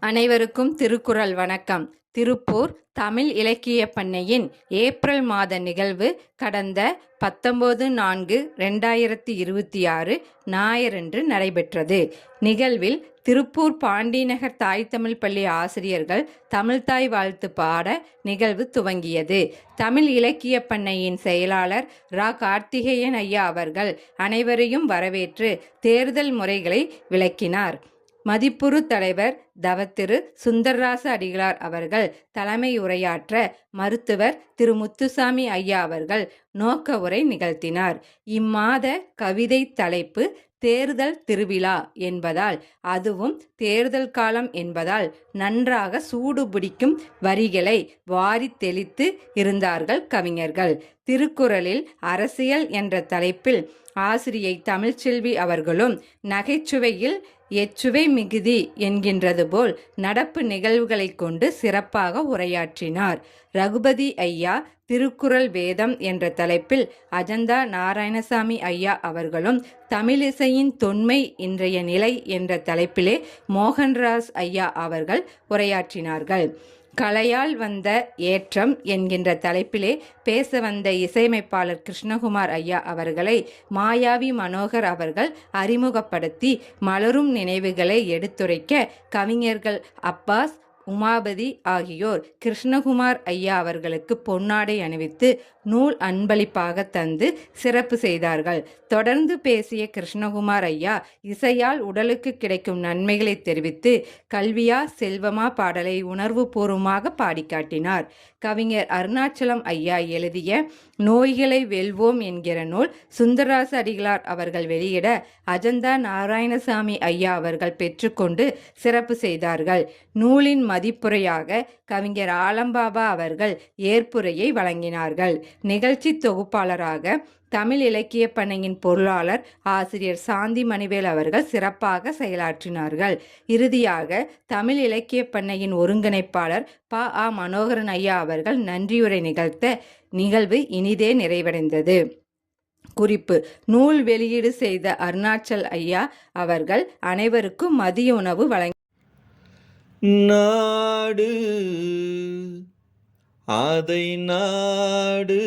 அனைவருக்கும் திருக்குறள் வணக்கம். திருப்பூர் தமிழ் இலக்கிய பண்ணையின் ஏப்ரல் மாத நிகழ்வு கடந்த 19/4/2026 ஞாயிறன்று நடைபெற்றது. நிகழ்வில் திருப்பூர் பாண்டிநகர் தாய் தமிழ் பள்ளி ஆசிரியர்கள் தமிழ்தாய் வாழ்த்து பாட நிகழ்வு துவங்கியது. தமிழ் இலக்கிய பண்ணையின் செயலாளர் ரா. கார்த்திகேயன் ஐயா அவர்கள் அனைவரையும் வரவேற்று தேர்தல் முறைகளை விளக்கினார். மதிப்புறு தலைவர் தவத்திரு சுந்தர்ராச அடிகளார் அவர்கள் தலைமை உரையாற்ற, மருத்துவர் திரு முத்துசாமி ஐயா அவர்கள் நோக்க உரை நிகழ்த்தினார். இம்மாத கவிதை தலைப்பு தேர்தல் திருவிழா என்பதால், அதுவும் தேர்தல் காலம் என்பதால் நன்றாக சூடு பிடிக்கும் வரிகளை வாரி தெளித்து இருந்தார்கள் கவிஞர்கள். திருக்குறளில் அரசியல் என்ற தலைப்பில் ஆசிரியை தமிழ்ச்செல்வி அவர்களும் நகைச்சுவையில் எச்சுவை மிகுதி என்கின்றது போல் நடப்பு நிகழ்வுகளை கொண்டு சிறப்பாக உரையாற்றினார். ரகுபதி ஐயா திருக்குறள் வேதம் என்ற தலைப்பில் அஜந்தா நாராயணசாமி ஐயா அவர்களும் தமிழிசையின் தொன்மை இன்றைய நிலை என்ற தலைப்பிலே மோகன்ராஜ் ஐயா அவர்கள் உரையாற்றினார்கள். கலையால் வந்த ஏற்றம் என்கின்ற தலைப்பிலே பேச வந்த இசையமைப்பாளர் கிருஷ்ணகுமார் ஐயா அவர்களை மாயாவி மனோகர் அவர்கள் அறிமுகப்படுத்தி மலரும் நினைவுகளை எடுத்துரைக்க, கவிஞர்கள் அப்பாஸ், உமாபதி ஆகியோர் கிருஷ்ணகுமார் ஐயா அவர்களுக்கு பொன்னாடை அணிவித்து நூல் அன்பளிப்பாக தந்து சிறப்பு செய்தார்கள். தொடர்ந்து பேசிய கிருஷ்ணகுமார் ஐயா இசையால் உடலுக்கு கிடைக்கும் நன்மைகளை தெரிவித்து கல்வியா செல்வமா பாடலை உணர்வு பூர்வமாக பாடி காட்டினார். கவிஞர் அருணாச்சலம் ஐயா எழுதிய நோய்களை வெல்வோம் என்கிற நூல் சுந்தரராச அடிகளார் அவர்கள் வெளியிட அஜந்தா நாராயணசாமி ஐயா அவர்கள் பெற்றுக்கொண்டு சிறப்பு செய்தார்கள். நூலின் மதிப்புரையாக கவிஞர் ஆலம்பாபா அவர்கள் ஏற்புரையை வழங்கினார்கள். நிகழ்ச்சி தொகுப்பாளராக தமிழ் இலக்கிய பண்ணையின் பொருளாளர் ஆசிரியர் சாந்தி மணிவேல் அவர்கள் சிறப்பாக செயலாற்றினார்கள். இறுதியாக தமிழ் இலக்கிய பண்ணையின் ஒருங்கிணைப்பாளர் ப. ஆ. மனோகரன் ஐயா அவர்கள் நன்றியுரை நிகழ்த்த நிகழ்வு இனிதே நிறைவடைந்தது. குறிப்பு: நூல் வெளியீடு செய்த அருணாச்சல் ஐயா அவர்கள் அனைவருக்கும் மதிய உணவு வழங்கி நாடு அதை நாடு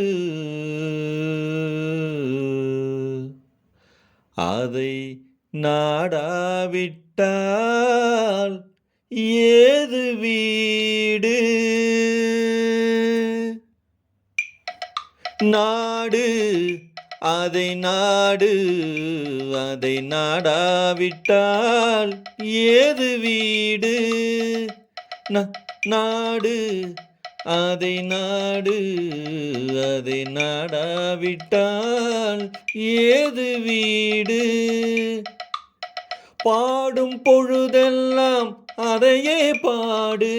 அதை நாடாவிட்டால் ஏது வீடு? நாடு அதை நாடு அதை நாடாவிட்டால் ஏது வீடு? நாடு அதை நாடு அதை நாடாவிட்டால் ஏது வீடு? பாடும் பொழுதெல்லாம் அதையே பாடு,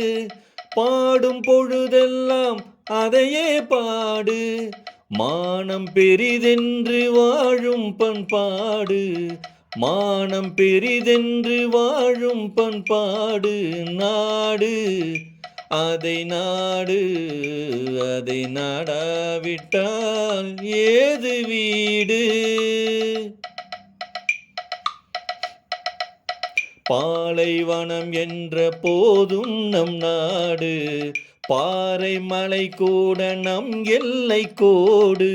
பாடும் பொழுதெல்லாம் அதையே பாடு. மானம் பெரிதென்று வாழும் பண்பாடு, மானம் பெரிதென்று வாழும் பண்பாடு. நாடு அதை நாடு அதை நாடாவிட்டால் ஏது வீடு? பாலைவனம் என்ற போதும் நம் நாடு, பாறை மலை கூட நம் எல்லை கோடு.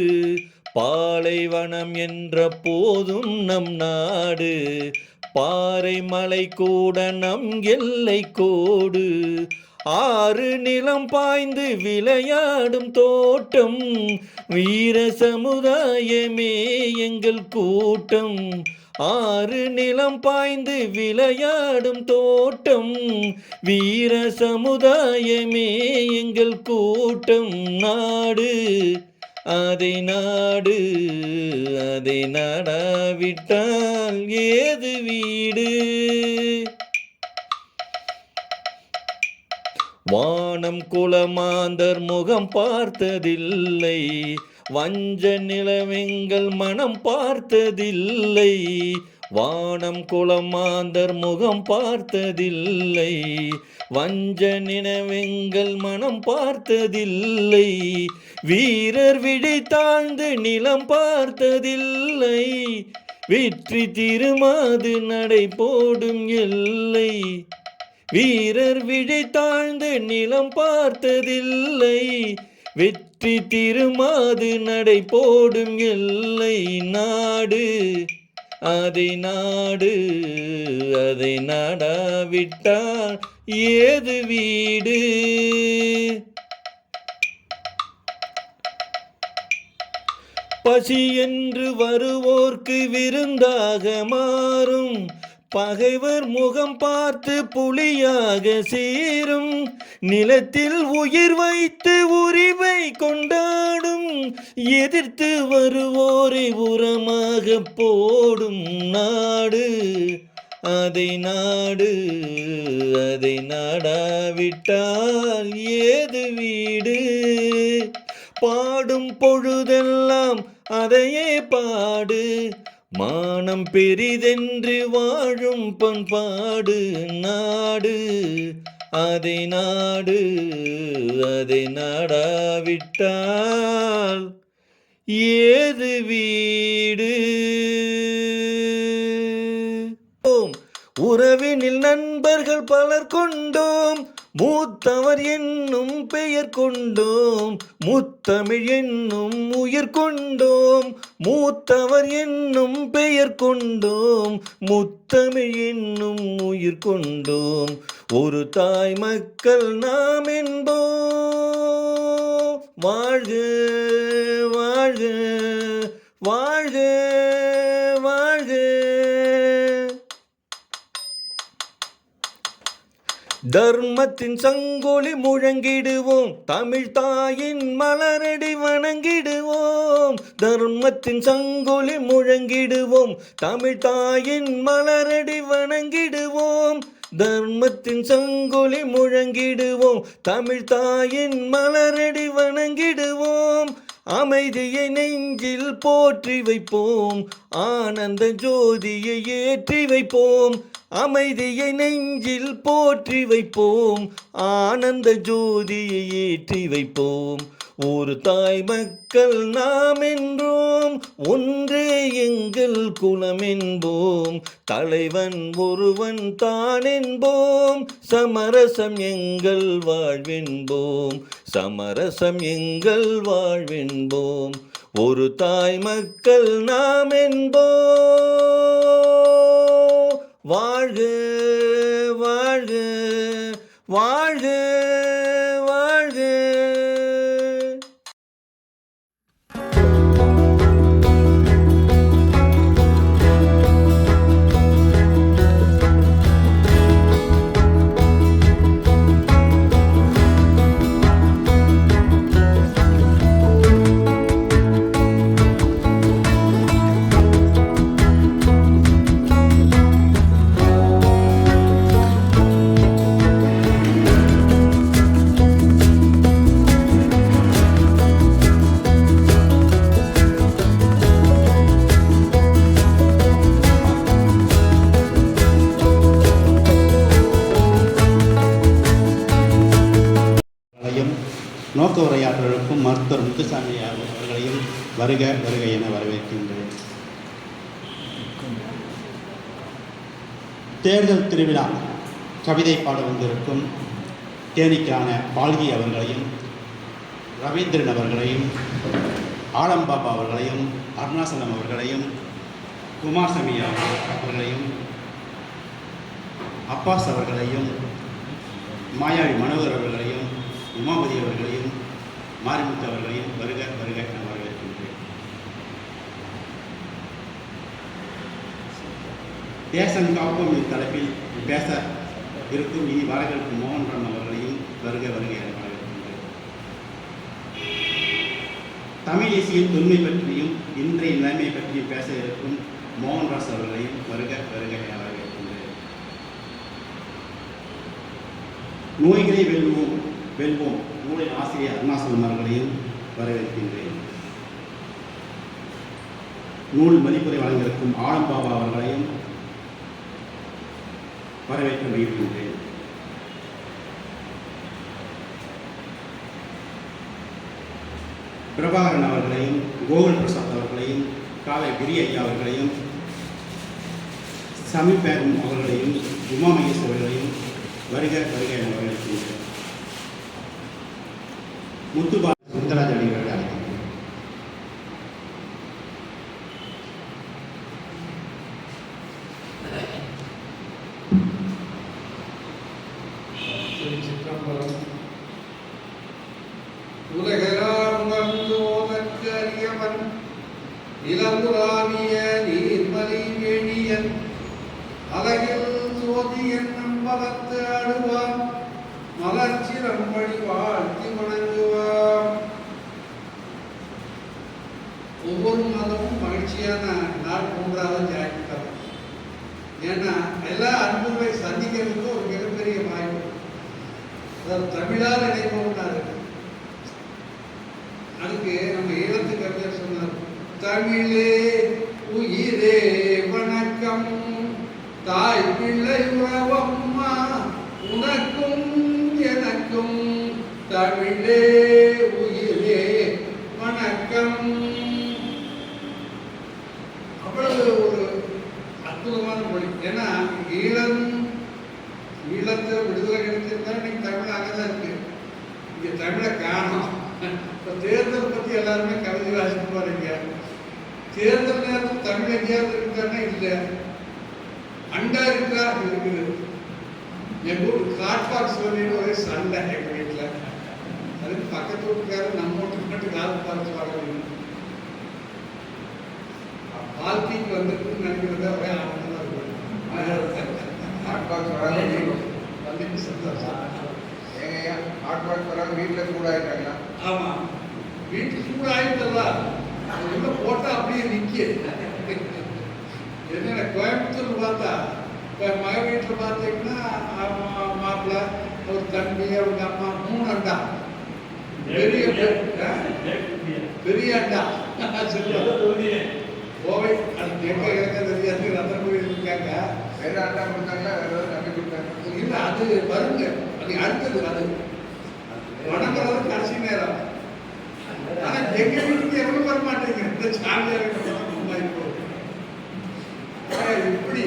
பாலைவனம் என்ற போதும் நம் நாடு, பாறை மலை கூட நம் எல்லை கோடு. ஆறு நிலம் பாய்ந்து விளையாடும் தோட்டம், வீர சமுதாயமே எங்கள் கூட்டம். ஆறு நிலம் பாய்ந்து விளையாடும் தோட்டம், வீர சமுதாயமே எங்கள் கூட்டம். நாடு அதை நாடு அதை நாடாவிட்டால் ஏது வீடு? வானம் குலமாந்தர் முகம் பார்த்ததில்லை, வஞ்ச நிலவெங்கள் மனம் பார்த்ததில்லை. வானம் குலமாந்தர் முகம் பார்த்ததில்லை, வஞ்ச நிலவெங்கள் மனம் பார்த்ததில்லை. வீரர் விழி தாழ்ந்து நிலம் பார்த்ததில்லை, வெற்றி திருமாது நடை போடும் எல்லை. வீரர் விழி தாழ்ந்து நிலம் பார்த்ததில்லை. வெற்றி திருமாது நடை போடும் எல்லை நாடு. அதை நாடு, அதை நாடாவிட்டால் ஏது வீடு? பசி என்று வருவோர்க்கு விருந்தாக மாறும். பகைவர் முகம் பார்த்து புலியாக சீரும். நிலத்தில் உயிர் வைத்து உரிமை கொண்டாடும். எதிர்த்து வருவோரை உரமாக போடும் நாடு. அதை நாடு, அதை நாடாவிட்டால் ஏது வீடு? பாடும் பொழுதெல்லாம் அதையே பாடு. மானம் பெரிதென்று வாழும் பண்பாடு நாடு. அதை நாடு, அதை நாடாவிட்டால் ஏது வீடு? உறவினில் நண்பர்கள் பலர் கொண்டோம். மூத்தவர் என்னும் பெயர் கொண்டோம். முத்தமிழ் என்னும் உயிர் கொண்டோம். மூத்தவர் என்னும் பெயர் கொண்டோம். முத்தமிழ் என்னும் உயிர் கொண்டோம். ஒரு தாய் மக்கள் நாம் என்போம். வாழ்க வாழ்க வாழ்க வாழ்க. தர்மத்தின் சங்கொலி முழங்கிடுவோம். தமிழ் தாயின் மலரடி வணங்கிடுவோம். தர்மத்தின் சங்கொலி முழங்கிடுவோம். தமிழ் தாயின் மலரடி வணங்கிடுவோம். தர்மத்தின் சங்கொலி முழங்கிடுவோம். தமிழ் தாயின் மலரடி வணங்கிடுவோம். அமைதியை நெஞ்சில் போற்றி வைப்போம். ஆனந்த ஜோதியை ஏற்றி வைப்போம். அமைதியை நெஞ்சில் போற்றி வைப்போம். ஆனந்த ஜோதியை ஏற்றி வைப்போம். ஒரு தாய் மக்கள் நாம் என்றோம். ஒன்றே எங்கள் குலம் என்போம். தலைவன் ஒருவன் தான் என்போம். சமரசம் எங்கள் வாழ்வென்போம். சமரசம் எங்கள் வாழ்வென்போம். ஒரு தாய் மக்கள் நாம் என்போம். வாழ்க வாழ்க வாழ்க வாழ்க. நோக்க உரையாற்றலுக்கும் மருத்துவர் முத்துசாமி அவர்களையும் வருக வருக என வரவேற்கின்றேன். தேர்தல் திருவிழா கவிதை பாட வந்திருக்கும் தேனிக்கான பால்கி அவர்களையும், ரவீந்திரன் அவர்களையும், ஆலம்பாபா அவர்களையும், அருணாசலம் அவர்களையும், குமாரசாமி அவர்களையும், அப்பாஸ் அவர்களையும், மாயாவி மனோகர் அவர்களையும், உமாபதி அவர்களையும், மாரிமுத்து அவர்களையும் வருக வருக என வரவேற்கின்றேன். தேசம் காப்போம் தலைப்பில் பேச இருக்கும் இனி வரவேற்கும் மோகன்ராம் அவர்களையும் வருக வருக என வரவேற்கின்றேன். தமிழ் இசையின் தொன்மை பற்றியும் இன்றைய நிலைமை பற்றியும் பேச இருக்கும் மோகன்ராஜ் அவர்களையும் வருக வருக என வரவேற்கின்றேன். நோய்களை வெல்வோம் வெல்வோம் நூலின் ஆசிரியர் அருணாசலம் அவர்களையும் வரவேற்கின்றேன். நூல் மதிப்புரை வழங்கியிருக்கும் ஆலம்பாபா அவர்களையும் வரவேற்க வைக்கின்றேன். பிரபாகரன் அவர்களையும், கோகுல் பிரசாத் அவர்களையும், காலை கிரி ஐயா அவர்களையும், சமீபேகம் அவர்களையும், உமா மகேஷ் அவர்களையும் வருக வருக என வரவேற்கின்றேன். முத்துபா சுந்தராஜ் அடிகளை அழைக்கின்றேன். உலகெல்லாம் உணர்ந்தோதற்கு அறியவன் நிலமுலாவிய நீர்மலி வேணியன் அழகில் சோதியன் நம்பலத்து ஆடுவான் மலர்ச்சிரம்படி வாழ்த்தி வணங்குவான். ஒவ்வொரு மாதமும் மகிழ்ச்சியான நாள் போன்றாக ஜாக்கிட்டான். ஏன்னா எல்லா அன்புகளை சந்திக்கிறதுக்கு ஒரு மிகப்பெரிய வாய்ப்பு. அதாவது தமிழால் இணைப்பவனாரு. அதுக்கு நம்ம ஈழத்து கவிஞர் சொன்னார், தமிழே உயிரே வணக்கம், தாய் பிள்ளை உறவம்மா உனக்கும் எனக்கும், தமிழே உயிரே வணக்கம். அவ்வளவு ஒரு அற்புதமான மொழி. ஏன்னா ஈழத்தை விடுதலை கிடைச்சிருந்தா இன்னைக்கு தமிழ் அங்கதான் இருக்கு. இங்க தமிழை காணும். இப்போ தேர்தல் பற்றி எல்லாருமே கவிதை வாசிட்டு போறீங்க. தேர்தல் நேரத்தில் தமிழ் எங்கேயாவது இருக்காருன்னா இல்லை. அண்டா இருக்கா இருக்குது. என் வீட்டு காட்பாக்ஸ் வரையும் ஒரே சண்டை எங்கள் வீட்டில். அதுக்கு பக்கத்து வீட்டுக்காரர் நம்ம வீட்டுக்கு மட்டும் காட்பாக்ஸ் வாங்க வாழ்க்கைக்கு வந்துருக்குன்னு நினைக்கிறத ஒரே ஆனந்தமாக இருக்கும். ஹாட்பாக்ஸ் வராங்க வந்துட்டு சந்தோஷம். ஏங்கய்யா ஹாட்பாக்ஸ் வராங்க வீட்டில் கூட ஆகிட்டாங்களா? ஆமாம், வீட்டுக்கு சூடு ஆயிட்டதா உள்ள போட்டால் அப்படியே நிற்க. என்ன கோயம்புத்தூர் பார்த்தா இப்போ மக வீட்டில் பார்த்தீங்கன்னா மாப்பிள்ளை ஒரு தம்பி அவங்க அம்மா 3 அண்டா பெரிய பெரிய அண்டா கோவை. அது எங்க இறக்க தெரியாது. ரத்தன கோயில் இருக்காங்க. வேற அண்டா கொடுத்தாங்களா? வேற ஏதாவது நம்பி கொடுத்தாங்க? இல்லை, அது வருங்க. அது அடுத்தது. அது வணங்குறது கடைசி நேரம். ஆனா எங்க வீட்டுக்கு எவ்வளவு வர மாட்டேங்க. இந்த சாமியார் இப்படி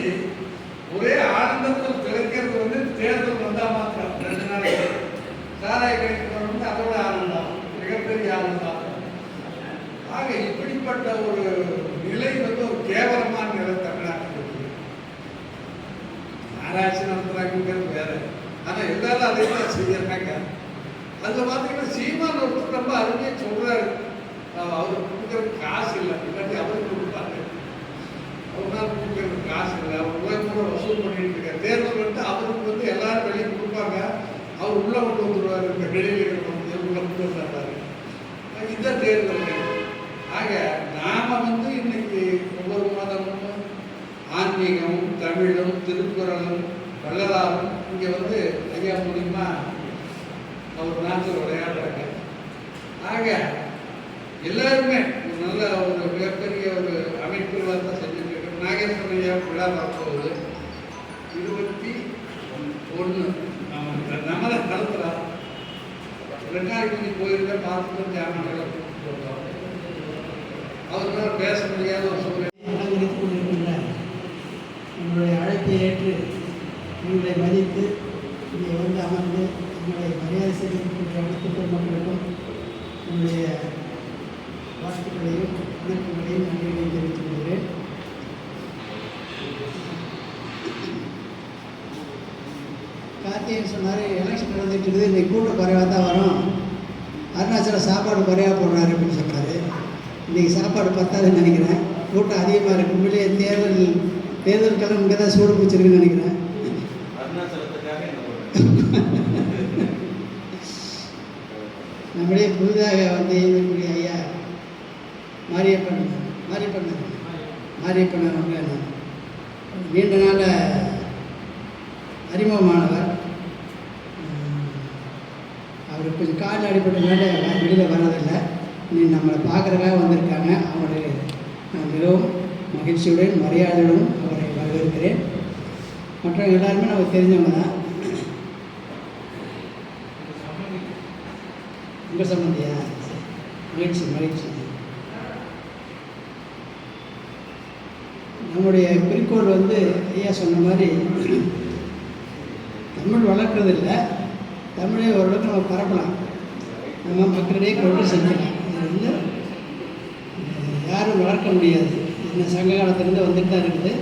ஒரே ஆனந்தத்தில் கிடைக்கிறது வந்து தேர்தல் வந்தா மாத்திரம் 2 நாளைக்கு சாராய கிடைக்கிறது வந்து அதோட ஆனந்தம், மிகப்பெரிய ஆனந்தம். ஆக இப்படிப்பட்ட ஒரு நிலை வந்து ஒரு கேவலமான நிலை தமிழ்நாட்டில் இருக்கு. ஆராய்ச்சி நடத்துறாங்கிறது வேற. ஆனா எல்லாரும் அதை தான் செய்யறாங்க. அதில் பார்த்தீங்கன்னா சீமான் ஒருத்தர் ரொம்ப அருமையாக சொல்றாரு. அவருக்கு கொடுக்கறதுக்கு காசு இல்லை, இல்லாட்டி அவருக்கு கொடுப்பாரு. அவர்னால கொடுக்கறதுக்கு காசு இல்லை, அவர் கூட வசூல் பண்ணிட்டு இருக்காரு. தேர்தல் வந்து அவருக்கு வந்து எல்லாரும் வெளியே கொடுப்பாங்க, அவர் உள்ள கொண்டு வந்துடுவார். இந்த வெளியில் இருக்கிறவங்க உள்ள கொண்டு வந்துடுறாரு. இதுதான் தேர்தல். ஆக நாம வந்து இன்னைக்கு ஒவ்வொரு மாதமும் ஆன்மீகம், தமிழும், திருக்குறளும், வள்ளலாரும் இங்கே வந்து ஐயா மூலியமா அவர் நாட்டில் விளையாடுறாங்க. ஆக எல்லாருமே ஒரு நல்ல ஒரு மிகப்பெரிய ஒரு அமைப்பில் தான் செஞ்சுட்டு இருக்கோம். நாகேஸ்வர ஐயா விழா வரப்போகுது 21. நம்மளை நடத்துகிறோம். 2 நாளைக்கு போயிருக்க பார்த்துட்டு ஜாமான்களை கூப்பிட்டு வந்தோம். அவர்களால பேச முடியாத ஒரு சூழ்நிலை அலங்கரித்துக் கொண்டிருக்கின்ற உங்களுடைய அழைப்பை ஏற்று உங்களை மதித்து இங்கே வந்து அமர்ந்து உங்களை மரியாதை செய்திருக்கின்ற அனைத்து பெருமக்களுக்கும் உங்களுடைய வாழ்த்துக்களையும் வணக்கங்களையும் நன்றிகளையும் தெரிவித்துக் கொள்கிறேன். கார்த்திகேயன் சொன்னார், எலெக்ஷன் நடந்துட்டு இருக்குது, இன்றைக்கி கூட்டம் குறைவாக தான் வரும், அருணாச்சல சாப்பாடு குறைவாக போடுறாரு அப்படின்னு சொன்னார். இன்றைக்கி சாப்பாடு பத்தாதுன்னு நினைக்கிறேன். கூட்டம் அதிகமாக இருக்குது. உண்மையிலேயே தேர்தலுக்கெல்லாம் இங்கே தான் சூடு பிடிச்சிருக்குன்னு நினைக்கிறேன். நம்மளே புதிதாக வந்து இருக்கக்கூடிய ஐயா மாரியப்பன் அவங்க நீண்ட நாள் அறிமுகமானவர். அவர் கொஞ்சம் கால் அடிப்பட்டனால வெளியில் வர்றதில்லை. நீ நம்மளை பார்க்குறக்காக வந்திருக்காங்க. அவருடைய நான் மிகவும் மகிழ்ச்சியுடன் மரியாதையுடன் அவரை வரவேற்கிறேன். மற்றவங்க எல்லாருமே நமக்கு தெரிஞ்சவங்க தான். உங்கள் சம்பந்தியா? மகிழ்ச்சி. நம்முடைய குறிக்கோள் வந்து ஐயா சொன்ன மாதிரி தமிழ் வளர்க்குறதில்ல, தமிழை ஓரளவுக்கு நம்ம பரப்பலாம், நம்ம மக்களிடையே கொண்டு செஞ்சிடலாம். இது வந்து யாரும் வளர்க்க முடியாது. இந்த சங்க காலத்துலேருந்து வந்துட்டு தான் இருக்குது.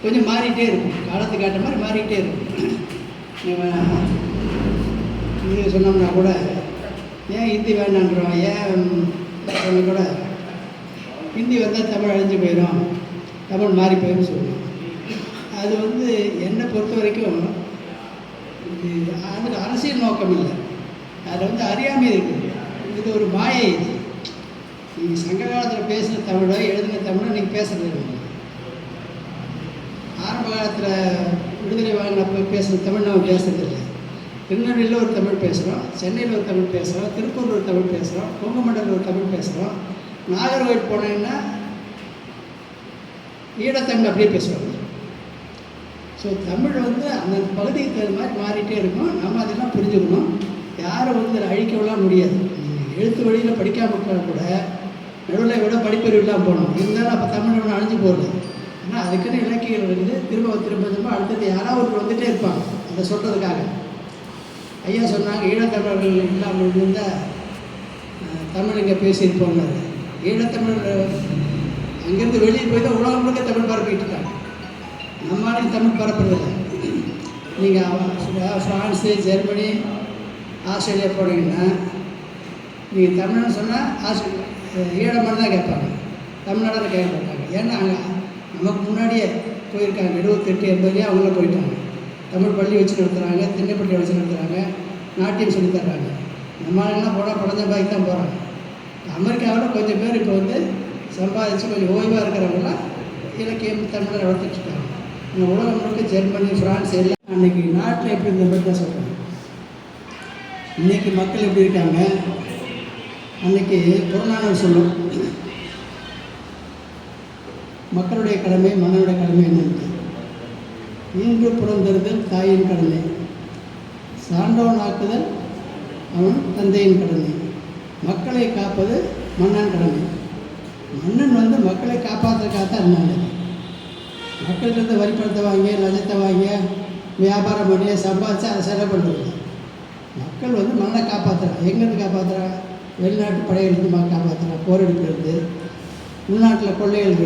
கொஞ்சம் மாறிட்டே இருக்கும், காலத்துக்கு ஏற்ற மாதிரி மாறிட்டே இருக்கும். நம்ம இது சொன்னோம்னா கூட ஏன் ஹிந்தி வேண்டான்றோம், ஏன் சொன்ன கூட ஹிந்தி வந்தால் தமிழ் அழிஞ்சு போயிடும், தமிழ் மாறி போயிடும் சொல்லுவோம். அது வந்து என்னை பொறுத்த வரைக்கும் அதுக்கு அரசியல் நோக்கம் இல்லை, அதில் வந்து அறியாமை இருக்குது. இது ஒரு மாயை. இது நீங்கள் சங்க காலத்தில் பேசுகிற தமிழோ எழுதின தமிழோ நீங்கள் பேசுகிறது இல்லை. ஆரம்ப காலத்தில் விடுதலை வாங்கினப்போ பேசுகிற தமிழ் நம்ம பேசுகிறது இல்லை. திருநெல்வேலியில் ஒரு தமிழ் பேசுகிறோம், சென்னையில் ஒரு தமிழ் பேசுகிறோம், திருப்பூரில் ஒரு தமிழ் பேசுகிறோம், கொங்குமண்டலில் ஒரு தமிழ் பேசுகிறோம். நாகர்கோவில் போனீங்கன்னா ஈழத்தமிழ் அப்படியே பேசுவாங்க. ஸோ தமிழ் வந்து அந்த பகுதிக்கு தகுந்த மாதிரி மாறிட்டே இருக்கும். நம்ம அதெல்லாம் புரிஞ்சுக்கணும். யாரும் வந்து இதில் அழிக்கவெல்லாம் முடியாது. நீங்கள் எழுத்து வழியில் படிக்காமல் கூட நடுவில் விட படிப்பறிவு இல்லாமல் போகணும். இருந்தாலும் அப்போ தமிழ் ஒன்று அழிஞ்சு போகுது. ஏன்னா அதுக்குன்னு இலக்கியங்கள் இருக்குது. திரும்ப திரும்ப திரும்ப அடுத்தது யாராவது ஒருத்தர் வந்துகிட்டே இருப்பாங்க அதை சொல்கிறதுக்காக. ஐயா சொன்னாங்க, ஈழத்தமிழர்கள் இல்லாமல் இருந்தால் தமிழ் இங்கே பேசியிருப்போம்னாரு. ஈழத்தமிழ் அங்கேருந்து வெளியே போய் தான் உலகம் முழுக்க தமிழ் பரப்பிட்டு இருக்காங்க. நம்மளாலையும் தமிழ் பரப்புறதில்லை. நீங்கள் ஃப்ரான்ஸு, ஜெர்மனி, ஆஸ்திரேலியா போனீங்கன்னா நீங்கள் தமிழ்னு சொன்னால் ஈழமன் தான் கேட்பாங்க, தமிழ்நாடு கேட்க மாட்டாங்க. ஏன்னா அங்கே நமக்கு முன்னாடியே போயிருக்காங்க, 78 80 அவங்கள போயிட்டாங்க. தமிழ் பள்ளி வச்சு நடத்துகிறாங்க, திண்ணைப்பள்ளி வச்சு நடத்துகிறாங்க, நாட்டியம் சொல்லி தர்றாங்க. நம்மளாலாம் போனால் படஞ்சபாய்க்கு தான் போகிறாங்க. அமெரிக்காவில் கொஞ்சம் பேர் இப்போ வந்து சம்பாதிச்சு கொஞ்சம் ஓய்வாக இருக்கிறவங்களாம் இலக்கியம் தமிழை வளர்த்துட்ருக்காங்க. உலகம் முழுக்க ஜெர்மனி, ஃப்ரான்ஸ் எல்லாம் அன்றைக்கி நாட்டில் எப்படி இந்த மாதிரி தான் சொல்கிறாங்க. இன்றைக்கி மக்கள் எப்படி இருக்காங்க, அன்றைக்கி புறநானூறு சொல்லும் மக்களுடைய கடமை மன்னனுடைய கடமை என்னன்னு. ஈன்று புறந்தறுதல் தாயின் கடமை, சான்றோன் ஆக்குதல் அவன் தந்தையின் கடமை, மக்களை காப்பது மன்னன் கடமை. மன்னன் வந்து மக்களை காப்பாற்றுறதுக்காகத்தான் இருந்தாங்க. மக்கள்கிட்ட வரி பணத்தை வாங்கி லஞ்சத்தை வாங்கி வியாபாரம் பண்ணி சம்பாதிச்சு அதை செலவு பண்ணுறது. மக்கள் வந்து மண்ணை காப்பாற்றுறாங்க. எங்கேருந்து காப்பாற்றுறாங்க? வெளிநாட்டு படையிலிருந்து காப்பாற்றுறாங்க, போரெடுப்பிலிருந்து. உள்நாட்டில் கொலைகள்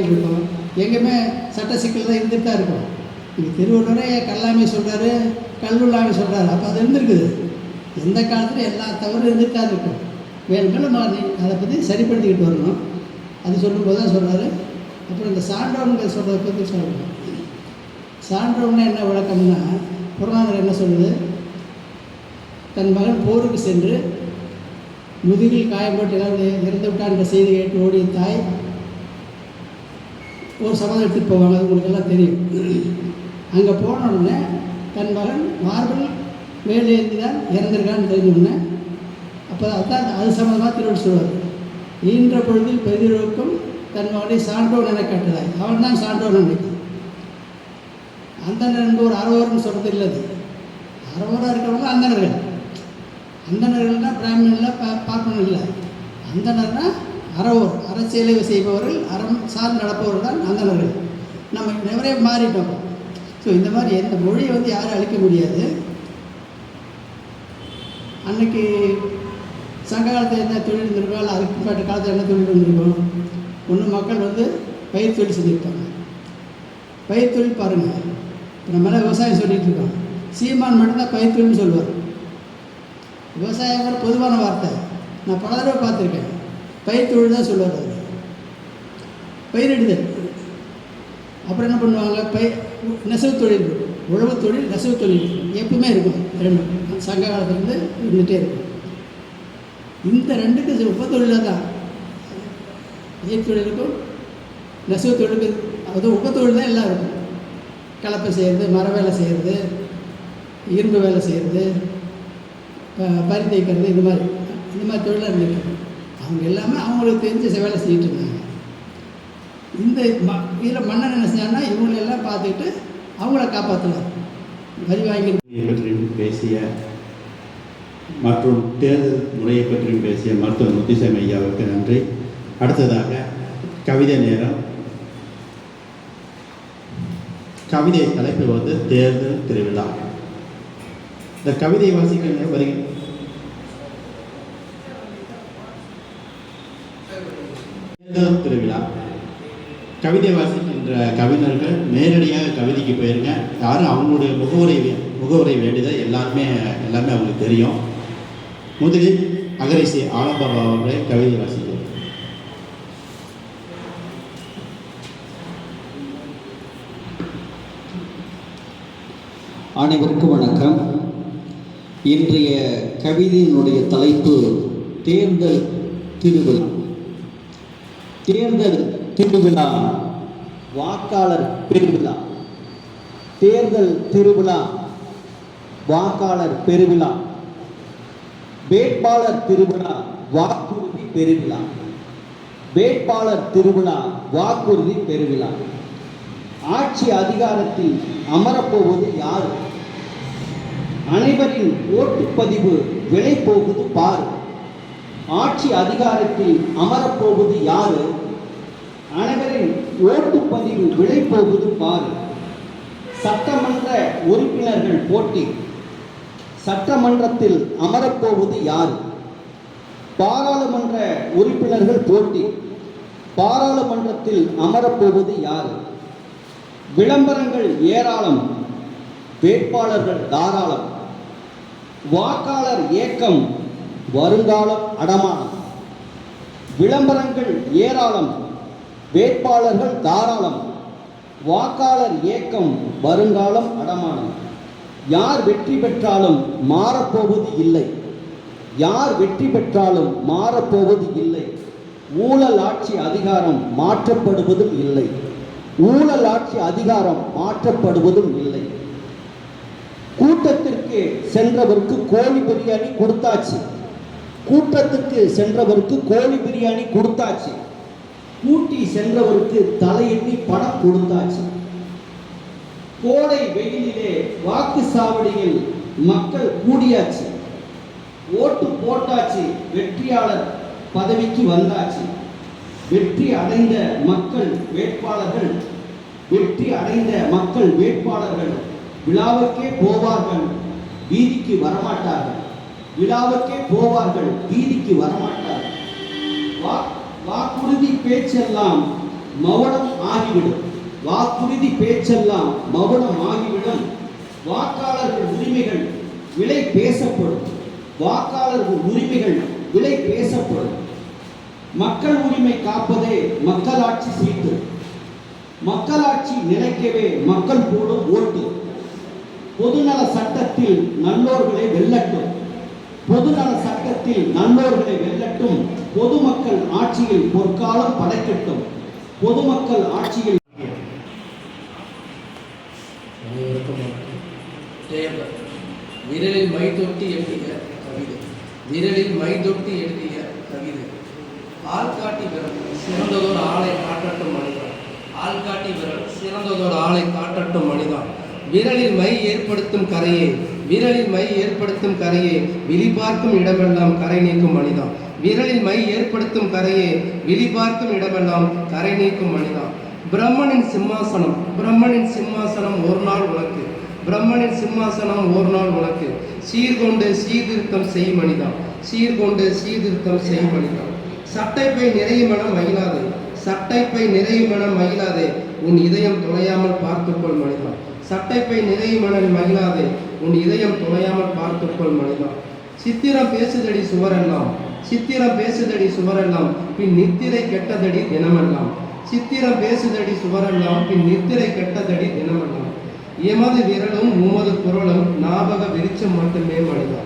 இருக்கும், எங்கேயுமே சட்ட சிக்கல் தான் இருந்துட்டு தான் இருக்கும். இங்கே திருவள்ளுவரே கல்லாமை சொல்கிறாரு, கல்லுள்ளாமை சொல்கிறாரு. அப்போ அது இருந்திருக்குது. எந்த காலத்தில் எல்லா தவறும் இருந்துட்டு தான் இருக்கும். மேலும் அதை பற்றி சரிப்படுத்திக்கிட்டு வரணும். அது சொல்லும்போது தான் சொல்கிறாரு. அப்புறம் இந்த சான்றோன்கள் சொல்கிறத பற்றி சொல்லணும். சான்றோன்னு என்ன விளக்கம்னா, புறநானூறு என்ன சொல்லுது, தன் மகன் போருக்கு சென்று முதுகில் காயப்பட்டு ஏதாவது இறந்து விட்டான் என்ற செய்தி கேட்டு ஓடிய தாய் ஒரு சபதம் எடுத்துகிட்டு போவாங்க. அது உங்களுக்கு எல்லாம் தெரியும். அங்கே போன உடனே தன் மகன் மார்பிள் மேலேந்தி தான் இறந்துருக்கான்னு தெரிஞ்சோடனே அப்போ அதான் அது சம்மந்தமாக திருவள்ளுவர் சொல்வார். ஈன்ற பொழுதில் பெரியோருக்கும் தன் மகனை சான்றோன் என காட்டுதாய், அவன் தான் சான்றோன் நினைக்கும். அந்தணர் ஒரு அறவோர்னு சொல்கிறது இல்லது. அறவோராக இருக்கிறவங்க அந்தணர்கள். அந்தணர்கள்னால் பிராமணனில் பார்ப்பனன் இல்லை. அந்தணர்னா அறவோர், அறச்சேலை செய்பவர்கள், அறம் சார்ந்து நடப்பவர்கள் தான் அந்தணர்கள். நம்ம நிறைய மாறிட்டோம். ஸோ இந்த மாதிரி எந்த மொழியை வந்து யாரும் அழிக்க முடியாது. அன்றைக்கி சங்க காலத்தில் என்ன தொழில் இருந்திருக்கோம், இல்லை அதுக்கு பாட்டு காலத்தில் என்ன தொழில் இருந்திருக்கும். ஒன்று மக்கள் வந்து பயிர் தொழில் செஞ்சுருப்பாங்க. பயிர் தொழில் பாருங்கள், இப்போ நம்மளாம் விவசாயம் சொல்லிகிட்டு இருக்கோம். சீமான் மட்டும்தான் பயிர் தொழில்னு சொல்லுவார். விவசாயம் பொதுவான வார்த்தை, நான் பல தடவை பார்த்துருக்கேன். பயிர் தொழில் தான் சொல்லுவார் அவர். பயிரிடுதல். அப்புறம் என்ன பண்ணுவாங்க, நெசவு தொழில் இருக்கும், உழவு தொழில், நெசவு தொழில் எப்பவுமே இருக்கும். ரெண்டும் சங்க காலத்துலேருந்து இருந்துகிட்டே இருக்கும். இந்த ரெண்டுக்கு உபத்தொழிலாக தான், பயிர் தொழிலுக்கும் நெசவு தொழிலுக்கு அது உபத்தொழில் தான் எல்லாம் இருக்கும். கலப்பை செய்கிறது, மர வேலை செய்கிறது, இரும்பு வேலை செய்கிறது, பறி தைக்கிறது, இந்த மாதிரி தொழிலாக இருந்துருக்கு. அவங்க எல்லாமே அவங்களுக்கு தெரிஞ்ச வேலை செஞ்சுட்டு இருந்தாங்க. இந்த இதில் மன்னன் என்ன செஞ்சாங்கன்னா இவங்களெல்லாம் பார்த்துக்கிட்டு அவங்கள காப்பாற்றினார். வரி வாங்கி பற்றியும் பேசிய மற்றும் தேர்தல் முறையை பற்றியும் பேசிய மருத்துவர் முத்துசாமி ஐயாவுக்கு நன்றி. அடுத்ததாக கவிதை நேரம். கவிதை தலைப்பு வந்து தேர்தல் திருவிழா. இந்த கவிதை வாசிக்க வருகிற திருவிழா. கவிதை வாசிக்கின்ற கவிஞர்கள் நேரடியாக கவிதைக்கு போயிருங்க. யாரும் அவங்களுடைய முகவுரை வேண்டியதை எல்லாமே அவங்களுக்கு தெரியும். முதலில் அகரிசி ஆலம்பாபா அவர்களை கவிதை வாசிக்கிறார். அனைவருக்கும் வணக்கம். இன்றைய கவிதையினுடைய தலைப்பு தேர்தல் திருவிழா. தேர்தல் திருவிழா, வாக்காளர் பெருவிழா. தேர்தல் திருவிழா, வாக்காளர் பெருவிழா. வேட்பாளர் திருவிழா, வாக்குறுதி பெருவிழா. வேட்பாளர் திருவிழா, வாக்குறுதி பெருவிழா. ஆட்சி அதிகாரத்தில் அமரப்போவது யார்? அனைவரின் ஓட்டுப்பதிவு விலை போகுது பாரு. ஆட்சி அதிகாரத்தில் அமரப்போவது யாரு? அனைவரின் ஓட்டுப்பதிவு விலை போகுது பாரு. சட்டமன்ற உறுப்பினர்கள் போட்டி. சட்டமன்றத்தில் அமரப்போவது யார்? பாராளுமன்ற உறுப்பினர்கள் போட்டி. பாராளுமன்றத்தில் அமரப்போவது யார்? விளம்பரங்கள் ஏராளம், வேட்பாளர்கள் தாராளம். வாக்காளர் இயக்கம் வருங்காலம் அடமானம். விளம்பரங்கள் ஏராளம், வேட்பாளர்கள் தாராளம். வாக்காளர் இயக்கம் வருங்காலம் அடமானம். யார் வெற்றி பெற்றாலும் மாறப்போவது இல்லை. யார் வெற்றி பெற்றாலும் மாறப்போவது இல்லை. ஊழல் ஆட்சி அதிகாரம் மாற்றப்படுவதும் இல்லை. ஊழல் ஆட்சி அதிகாரம் மாற்றப்படுவதும் இல்லை. கூட்டத்திற்கு சென்றவருக்கு கோழி பிரியாணி கொடுத்தாச்சு. கூட்டத்துக்கு சென்றவருக்கு கோழி பிரியாணி கொடுத்தாச்சு. கூட்டி சென்றவருக்கு தலையெண்ணி பணம் கொடுத்தாச்சு. கோடை வெயிலிலே வாக்கு சாவடியில் மக்கள் கூடியாச்சு. ஓட்டு போட்டாச்சு, வெற்றியாளர் பதவிக்கு வந்தாச்சு. வெற்றி அடைந்த மக்கள் வேட்பாளர்கள், வெற்றி அடைந்த மக்கள் வேட்பாளர்கள் விழாவுக்கே போவார்கள், வீதிக்கு வரமாட்டார்கள். விழாவுக்கே போவார்கள், வீதிக்கு வரமாட்டார்கள். வாக்குறுதி பேச்செல்லாம் மௌனம் ஆகிவிடும். வாக்குறுதி பேச்செல்லாம் மௌனம் ஆகிவிடும். வாக்காளர்கள் உரிமைகள் விலை பேசப்படும். வாக்காளர்கள் உரிமைகள் விலை பேசப்படும். மக்கள் உரிமை காப்பதே மக்களாட்சி சீட்டு. மக்களாட்சி நிலைக்கவே மக்கள் போடும் ஓட்டு. பொதுநல சட்டத்தில் நல்லோர்களை வெல்லட்டும். பொதுநல சட்டத்தில் நல்லோர்களை வெல்லட்டும். பொதுமக்கள் ஆட்சியில் பொற்காலம் படைக்கட்டும். பொதுமக்கள் ஆட்சியில். விரலில் மை தொட்டி எழுதிய கவிதை. விரலில் மை தொட்டி எழுதிய கவிதை. ஆள்காட்டி விரல் சிறந்ததோர் ஆளை காட்டட்டும் மனிதன். ஆள்காட்டி விரல் சிறந்ததோர் ஆளை காட்டட்டும் மனிதன். விரலில் மை ஏற்படுத்தும் கரையே, விரலில் மை ஏற்படுத்தும் கரையே, விழி பார்க்கும் இடமெல்லாம் கரை நீக்கும் மனிதன். விரலில் மை ஏற்படுத்தும் கரையே, விழி பார்க்கும் இடமெல்லாம் கரை நீக்கும் மனிதன். பிரம்மனின் சிம்மாசனம், பிரம்மனின் சிம்மாசனம் ஒரு நாள் உனக்கு. பிரம்மனின் சிம்மாசனம் ஒரு நாள் உனக்கு. சீர்கொண்டு சீர்திருத்தம் செய் மனிதன். சீர்கொண்டு சீர்திருத்தம் செய் மனிதன். சட்டைப்பை நிறையும் மனம் மகிழாதே. சட்டைப்பை நிறையும் மனம் மகிழாதே. உன் இதயம் தொலையாமல் பார்த்துக்கொள் மனிதன். சட்டைப்பை நிறையும் மனம் மகிழாதே. உன் இதயம் தொலையாமல் பார்த்துக்கொள் மனிதன். சித்திரம் பேசுதடி சுவரெல்லாம். சித்திரம் பேசுதடி சுவரெல்லாம். பின் நித்திரை கெட்டதடி தினமெல்லாம். சித்திரம் பேசுதடி சுவரெல்லாம். பின் நித்திரை கெட்டதடி தினமெல்லாம். எமது விரலும் உமது குரலும் ஞாபக விருச்சம் மட்டுமே மனிதா.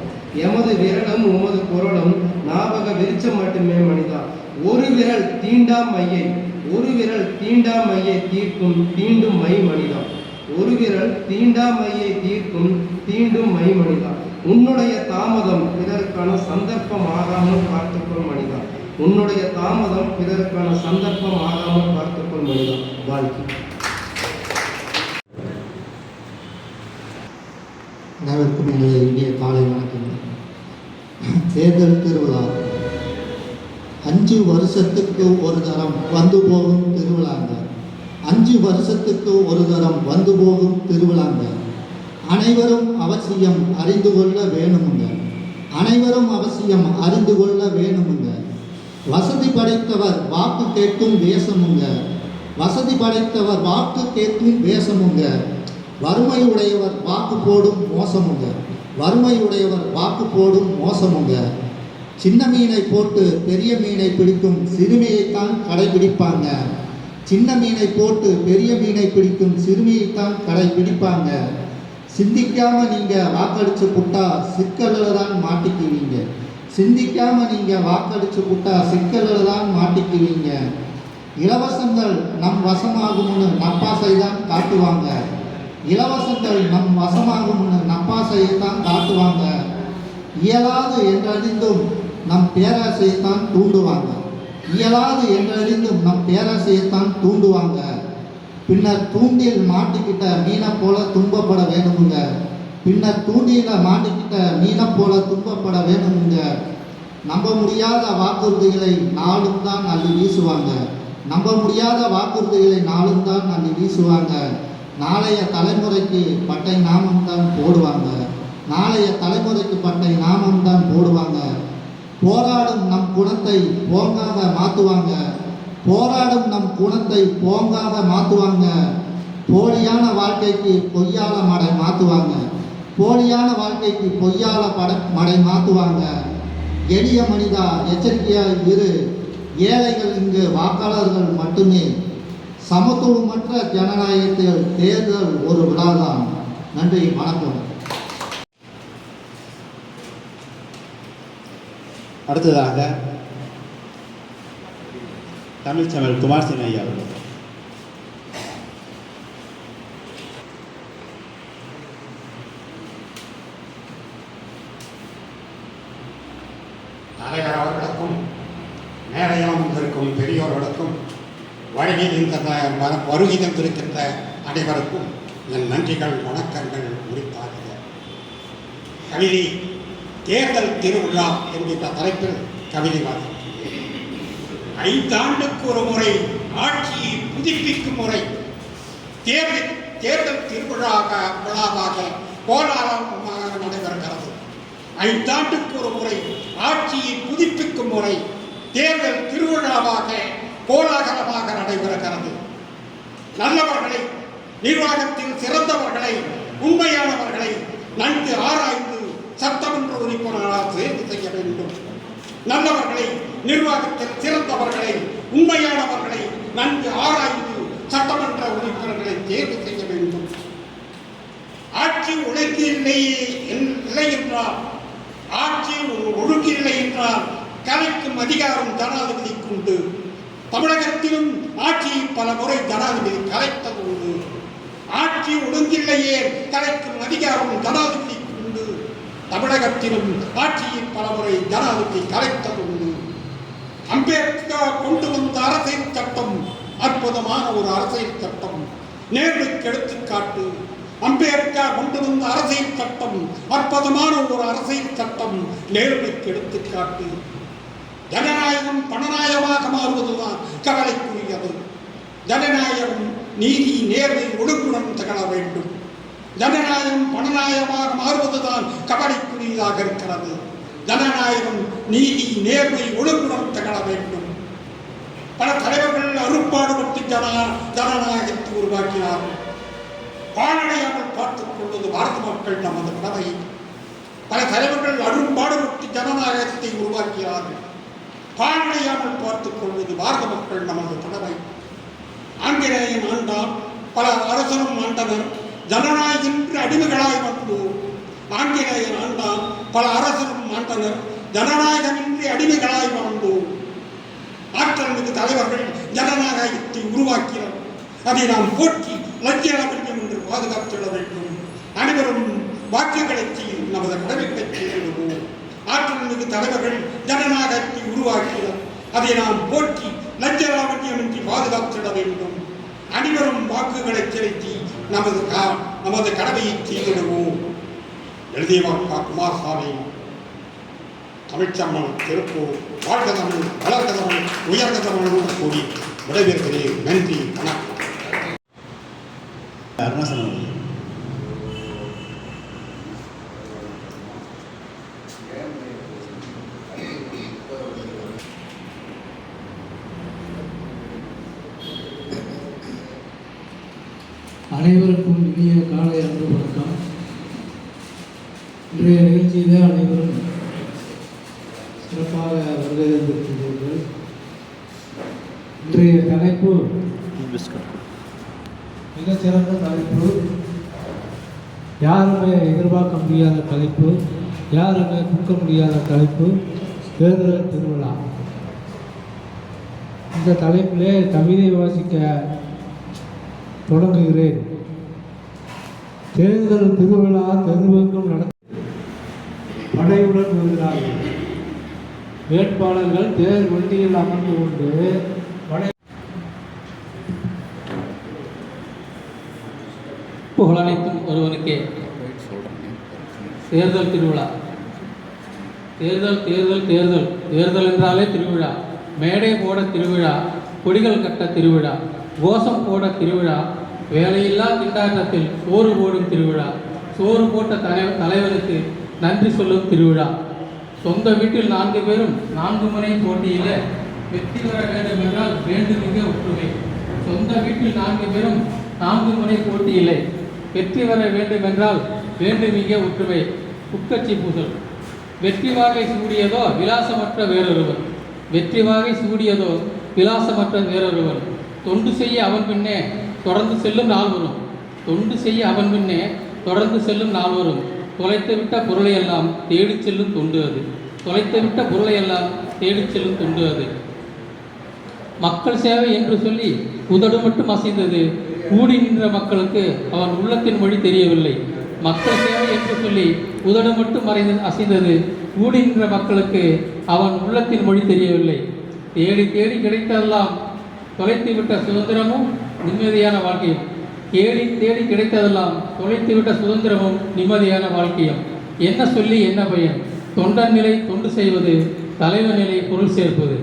எமது விரலும் உமது குரலும் ஞாபக விருச்சம் மட்டுமே மனிதா. ஒரு விரல் தீண்டா மையை, ஒரு விரல் தீண்டா மையை தீர்க்கும் தீண்டும் மை மனிதா. ஒரு விரல் தீண்டா மையை தீர்க்கும் தீண்டும் மை மனிதா. உன்னுடைய தாமதம் பிறருக்கான சந்தர்ப்பம் ஆகாமல் பார்த்துக்கொள் மனிதா. உன்னுடைய தாமதம் பிறருக்கான சந்தர்ப்பம் ஆகாமல் பார்த்துக்கொள் மனிதா. வாழ்க்கை. அனைவருக்கும் எனது இனிய காலை வணக்கங்கள். தேர்தல் திருவிழா 5 வருஷத்துக்கு ஒரு தரம் வந்து போகும் திருவிழாங்க. 5 வருஷத்துக்கு ஒரு தரம் வந்து போகும் திருவிழாங்க. அனைவரும் அவசியம் அறிந்து கொள்ள வேணுமுங்க. அனைவரும் அவசியம் அறிந்து கொள்ள வேணுமுங்க. வசதி படைத்தவர் வாக்கு கேட்கும் வேஷமுங்க. வசதி படைத்தவர் வாக்கு கேட்கும் வேஷமுங்க. வறுமையுடையவர் வாக்கு போடும் மோசமுங்க. வறுமையுடையவர் வாக்கு போடும் மோசமுங்க. சின்ன மீனை போட்டு பெரிய மீனை பிடிக்கும் சிறுமியைத்தான் கடைபிடிப்பாங்க. சின்ன மீனை போட்டு பெரிய மீனை பிடிக்கும் சிறுமியைத்தான் கடைபிடிப்பாங்க. சிந்திக்காம நீங்க வாக்களிச்சு புட்டா சிக்கலில் தான் மாட்டிக்குவீங்க. சிந்திக்காம நீங்க வாக்களிச்சு புட்டா சிக்கலில் தான் மாட்டிக்குவீங்க. இலவசங்கள் நம் வசமாகும்னு நப்பாசை தான் காட்டுவாங்க. இலவசங்கள் நம் வசமாகும்னு நப்பாசையை தான் காட்டுவாங்க. இயலாது என்றறிந்தும் நம் பேராசையைத்தான் தூண்டுவாங்க. இயலாது என்றறிந்தும் நம் பேராசையைத்தான் தூண்டுவாங்க. பின்னர் தூண்டில் மாட்டிக்கிட்ட மீனை போல துன்பப்பட வேணுமுங்க. பின்னர் தூண்டில மாட்டிக்கிட்ட மீனை போல துன்பப்பட வேணுமுங்க. நம்ப முடியாத வாக்குறுதிகளை நாளும் தான் அள்ளி வீசுவாங்க. நம்ப முடியாத வாக்குறுதிகளை நாளும் தான் அள்ளி வீசுவாங்க. நாளைய தலைமுறைக்கு பட்டை நாமம் தான் போடுவாங்க. நாளைய தலைமுறைக்கு பட்டை நாமம் தான் போடுவாங்க. போராடும் நம் குணத்தை போங்காக மாற்றுவாங்க. போராடும் நம் குணத்தை போங்காக மாற்றுவாங்க. போலியான வாழ்க்கைக்கு பொய்யால மடை மாற்றுவாங்க. போலியான வாழ்க்கைக்கு பொய்யால மடை மாற்றுவாங்க. எளிய மனிதா எச்சரிக்கையாக இரு. ஏழைகள் இங்கு வாக்காளர்கள் மட்டுமே. சமத்துவமற்ற ஜனநாயகத்தில் தேர்தல் ஒரு விழாதான். நன்றி, வணக்கம். அடுத்ததாக தமிழ்ச்செம்மல் குமாரசிங் ஐயா அவர்கள். தலைவர் அவர்களுக்கும் மேடையில் வந்திருக்கும் பெரியோர்களுக்கும் வருகை தந்திருக்கின்ற அனைவருக்கும் என் நன்றிகள் வணக்கங்கள் உரித்தாகிற கவிதை தேர்தல் திருவிழா என்கின்ற தலைப்பில் கவிதை வாசிக்கிறேன். 5 ஆண்டுக்கு ஒரு முறை ஆட்சியை புதுப்பிக்கும் முறை தேர்தல் விழாவாக கோலாகலமாக நடைபெறுகிறது. 5 ஆண்டுக்கு ஒரு முறை ஆட்சியை புதுப்பிக்கும் முறை தேர்தல் திருவிழாவாக கோலாகலமாக நடைபெறுகிறது. நல்லவர்களை, நிர்வாகத்தில் சிறந்தவர்களை, உண்மையானவர்களை நன்கு ஆராய்ந்து சட்டமன்ற உறுப்பினர்களால் தேர்வு செய்ய வேண்டும். நல்லவர்களை, நிர்வாகத்தில் சிறந்தவர்களை, உண்மையானவர்களை நன்கு ஆராய்ந்து சட்டமன்ற உறுப்பினர்களை தேர்வு செய்ய வேண்டும். ஆட்சி ஒழுங்கில்லை என்றால், ஆட்சி ஒழுங்கில்லை என்றால் கலைக்கும் அதிகாரம் ஜனாதிபதிக்கு உண்டு. தமிழகத்திலும் ஆட்சியை பல முறை ஜனாதிபதி கலைத்தது உண்டு. ஆட்சி ஒழுங்கில்லையே கலைக்கும் அதிகாரம் ஜனாதிபதிக்கு உண்டு. தமிழகத்திலும் ஆட்சியை பல முறை ஜனாதிபதி கலைத்தது உண்டு. அம்பேத்கர் கொண்டு வந்த அரசியல் சட்டம் அற்புதமான ஒரு அரசியல் சட்டம். நேர்களுக்கு எடுத்துக்காட்டு. அம்பேத்கர் கொண்டு வந்த அரசியல் சட்டம் அற்புதமான ஒரு அரசியல் சட்டம். நேர்களுக்கு எடுத்துக்காட்டு. ஜனநாயகம் பணநாயகமாக மாறுவதுதான் கவலைக்குரியது. ஜனநாயகம் நீதி, நேர்மை, ஒழுங்குடன் திகழ வேண்டும். ஜனநாயகம் பணநாயகமாக மாறுவதுதான் கவலைக்குரியதாக இருக்கிறது. ஜனநாயகம் நீதி, நேர்மை, ஒழுங்குடன் திகழ வேண்டும். பல தலைவர்கள் அரும்பாடுபட்டு ஜனநாயகத்தை உருவாக்கினார்கள். பாழடையாமல் பார்த்துக் கொள்வது பாரத மக்கள் நமது கடமை. பல தலைவர்கள் அரும்பாடுபட்டு ஜனநாயகத்தை உருவாக்கினார்கள். பாழடையாமல் பார்த்துக் கொள்வது பாரத மக்கள் நமது கடமை. ஆங்கிலேயன் ஆண்டால் பல அரசரும் ஆண்டனர். ஜனநாயகம் என்று அடிமைகளாய் வந்தோம். ஆங்கிலேயன் ஆண்டால் பல அரசரும் ஆண்டனர். ஜனநாயகம் என்று அடிமைகளாய் வாழ்ந்தோம். ஆற்றல் மிகு தலைவர்கள் ஜனநாயகத்தை உருவாக்கினர். அதை நாம் போற்றி லட்சிய வேண்டும் என்று பாதுகாத்துள்ள வேண்டும். அனைவரும் வாக்குகளை செய்யும் நமது கடமைகளை செய்திடுவோம். ஆற்றல் மிகு தலைவர்கள் ஜனநாயகத்தை உருவாக்கினர். அதை நாம் போற்றி லட்சியம் என்று பாதுகாத்திட வேண்டும். அனைவரும் வாக்குகளை செலுத்தி நமது கடமையை செய்திடுவோம். எழுதியவர் குமாரசாமி, தமிழ்ச்செம்மல், திருப்பூர். வாழ்க தமிழ், வளர்க தமிழ், உயர்க தமிழ் கூறி விடைபெறுகிறேன். நன்றி, வணக்கம். அருணாசலம் அனைவருக்கும் இனிய காலை அன்பு வணக்கம். இன்றைய நிகழ்ச்சியில் அனைவரும் சிறப்பாக வருகை தந்திருக்கின்றீர்கள். இன்றைய தலைப்பு மிகச்சிறந்த தலைப்பு, யாருமே எதிர்பார்க்க முடியாத தலைப்பு, யாருமே கொடுக்க முடியாத தலைப்பு, தேர்தல் திருவிழா. இந்த தலைப்பிலே கவிதை வாசிக்க தொடங்குகிறேன். தேர்தல் திருவிழா தெருவெங்கும் படையுடன் வருகிறார்கள். வேட்பாளர்கள் தேர் வண்டியில் அமர்ந்து கொண்டு புகழனைத்தும் ஒருவனுக்கே. தேர்தல் திருவிழா. தேர்தல் தேர்தல் தேர்தல் தேர்தல் என்றாலே திருவிழா. மேடை போட திருவிழா, கொடிகள் கட்ட திருவிழா, கோஷம் போட திருவிழா, வேலையில்லா திண்டாட்டத்தில் சோறு போடும் திருவிழா, சோறு போட்ட தலைவனுக்கு நன்றி சொல்லும் திருவிழா. சொந்த வீட்டில் 4 பேரும் 4 முனை போட்டியில் வெற்றி பெற வேண்டும் என்றால் வேண்டுமிக ஒற்றுமை. சொந்த வீட்டில் 4 பேரும் 4 முனை போட்டியில்லை, வெற்றி பெற வேண்டும் என்றால் வேண்டுமிக ஒற்றுமை. உட்கட்சி பூசல். வெற்றி வாகை சூடியதோ விலாசமற்ற வேறொருவர், வெற்றி வாகை சூடியதோ விலாசமற்ற வேறொருவர். தொண்டு செய்ய அவன் பின்னே தொடர்ந்து செல்லும் நாள் வரும், தொண்டு செய்ய அவன் பின்னே தொடர்ந்து செல்லும் நாள் வரும். தொலைத்துவிட்ட பொருளையெல்லாம் தேடிச் செல்லும் தொண்டு அது, தொலைத்துவிட்ட பொருளையெல்லாம் தேடிச் செல்லும் தொண்டு அது. மக்கள் சேவை என்று சொல்லி உதடு மட்டும் அசைந்தது, கூடி நின்ற மக்களுக்கு அவன் உள்ளத்தின் மொழி தெரியவில்லை. மக்கள் சேவை என்று சொல்லி உதடு மட்டும் அசைந்தது, கூடி நின்ற மக்களுக்கு அவன் உள்ளத்தின் மொழி தெரியவில்லை. தேடி தேடி கிடைத்ததெல்லாம் தொலைத்துவிட்ட சுதந்திரமும் நிம்மதியான வாழ்க்கையும், தேடி தேடி கிடைத்ததெல்லாம் தொலைத்துவிட்ட சுதந்திரமும் நிம்மதியான வாழ்க்கையும். என்ன சொல்லி என்ன பயன்? தொண்டன் நிலை தொண்டு செய்வது, தலைவர் நிலை பொருள் சேர்ப்பது.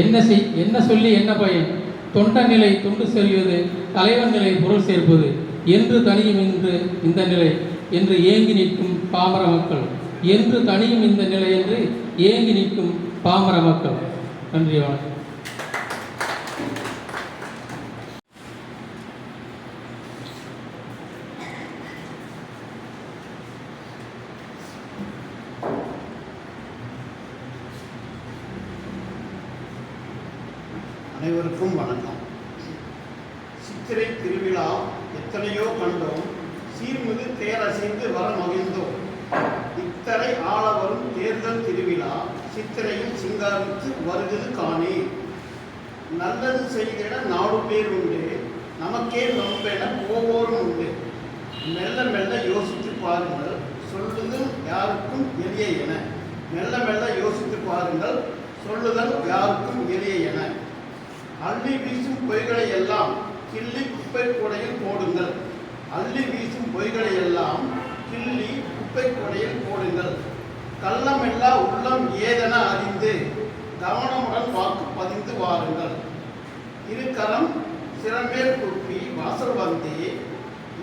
என்ன சொல்லி என்ன பயன்? தொண்டன் நிலை தொண்டு செய்வது, தலைவர் நிலை பொருள் சேர்ப்பது. என்று தனியும் இன்று இந்த நிலை என்று ஏங்கி நிற்கும் பாமர மக்கள், என்று தனியும் இந்த நிலை என்று ஏங்கி நிற்கும் பாமர மக்கள். நன்றி, வணக்கம். அனைவருக்கும் வணக்கம். சித்திரை திருவிழா எத்தனையோ கண்டோம், சீர்மிகு தேரசைந்து வர மகிழ்ந்தோம். இத்தனை ஆள வரும் தேர்தல் திருவிழா, சித்திரையில் சிங்காரித்து வருகிறது காணே. நல்லது செய்திட 4 பேர் உண்டு, நமக்கே நம்பென போவோரும் உண்டு. மெல்ல மெல்ல யோசித்து பாருங்கள், சொல்லுதல் யாருக்கும் எளிய என. மெல்ல மெல்ல யோசித்து பாருங்கள், சொல்லுதல் யாருக்கும் எளிய என. அள்ளி வீசும் பொய்களை எல்லாம் கிள்ளி குப்பை கூடையில் போடுங்கள். அள்ளி வீசும் பொய்களை எல்லாம் கிள்ளி குப்பை கூடையில் போடுங்கள். கள்ளமெல்லா உள்ளம் ஏதென அறிந்து கவனமுடன் வாக்கு பதிந்து வாருங்கள். இருக்கரம் சிறமேல் குப்பி வாசல் வந்தே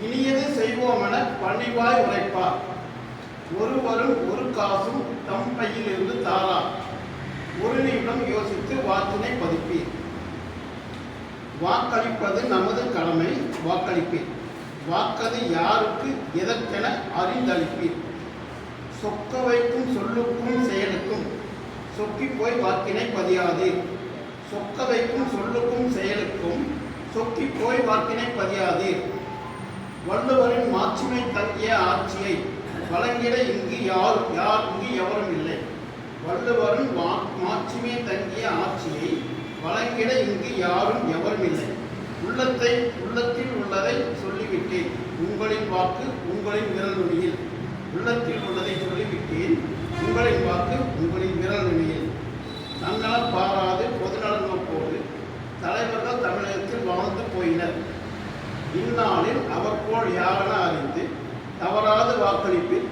இனியது செய்வோமென பணிவாய் உரைப்பார். ஒருவரும் ஒரு காசும் தம் பையிலிருந்து தாரார். ஒரு நிமிடம் யோசித்து வாக்கினை பதிப்பீர். வாக்களிப்பது நமது கடமை, வாக்களிப்பீர். வாக்கது யாருக்கு எதற்கென அறிந்தளிப்பீர். சொக்க வைக்கும் சொல்லுக்கும் செயலுக்கும் சொக்கி போய் வாக்கினை பதியாதீர். சொக்க வைக்கும் சொல்லுக்கும் செயலுக்கும் சொக்கி போய் வாக்கினை பதியாதீர். வள்ளுவரின் மாட்சிமை தங்கிய ஆட்சியை வழங்கிட இங்கு இங்கு எவரும் இல்லை. வள்ளுவரின் மாட்சிமை தங்கிய ஆட்சியை வழங்கிட இங்கு யாரும் எவரும் இல்லை. உள்ளத்தில் உள்ளதை சொல்லிவிட்டேன், உங்களின் வாக்கு உங்களின் விரல் நுனியில். உள்ளத்தில் உள்ளதை சொல்லிவிட்டேன், உங்களின் வாக்கு உங்களின் விரல் நுனியில். தன்னலம் பாராது பொதுநலன் நோக்கோடு தலைவர்கள் தமிழகத்தில் வாழ்ந்து போயினர். இந்நாளில் அவர் போல் யாரென அறிந்து தவறாது வாக்களிப்பில்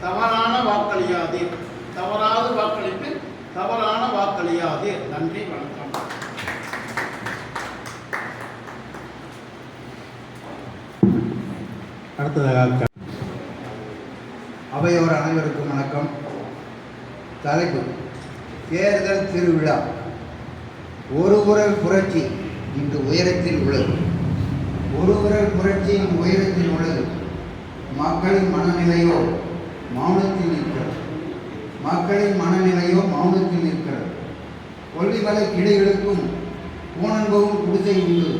தவறான வாக்களியாதீர். தவறாது வாக்களிப்பில் தவறான வாக்களியாதீர். நன்றி, வணக்கம். அடுத்ததாக அவையோர் அனைவருக்கும் வணக்கம். தலைப்பு தேர்தல் திருவிழா. ஒரு குரல் புரட்சி இன்று உயரத்தில் உள்ளது. ஒரு குரல் புரட்சி இன்று உயரத்தில் உள்ளது. மக்களின் மனநிலையோ மௌனத்தில் நிற்கிறது. மக்களின் மனநிலையோ மௌனத்தில் நிற்கிறது. கொல்லிமலை கிளைகளுக்கும் பூனன்பவும் குடிசை உண்டு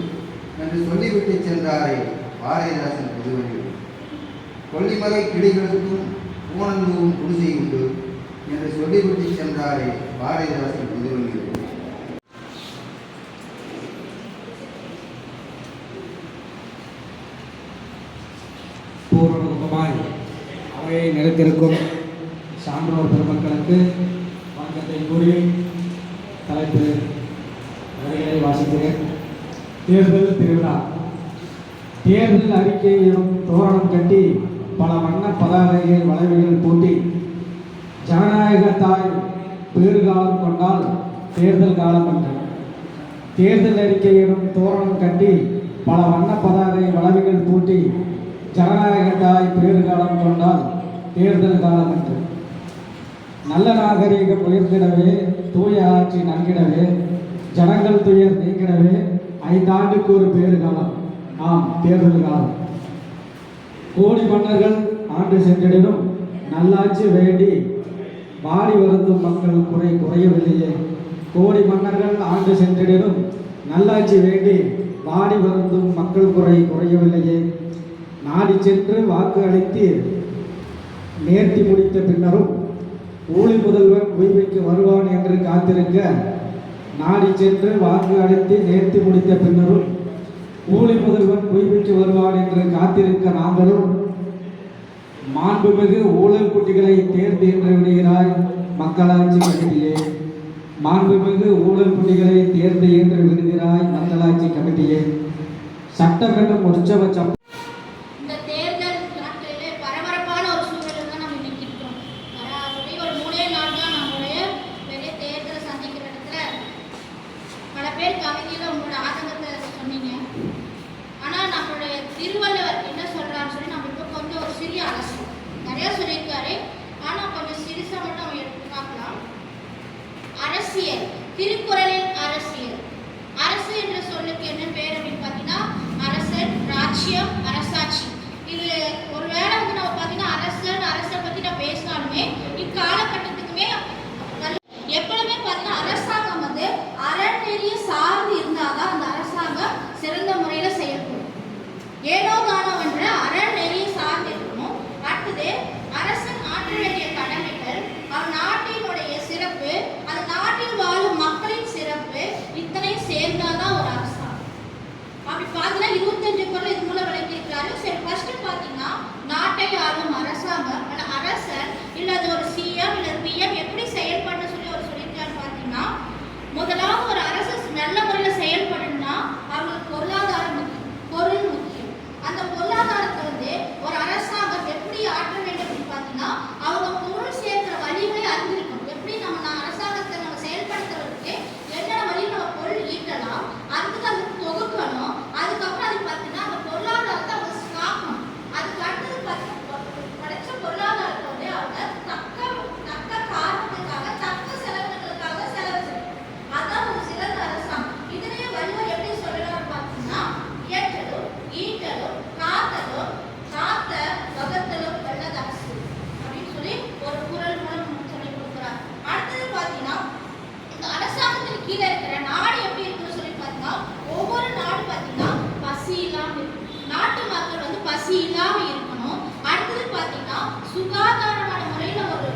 என்று சொல்லிவிட்டு சென்றாரே பாரதிதாசன் புதுவெளியில். கொல்லிமலை கிளைகளுக்கும் பூனன்பவும் குடிசை உண்டு என்று சொல்லிவிட்டு சென்றாரே பாரதிதாசன் புதுவெளியில். பூர்வமுகமாய் அவையை நிலைத்திருக்கும் சான்றோர் பெருமக்களுக்கு வணக்கத்தை கூறி தலைப்பு வரிகளை வாசிக்கிறேன். தேர்தல் திருவிழா. தேர்தல் அறிக்கையிலும் தோரணம் கட்டி பல வண்ண பதாகைகள் வளைவுகள் பூட்டி ஜனநாயகத்தாய் பேறுகாலம் கொண்டால் தேர்தல் காலம் என்று. தேர்தல் அறிக்கையிலும் தோரணம் கட்டி பல வண்ண பதாகை வளைவுகள் பூட்டி ஜனநாயகத்தாய் பேறுகாலம் கொண்டால் தேர்தல் காலம் என்று. நல்ல நாகரீகம் உயர்ந்திடவே, தூய ஆட்சி நல்கிடவே, ஜனங்கள் துயர் நீக்கிடவே 5 ஆண்டுக்கு ஒரு பேறுகாலம், ஆம் தேர்தல் காலம். கோடி மன்னர்கள் ஆண்டு சென்றிடனும் நல்லாட்சி வேண்டி வாடி வருந்தும் மக்கள் குறையவில்லையே. கோடி மன்னர்கள் ஆண்டு சென்றிடனும் நல்லாட்சி வேண்டி வாடி வருந்தும் மக்கள் குறையவில்லையே. நாடி சென்று வாக்கு அளித்து நேர்த்தி முடித்த பின்னரும் ஊழி முதல்வன் உய்மைக்கு வருவான் என்று காத்திருக்க, நாடி சென்று வாக்கு அளித்து நேர்த்தி முடித்த பின்னரும் ஊழி முதல்வன் உய்மைக்கு வருவான் என்று காத்திருக்க நாங்களும் மாண்புமிகு ஊழல் குட்டிகளை தேர்ந்து என்று விடுகிறாய் மக்களாட்சி கமிட்டியே. மாண்புமிகு ஊழல் குட்டிகளை தேர்ந்து என்று விடுகிறாய் மக்களாட்சி கமிட்டியே. சட்டம் என்னும் உற்சவ திருவள்ளுவர் என்ன சொல்றான்னு சொல்லி நம்ம இப்போ கொஞ்சம் ஒரு சிறிய அலசல் நிறைய சொல்லியிருக்காரு. ஆனா கொஞ்சம் சிறுசா மட்டும் நம்ம எடுத்து பார்க்கலாம். அரசியல், திருக்குறளில் அரசியல். அரசு என்ற சொல்லுக்கு என்ன பேர் அப்படின்னு பார்த்தீங்கன்னா அரசன், ராஜ்யம், அரசாட்சி. இது ஒரு வேளை வந்து நம்ம பார்த்தீங்கன்னா அரசை பத்தி நான் பேசினாலுமே இக்காலகட்டத்துக்குமே எப்பவுமே பார்த்தீங்கன்னா அரசாங்கம் வந்து அறநெறிய சார்ந்து இருந்தாதான் அந்த அரசாங்கம் சிறந்த முறையில செயல்படும். ஏனோ தானோ என்ற அறநெறியை சார்ந்து இருக்கணும். அடுத்தது அரசன் ஆற்ற வேண்டிய கடமைகள், அவன் நாட்டினுடைய சிறப்பு, அந்த நாட்டில் வாழும் மக்களின் சிறப்பு, இத்தனை சேர்ந்தாதான் ஒரு அரசாங்கம். அப்படி பார்த்தீங்கன்னா 25 குறள் இது மூலம் விளக்கியிருக்கிறாரு. சரி, ஃபர்ஸ்ட் பார்த்தீங்கன்னா நாட்டை ஆளும் அரசாங்கம் அல்ல அரசன் இல்லது ஒரு சிஎம் இல்ல பிஎம் எப்படி செயல்படணும்னு சொல்லி அவர் சொல்லியிருக்காரு. பார்த்தீங்கன்னா முதலாவது ஒரு அரசு நல்ல முறையில் செயல்படணும்னா அவங்களுக்கு பொருளாதாரம் முக்கியம், பொருள் முக்கியம். அந்த பொருளாதாரத்தை வந்து ஒரு அரசாங்கம் எப்படி ஆற்ற வேண்டும் அப்படின்னு பார்த்தீங்கன்னா அவங்க பொருள் சேர்க்கிற வழிகளை அறிந்திருக்கணும். எப்படி நம்ம அரசாங்கத்தை நம்ம செயல்படுத்துறதுக்கு என்னென்ன வழியில் நம்ம பொருள் ஈட்டலாம், அதுக்கு தொகுக்கணும். அதுக்கப்புறம் அது பார்த்தீங்கன்னா அந்த பொருளாதாரத்தை அவங்க காக்கணும். அதுக்கு அடுத்தது கிடைச்ச பொருளாதாரத்தை வந்து அவங்க தக்க காரணத்துக்காக தக்க செலவினங்களுக்காக செலவு செய்யணும். அதான் ஒரு சிறந்த அரசாங்கம். இதனையே வள்ளுவர் எப்படி சொல்லலாம் பார்த்தீங்கன்னா இயற்றலும் ஈட்டலும் காத்தலும் காத்த வகத்தலும் வல்லது அரசு அப்படின்னு சொல்லி ஒரு குறள் மூலம் சொல்லி கொடுக்குறார். அடுத்தது பார்த்தீங்கன்னா இந்த அரசாங்கத்தின் கீழே இருக்கிற நாடு எப்படி இருக்குன்னு சொல்லி பார்த்தீங்கன்னா ஒவ்வொரு நாடு பார்த்தீங்கன்னா பசி இல்லாம இருக்கும். நாட்டு மக்கள் வந்து பசி இல்லாம இருக்கணும். அடுத்தது பார்த்தீங்கன்னா சுகாதாரமான முறையில ஒரு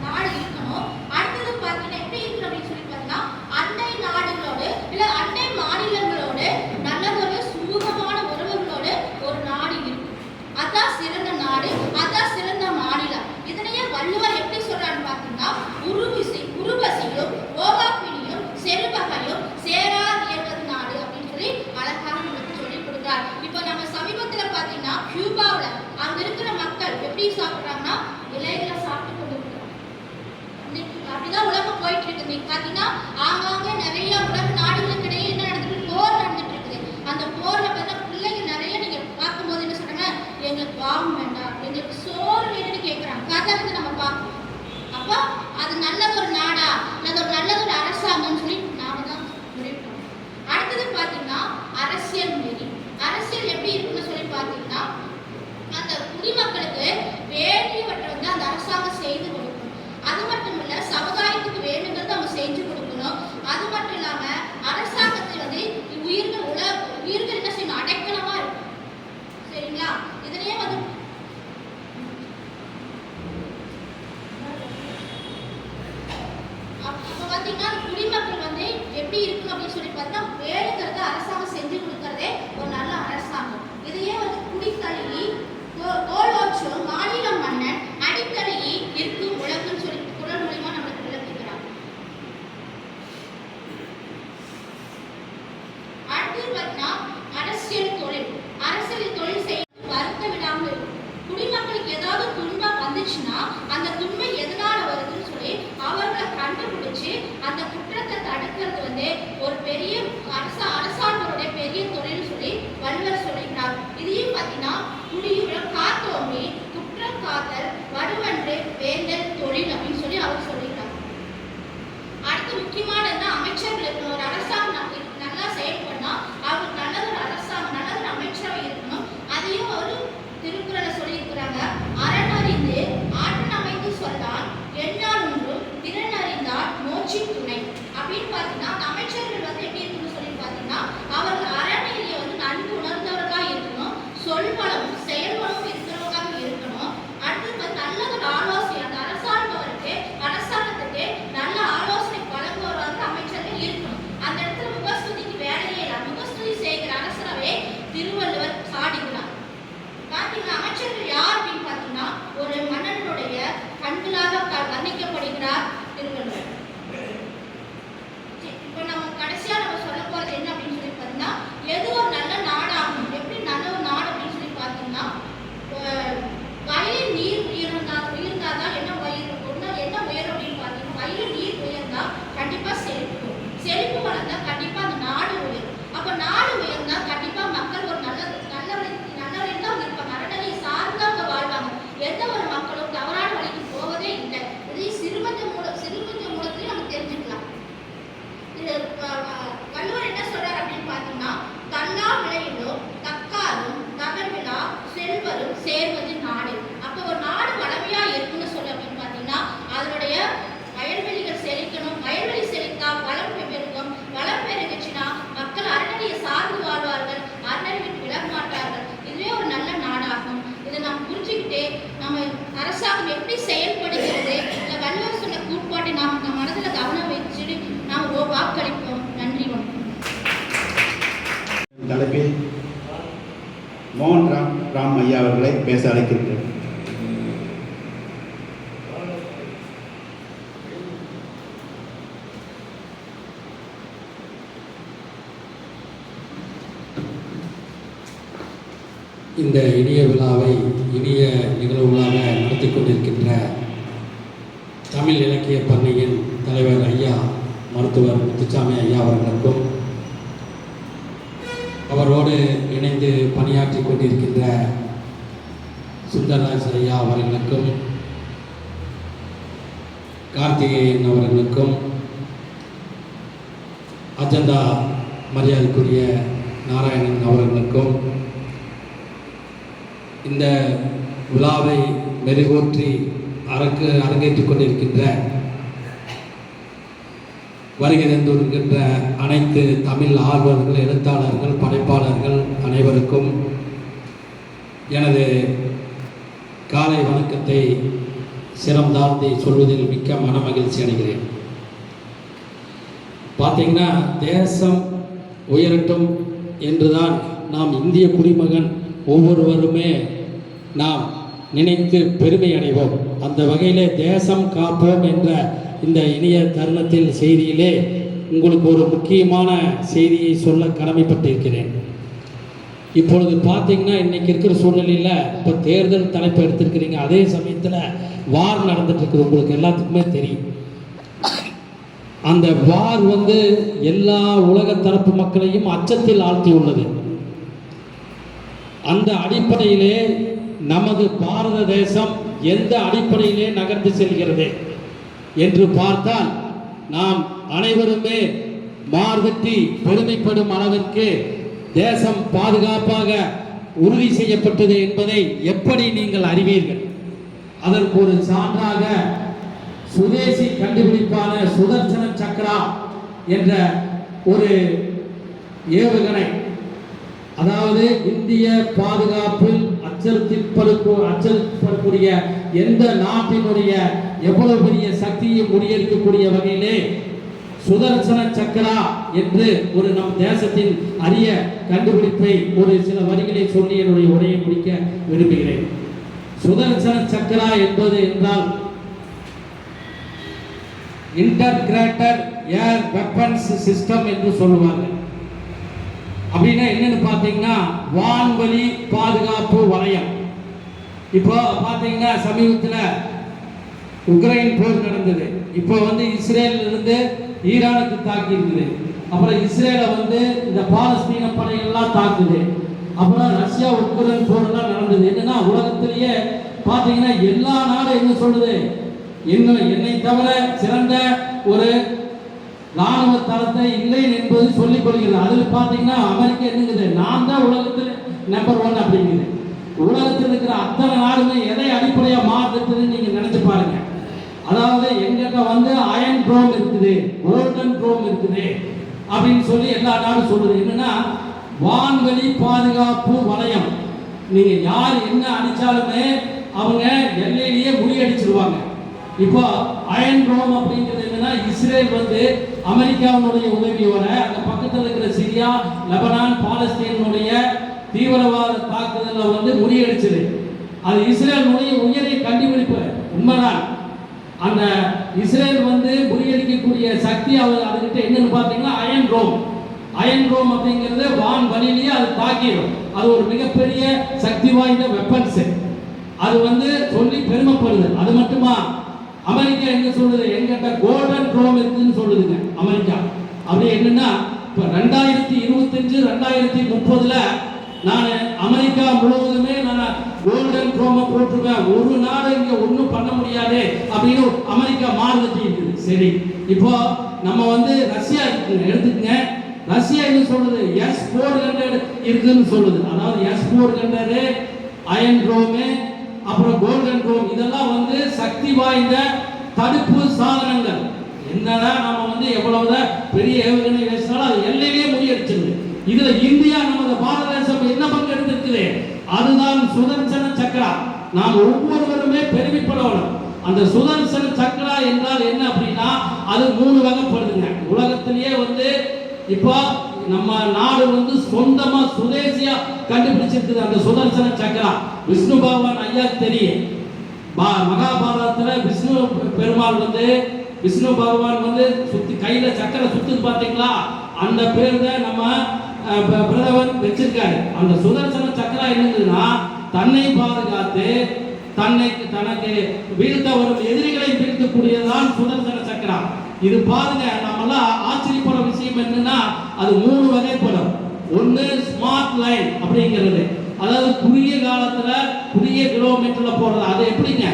நாடு இருக்கணும். அடுத்தது பார்த்தீங்கன்னா எப்படி இருக்கு அப்படின்னு சொல்லி பார்த்தீங்கன்னா அண்டை நாடுகளோடு இல்ல அண்டை மாநிலங்களோடு நல்லதொரு சுமூகமான உறவுகளோடு ஒரு நாடு இருக்கும். அதான் சிறந்த நாடு, அதான் சிறந்த மாநிலம். இதனையே வள்ளுவர் எப்படி சொல்றான்னு பார்த்தீங்கன்னா உருவசியும் ஓகாப்பினியும் செருபகையும் சேரார் இயல்வது நாடு அப்படின்னு சொல்லி அழகாக நமக்கு சொல்லி கொடுக்குறார். இப்போ நம்ம சமீபத்தில் பார்த்தீங்கன்னா கியூபாவில் அங்க இருக்கிற மக்கள் எப்படி சாப்பிட்றாங்கன்னா இலைகளை சாப்பிட்டு கொண்டு இருக்கிறாங்க. அப்படிதான் உலகம் போயிட்டு இருக்குது. நீங்க பார்த்தீங்கன்னா ஆங்காங்கே நிறைய உலக நாடுகளுக்கு இடையே என்ன நடந்துட்டு போர் நடந்துட்டு இருக்குது. அந்த போர்ல பார்த்தா பிள்ளைங்க நிறைய நீங்க பார்க்கும்போது என்ன சொல்றாங்க, எங்களுக்கு பாவம் வேண்டாம், எங்களுக்கு சோறு வேணும்னு கேட்குறாங்க. கதை வந்து நம்ம பார்க்கணும். அப்போ அது அது நல்லதொரு நாடா அல்லது ஒரு நல்லதொரு அரசாங்கம்னு சொல்லி நாம தான் முடிவு பண்ணணும். அடுத்தது பார்த்தீங்கன்னா அரசியல் நெறி. அரசியல் எப்படி இருக்குன்னு சொல்லி பார்த்தீங்கன்னா அந்த குடிமக்களுக்கு வேண்டியவற்றை வந்து அந்த அரசாங்கம் செய்து கொடுக்கணும். அது மட்டும் இல்லை, சமுதாயத்துக்கு வேணுங்கிறது அவங்க செஞ்சு கொடுக்கணும். அது மட்டும் இல்லாமல் அரசாங்கத்தில் வந்து உயிர்கள் என்ன செய்யணும், அடைக்கலமாக இருக்கும். சரிங்களா? இதுலேயே வந்து அப்போ பார்த்தீங்கன்னா குடிமக்கள் வந்து எப்படி இருக்கணும் அப்படின்னு சொல்லி பார்த்தா வேணுங்கிறத அரசாங்கம் செஞ்சு கொடுக்கறதே ஒரு நல்ல அரசாங்கம். இதையே வந்து குடித்தழுகி கோலோச்சும் மாநில மன்னன் அடித்தழுகி இருக்கும் உலகம்னு சொல்லி குரல் மூலியமா நம்மளுக்கு விளக்குகிறாங்க. அடுத்து பார்த்தீங்கன்னா அரசியல் தொழில். அரசியல் தொழில் செய்ய வருத்த விடாமல் இருக்கும். குடிமக்களுக்கு ஏதாவது துன்பம் வந்துச்சுன்னா அந்த துன்பம் எதனால வருதுன்னு சொல்லி அவர்களை கண்டுபிடிச்சு அந்த குற்றத்தை தடுக்கிறது வந்து ஒரு பெரிய அரசாங்கருடைய பெரிய தொழில் சொல்லி வள்ளுவர் சொல்லிக்கிறார். இதையும் பார்த்தீங்கன்னா குடியுடன் காத்தோம்பி குற்றம் காத்தல் வடுவன்று வேந்தல் தொழில் அப்படின்னு சொல்லி அவர் சொல்லிக்கிறார். அடுத்து முக்கியமானது அமைச்சர்கள் இருக்கணும். ஒரு அரசாங்கம் நல்லா செயல்படனா அவருக்கு நல்லதொரு அரசாங்கம் நல்லதொரு அமைச்சராக இருக்கணும். அதையும் அவர் திருக்குறளை சொல்லியிருக்கிறாங்க. அறனறிந்து ஆற்றல் அமைத்து சொல்லான் எண்ணால் ஒன்றும் திறன் அறிந்தால் மோட்சி துணை அப்படின்னு பார்த்தீங்கன்னா அந்த அமைச்சர்கள் வந்து எப்படி இருக்குன்னு சொல்லி பார்த்தீங்கன்னா அவர்கள் அறநெறியை வந்து நன்கு உணர்ந்தவர்களாக இருக்கணும். சொல்வளமும் செயல்வளமும் இருக்கிறவர்களாக இருக்கணும். அடுத்து நல்லதொரு ஆலோசனை அந்த அரசாங்கத்துக்கு நல்ல ஆலோசனை வழங்குவதாக அமைச்சர்கள் இருக்கணும். அந்த இடத்துல முகஸ்துதிக்கு வேலையே இல்லை. முகஸ்துதி செய்கிற அரசரவே திருவள்ளுவர் சாடிக்கிறார். பார்த்தீங்கன்னா அமைச்சர்கள் யார் அப்படின்னு பார்த்தீங்கன்னா ஒரு மன்னனுடைய கண்களாக வர்ணிக்கப்படுகிறார் திருவள்ளுவர். இப்போ நம்ம கடைசியா நம்ம சொல்ல போறது என்ன அப்படின்னு சொல்லி பார்த்தீங்கன்னா எது ஒரு நல்ல நாடாகும், எப்படி நல்ல ஒரு நாடு அப்படின்னு சொல்லி பார்த்தீங்கன்னா வயலில் நீர் உயர்ந்தாதான் என்ன உயரும் அப்படின்னு பார்த்தீங்கன்னா வயலில் நீர் உயர்ந்தா கண்டிப்பா செழிப்பு வளர்ந்தா கண்டிப்பா அந்த நாடு உயரும். அப்ப நாடு உயர்ந்தா கண்டிப்பா மக்கள் ஒரு நல்லவரையும் தான் இருப்பாங்க. அறநிலையை சார்ந்து அவங்க வாழ்வாங்க. எந்த ஒரு மக்களும் தவறான வழிக்கு போவதே இல்லை. இதை சிறுமஞ்ச மூலத்திலையும் நம்ம தெரிஞ்சுக்கலாம். இது வள்ளுவர் என்ன சொல்றாரு அப்படின்னு பார்த்தீங்கன்னா தல்லா விளையிலோ தக்காரும் தகர்விழா செல்வரும் சேர்வது நாடு. அப்போ ஒரு நாடு வளமையா இருக்குன்னு சொல்லு அப்படின்னு பார்த்தீங்கன்னா அதனுடைய வயல்வெளிகள் செழிக்கணும். வயல்வெளி செழித்தா வளம் பெருகும். வளம் பெருகுச்சுன்னா மக்கள் அறநெறியை சார்ந்து வாழ்வார்கள். அறநெறிக்கு விலக மாட்டார்கள். இதுவே ஒரு நல்ல நாடாகும். இதை நாம் புரிஞ்சுக்கிட்டு நம்ம அரசாங்கம் எப்படி செயல்படுகிறது இல்லை வள்ளுவர் சொன்ன கூட்பாட்டை நாம் நம் மனதில் கவனம் வச்சுட்டு நாம் வாக்களிப்போம். நன்றி. தலைப்பில் மோகன் ராம் ஐயா அவர்களை பேச அழைக்கின்றேன். இந்த இனிய விழாவை இனிய நிகழ்வுகளாக நடத்தி கொண்டிருக்கின்ற தமிழ் இலக்கிய பண்ணையின் தலைவர் ஐயா மருத்துவர் முத்துசாமி ஐயா அவர்களுக்கும் அவரோடு இணைந்து பணியாற்றி கொண்டிருக்கின்ற சுந்தரராஜ் ஐயா அவர்களுக்கும் கார்த்திகேயன் அவர்களுக்கும் அஜெண்டா மரியாதைக்குரிய நாராயணன் அவர்களுக்கும் இந்த விழாவை மெருகூற்றி அரங்கேற்றிக் கொண்டிருக்கின்ற வருகை தந்திருக்கின்ற அனைத்து தமிழ் ஆர்வலர்கள், எழுத்தாளர்கள், படைப்பாளர்கள் அனைவருக்கும் எனது காலை வணக்கத்தை சிரம் தாழ்த்தி சொல்வதில் மிக்க மன மகிழ்ச்சி அடைகிறேன். பார்த்தீங்கன்னா தேசம் உயரட்டும் என்றுதான் நாம் இந்திய குடிமகன் ஒவ்வொருவருமே நாம் நினைத்து பெருமை அடைவோம். அந்த வகையிலே தேசம் காப்போம் என்ற இந்த இனிய தருணத்தில் செய்தியிலே உங்களுக்கு ஒரு முக்கியமான செய்தியை சொல்ல கடமைப்பட்டிருக்கிறேன். இப்பொழுது பார்த்தீங்கன்னா இன்னைக்கு இருக்கிற சூழ்நிலையில் இப்போ தேர்தல் தலைப்பு எடுத்திருக்கிறீங்க. அதே சமயத்தில் வார் நடந்துட்டு இருக்குது. உங்களுக்கு எல்லாத்துக்குமே தெரியும். அந்த வார் எல்லா உலக தரப்பு மக்களையும் அச்சத்தில் ஆழ்த்தி உள்ளது. அந்த அடிப்படையிலே நமது பாரத தேசம் எந்த அடிப்படையிலே நகர்ந்து செல்கிறது? என்று பார்த்தால் நாம் அனைவருமே மார்பற்றி பெருமைப்படும் அளவிற்கு தேசம் பாதுகாப்பாக உறுதி செய்யப்பட்டது என்பதை எப்படி நீங்கள் அறிவீர்கள்? அதற்கு ஒரு சான்றாக சுதேசி கண்டுபிடிப்பான சுதர்சன சக்ரா என்ற ஒரு ஏவுகணை, அதாவது இந்திய பாதுகாப்பில் அச்சடிப்படக்கூடிய எந்த நாட்டினுடைய எவ்வளவு பெரிய சக்தியை முறியடிக்கக்கூடிய வகையிலே சுதர்சன சக்ரா என்று ஒரு நம் தேசத்தின் அரிய கண்டுபிடிப்பை ஒரு சில வரிகளை சொல்லி என்னுடைய உரையை முடிக்க விரும்புகிறேன். சுதர்சன சக்ரா என்பது என்றால் இன்டகிரேட்டட் ஏர் வெப்பன்ஸ் சிஸ்டம் என்று சொல்லுவாங்க. அப்படின்னா என்னன்னு பார்த்தீங்கன்னா வான்வழி பாதுகாப்பு வளையம். இப்போ பார்த்தீங்கன்னா சமீபத்தில் உக்ரைன் போர் நடந்தது. இப்போ இஸ்ரேல் இருந்து ஈரானுக்கு தாக்கி இருக்குது. அப்புறம் இஸ்ரேலை இந்த பாலஸ்தீன படைகள்லாம் தாக்குது. அப்புறம் ரஷ்யா உக்ரைன் போரெல்லாம் நடந்தது. என்னன்னா உலகத்திலேயே பார்த்தீங்கன்னா எல்லா நாடும் என்ன சொல்லுது, என்னை தவிர சிறந்த ஒரு ராணுவ தளத்தை இல்லை என்பது சொல்லிக் கொள்கிறது. அதில் பார்த்தீங்கன்னா அமெரிக்கா என்னங்குது, நான் தான் உலகத்தில் நம்பர் 1 அப்படிங்குது. உலகத்தில் இருக்கிற அத்தனை நாடுமே எதை அடிப்படையாக மாறுதுன்னு நீங்கள் நினைச்சு பாருங்க. அதாவது எங்கிட்ட அயன் ட்ரோம் இருக்குது, கோல்டன் ட்ரோம் இருக்குது அப்படின்னு சொல்லி எல்லா நாடும் சொல்லுது. என்னன்னா வான்வெளி பாதுகாப்பு வளையம். நீங்க யார் என்ன அடிச்சாலுமே அவங்க எல்லையிலேயே முறியடிச்சிருவாங்க. இப்போ அயன் ட்ரோம் அப்படிங்கிறது என்னன்னா இஸ்ரேல் அமெரிக்காவினுடைய உதவியோட அந்த பக்கத்தில் இருக்கிற சிரியா, லெபனான், பாலஸ்தீனுடைய தீவிரவாத தாக்குதலில் முறியடிச்சது. அது இஸ்ரேலுடைய உயரிய கண்டுபிடிப்பு உண்மைதான். அந்த இஸ்ரேல் முறியடிக்கக்கூடிய சக்தி அதுகிட்ட என்னன்னு பார்த்தீங்கன்னா அயன் ரோம். அயன் ரோம் அப்படிங்கிறது வான் வழியிலேயே அது தாக்கிடும். அது ஒரு மிகப்பெரிய சக்தி வாய்ந்த வெப்பன்ஸ். அது சொல்லி பெருமைப்படுது. அது மட்டுமா, அமெரிக்கா என்ன சொல்லுது, எங்கிட்ட கோல்டன் ட்ரோம் இருக்குன்னு சொல்லுதுங்க அமெரிக்கா. அப்படி என்னன்னா இப்போ 2025 2030 நான் அமெரிக்கா முழுவதுமே நான் கோல்டன் ட்ரோமை போட்டுருவேன், ஒரு நாடு இங்க ஒன்றும் பண்ண முடியாது அப்படின்னு அமெரிக்கா மாறுதட்டி இருக்குது. சரி, இப்போ நம்ம ரஷ்யா இருக்குங்க, எடுத்துக்கங்க. ரஷ்யா என்ன சொல்லுது, S-400 இருக்குன்னு சொல்லுது. அதாவது S-400 அயன் ட்ரோமு அப்புறம் கோல்டன் ட்ரோம் இதெல்லாம் சக்தி வாய்ந்த தடுப்பு சாதனங்கள். என்னதான் நம்ம எவ்வளவுதான் பெரிய ஏவுகணை வீசினாலும் அது எல்லையிலேயே முறியடிச்சிருது. இதுல இந்தியா நமது பாரத தேசம் என்ன பங்கு எடுத்திருக்குது, அதுதான் சுதர்சன சக்ரா. நாம் ஒவ்வொருவருமே பெருமைப்படணும். அந்த சுதர்சன சக்ரா என்றால் என்ன அப்படின்னா அது 3 வகைப்படுதுங்க. உலகத்திலேயே இப்போ நம்ம நாடு சொந்தமா சுதேசியா கண்டுபிடிச்சிருக்குது அந்த சுதர்சன சக்ரா. விஷ்ணு பகவான் ஐயா தெரியும், மகாபாரதத்துல விஷ்ணு பெருமாள் விஷ்ணு பகவான் சுத்தி கையில சக்கரை சுத்து பார்த்தீங்களா, அந்த பேர் தான் நம்ம பிரதமர் வச்சிருக்காரு. அந்த சுதர்சன சக்ரா என்னதுன்னா தன்னை பாதுகாத்து தனக்கு வீழ்த்த வரும் எதிரிகளை வீழ்த்தக்கூடியதான் சுதர்சன சக்ரா. இது பாருங்க, நம்மளாம் ஆச்சரியப்பட விஷயம் என்னன்னா அது 3 வகைப்படும். ஒன்று ஸ்மார்ட் லைன் அப்படிங்கிறது, அதாவது குறுகிய காலத்துல குறுகிய கிலோமீட்டர்ல போறது. அது எப்படிங்க,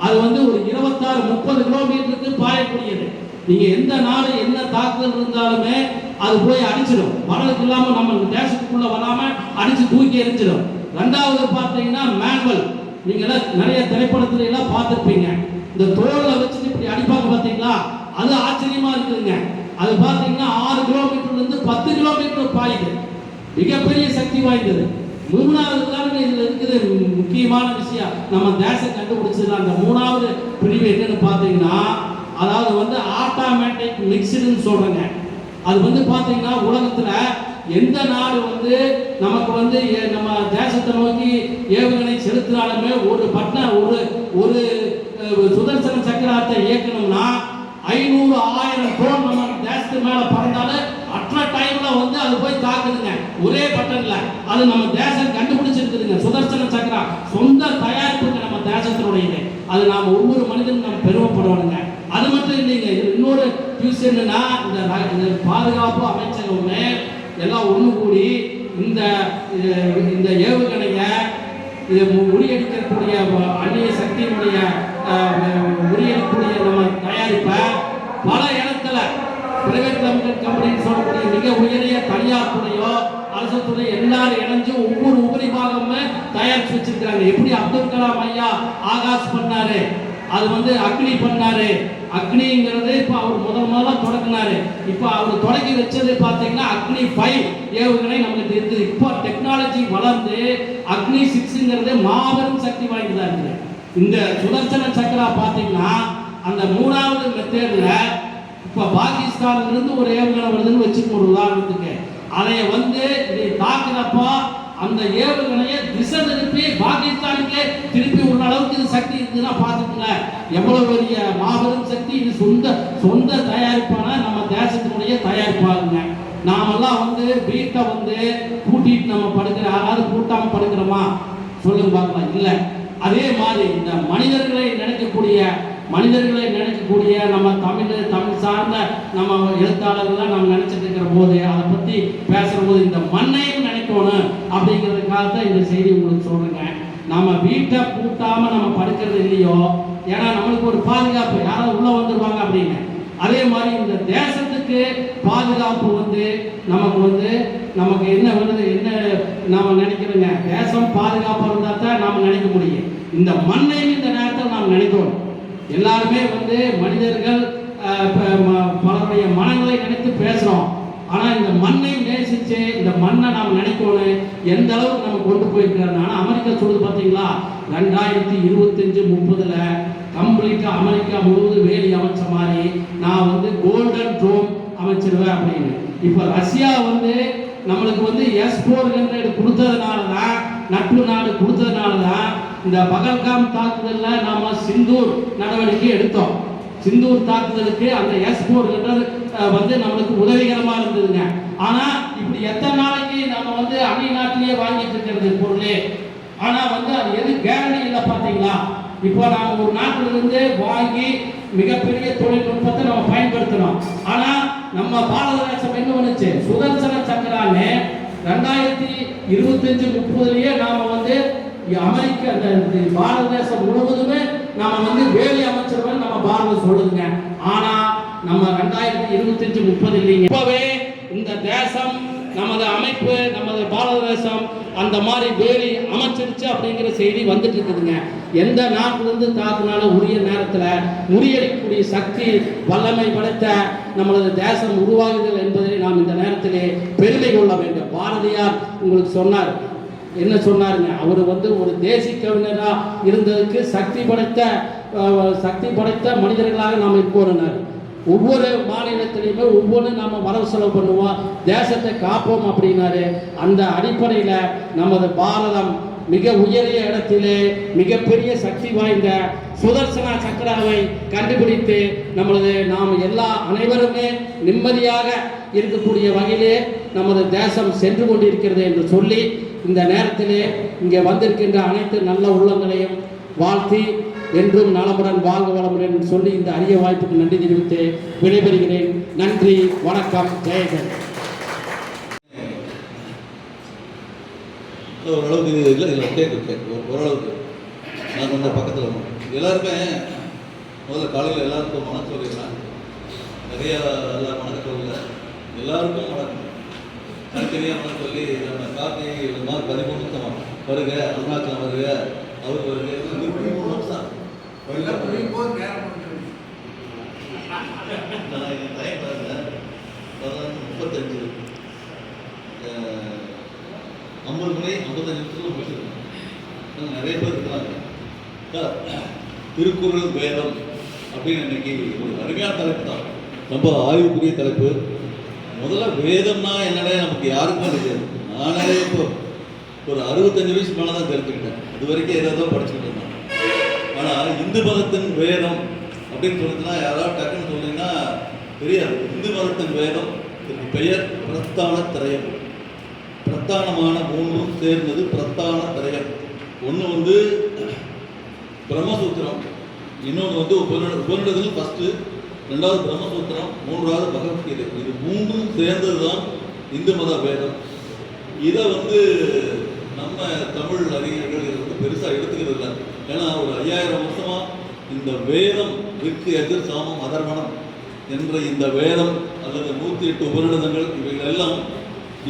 அது ஒரு 26-30 கிலோமீட்டருக்கு பாயக்கூடியது. நீங்க எந்த நாடு என்ன தாக்குதல் இருந்தாலுமே அது போய் அடிச்சிடும். மரணத்துக்கு இல்லாம நம்ம தேசத்துக்குள்ள வராம அடிச்சு தூக்கி எரிஞ்சிடும். 2வது பார்த்தீங்கன்னா மேனுவல். நீங்க நிறைய திரைப்படத்துல எல்லாம் பார்த்துருப்பீங்க, இந்த தோலை வச்சுட்டு இப்படி அடிப்பாங்க பார்த்தீங்களா, அது ஆச்சரியமா இருக்குதுங்க. அது பார்த்தீங்கன்னா 6 கிலோமீட்டர்ல இருந்து 10 கிலோமீட்டர் பாயுது, மிகப்பெரிய சக்தி வாய்ந்தது. 3வது தான் இதுல இருக்குது முக்கியமான விஷயம், நம்ம தேசம் கண்டுபிடிச்சது. அந்த 3வது பிரிவு என்னன்னு பார்த்தீங்கன்னா அதாவது ஆட்டோமேட்டிக் மிக்ஸ்டுன்னு சொல்றேங்க. அது பார்த்தீங்கன்னா உலகத்துல எந்த நாடு நமக்கு நம்ம தேசத்தை நோக்கி ஏவுகணை செலுத்தினாலுமே ஒரு பட்டனை ஒரு சுதர்சன சக்கரத்தை இயக்கணும்னா 500-1000 ட்ரோன் நம்ம தேசத்து மேல பறந்தாலும் அற்ற டைம்ல அது போய் தாக்குதுங்க ஒரே பட்டன்ல. அது நம்ம தேசம் கண்டுபிடிச்சிருக்குதுங்க சுதர்சன சக்கரா. சொந்த தயாரிப்புங்க நம்ம தேசத்தினுடையது. அது நாம் ஒவ்வொரு மனிதனும் நம்ம பெருமைப்படுவானுங்க. அது மட்டும் இல்லைங்க, இன்னொரு நியூஸ் என்னன்னா இந்த பாதுகாப்பு அமைச்சகமே எல்லாம் ஒன்று கூடி இந்த ஏவுகணையை முறியடிக்கக்கூடிய அந்நிய சக்தியினுடைய முறியடிக்கூடிய நம்ம தயாரிப்பை பல இடத்துல பிரைவேட் லிமிடெட் கம்பெனின்னு சொல்லக்கூடிய மிக உயரிய தனியார் துறையோ அரசு துறை எல்லாரும் இணைஞ்சு ஒவ்வொரு உபரி பாகமுமே தயாரிச்சு வச்சிருக்காங்க. எப்படி அப்துல் கலாம் ஐயா ஆகாஷ் பண்ணாரு, அது வந்து அக்னி பண்ணாரு. அக்னிங்கிறது இப்போ அவர் முதல்ல தொடங்கினாரு. இப்போ அவர் தொடங்கி வச்சது பார்த்தீங்கன்னா அக்னி 5 ஏவுகணை நமக்கு இருக்குது. இப்போ டெக்னாலஜி வளர்ந்து அக்னி 6ங்கிறது மாபெரும் சக்தி வாய்ந்ததா இருக்குது. இந்த சுதர்சன சக்கரா பார்த்தீங்கன்னா அந்த 3வது மெத்தேட்ல இப்போ பாகிஸ்தான்ல இருந்து ஒரு ஏவுகணை வருதுன்னு வச்சுக்கோ ஒரு உதாரணத்துக்கு. அதை வந்து இதை தாக்குறப்போ அந்த ஏவுகணையை திசை திருப்பி பாகிஸ்தானுக்கே திருப்பி ஒரு அளவுக்கு இது சக்தி இருக்குதுன்னா பார்த்துக்கல எவ்வளவு பெரிய மாபெரும் சக்தி. இது சொந்த தயாரிப்பான நம்ம தேசத்தினுடைய தயாரிப்பாகுங்க. நாமெல்லாம் வந்து வீட்டை வந்து பூட்டிட்டு நம்ம படுக்கிற யாராவது பூட்டாம படுக்கிறோமா சொல்லுங்க பார்க்கலாம். இல்லை. அதே மாதிரி இந்த மனிதர்களை நினைக்கக்கூடிய நம்ம தமிழ் சார்ந்த நம்ம எழுத்தாளர்கள்லாம் நம்ம நினைச்சிட்டு இருக்கிற போது அதை பற்றி பேசுகிற போது இந்த மண்ணையும் நினைக்கணும் அப்படிங்கிறதுக்காக தான் இந்த செய்தி உங்களுக்கு சொல்கிறேங்க. நம்ம வீட்டை பூட்டாமல் நம்ம படுக்கிறது இல்லையோ, ஏன்னா நம்மளுக்கு ஒரு பாதுகாப்பு, யாராவது உள்ளே வந்துடுவாங்க அப்படின்னு. அதே மாதிரி இந்த தேசத்துக்கு பாதுகாப்பு வந்து நமக்கு என்ன வருது, என்ன நாம் நினைக்கிறோங்க, தேசம் பாதுகாப்பாக இருந்தால் தான் நாம் நினைக்க முடியும். இந்த மண்ணையும் இந்த நேரத்தில் நாம் நினைக்கணும். எல்லாருமே வந்து மனிதர்கள் பலருடைய மனங்களை நினைத்து பேசுகிறோம். ஆனால் இந்த மண்ணை நேசித்து இந்த மண்ணை நாம் நினைக்கணும். எந்த அளவுக்கு நம்ம கொண்டு போயிருக்கிறாங்க. ஆனால் அமெரிக்கா சொல்லுது பார்த்தீங்களா, 2025-30 கம்ப்ளீட்டாக அமெரிக்கா முழுவதும் வேலி அமைச்ச மாதிரி நான் வந்து கோல்டன் ட்ரோம் அமைச்சிருவேன் அப்படின்னு. இப்போ ரஷ்யா வந்து நம்மளுக்கு வந்து S-400 கொடுத்ததுனால தான், நட்பு நாடு கொடுத்ததுனால தான் இந்த பகல்காம் தாக்குதலில் நாம் சிந்தூர் நடவடிக்கை எடுத்தோம். சிந்தூர் தாக்குதலுக்கு அந்த S-400 வந்து நம்மளுக்கு உதவிகரமாக இருந்ததுங்க. ஆனால் இப்படி எத்தனை நாளைக்கு நம்ம வந்து அணி நாட்டிலேயே வாங்கிட்டு இருக்கிறது பொருளே, ஆனால் வந்து அது எது கேரண்டி இல்லை பார்த்தீங்களா. இப்போ நாம் ஒரு நாட்டிலிருந்து வாங்கி மிகப்பெரிய தொழில்நுட்பத்தை நம்ம பயன்படுத்தணும். ஆனால் நம்ம பாரத தேசம் என்ன பண்ணுச்சு, சுதர்சன சக்கரான்னு 2025-30 நாம் வந்து அமெரிக்க அந்த பாரத தேசம் முழுவதுமே நாம வந்து வேலி அமைச்சர்கள் நம்ம பாரதம் சொல்லுதுங்க. ஆனா நம்ம 2025-30 இல்லைங்க. இப்பவே இந்த தேசம், நமது அமைப்பு, நமது பாரத தேசம் அந்த மாதிரி வேலி அமைச்சிருச்சு அப்படிங்கிற செய்தி வந்துட்டு இருக்குதுங்க. எந்த நாட்டிலிருந்து தாக்குனாலும் உரிய நேரத்தில் முறியடிக்கக்கூடிய சக்தி வல்லமை படைத்த நமது தேசம் உருவாகுதல் என்பதை நாம் இந்த நேரத்திலே பெருமை கொள்ள வேண்டும். பாரதியார் உங்களுக்கு சொன்னார், என்ன சொன்னாருங்க, அவர் வந்து ஒரு தேசிய கவிஞராக இருந்ததுக்கு சக்தி படைத்த மனிதர்களாக நாம் இருக்கோம்னார். ஒவ்வொரு மாநிலத்திலையுமே ஒவ்வொன்றும் நாம் வரவு செலவு பண்ணுவோம், தேசத்தை காப்போம் அப்படின்னாரு. அந்த அடிப்படையில் நமது பாரதம் மிக உயரிய இடத்திலே மிகப்பெரிய சக்தி வாய்ந்த சுதர்சன சக்கராவை கண்டுபிடித்து நாம் அனைவருமே நிம்மதியாக இருக்கக்கூடிய வகையிலே நமது தேசம் சென்று கொண்டிருக்கிறது என்று சொல்லி, இந்த நேரத்திலே இங்கே வந்திருக்கின்ற அனைத்து நல்ல உள்ளங்களையும் வாழ்த்தி என்றும் நலமுடன் வாழ்க வளமுடன் என்று சொல்லி இந்த அரிய வாய்ப்புக்கு நன்றி தெரிவித்து விடைபெறுகிறேன். நன்றி, வணக்கம், ஜெயகன். ஓரளவுக்கு இல்லை ஓரளவுக்கு நான் கொஞ்சம் பக்கத்தில் எல்லாருமே முதல்ல காலையில் எல்லாருக்கும் வணக்கம் சொல்லிடுறேன். நிறையா எல்லாம் வணக்கம் இல்லை, எல்லாருக்கும் வணக்கம். தனித்தனியாக வணக்கம் சொல்லி நம்ம கார்த்தி மார்க் 13 வருக, அருணாச்சலம் வருக, அவர் வருக, 3 நிமிஷம் நான் என் டைம் பாருங்கள் 35 50 மணி 55 நிமிஷத்தில் முடிச்சிருக்கோம். நிறைய பேர் இருக்கிறாங்க. திருக்குறள் வேதம் அப்படின்னு இன்னைக்கு ஒரு அருமையான தலைப்பு தான், ரொம்ப ஆய்வுக்குரிய தலைப்பு. முதல்ல வேதம்னா என்னடே நமக்கு யாருக்குமே தெரியாது. நானே இப்போ ஒரு 65 வயசு மேலே தான் தெரிஞ்சுக்கிட்டேன். இது வரைக்கும் ஏதோ படிச்சுக்கிட்டு இருந்தேன். ஆனால் இந்து மதத்தின் வேதம் அப்படின்னு சொல்லிட்டுனா யாராவது டக்குன்னு சொன்னீங்கன்னா தெரியாது. இந்து மதத்தின் வேதம் பெயர் பிரஸ்தான திரயம். பிரஸ்தானமான 3 சேர்ந்தது பிரஸ்தான திரயம். ஒன்று வந்து பிரம்மசூத்திரம், இன்னொன்று வந்து உபநிடதங்கள் ஃபஸ்ட்டு, 2வது பிரம்மசூத்திரம், 3வது பகவத்கீதை. இது 3ம் சேர்ந்தது தான் இந்து மத வேதம். இதை வந்து நம்ம தமிழ் அறிஞர்கள் இதை வந்து பெருசாக எடுத்துக்கிறது இல்லை. ஏன்னா ஒரு 5000 வருஷமாக இந்த வேதம் ரிக்கு எதிர் சாமம் அதர்வனம் என்ற இந்த வேதம் அல்லது 108 உபநிடதங்கள் இவைகள் எல்லாம்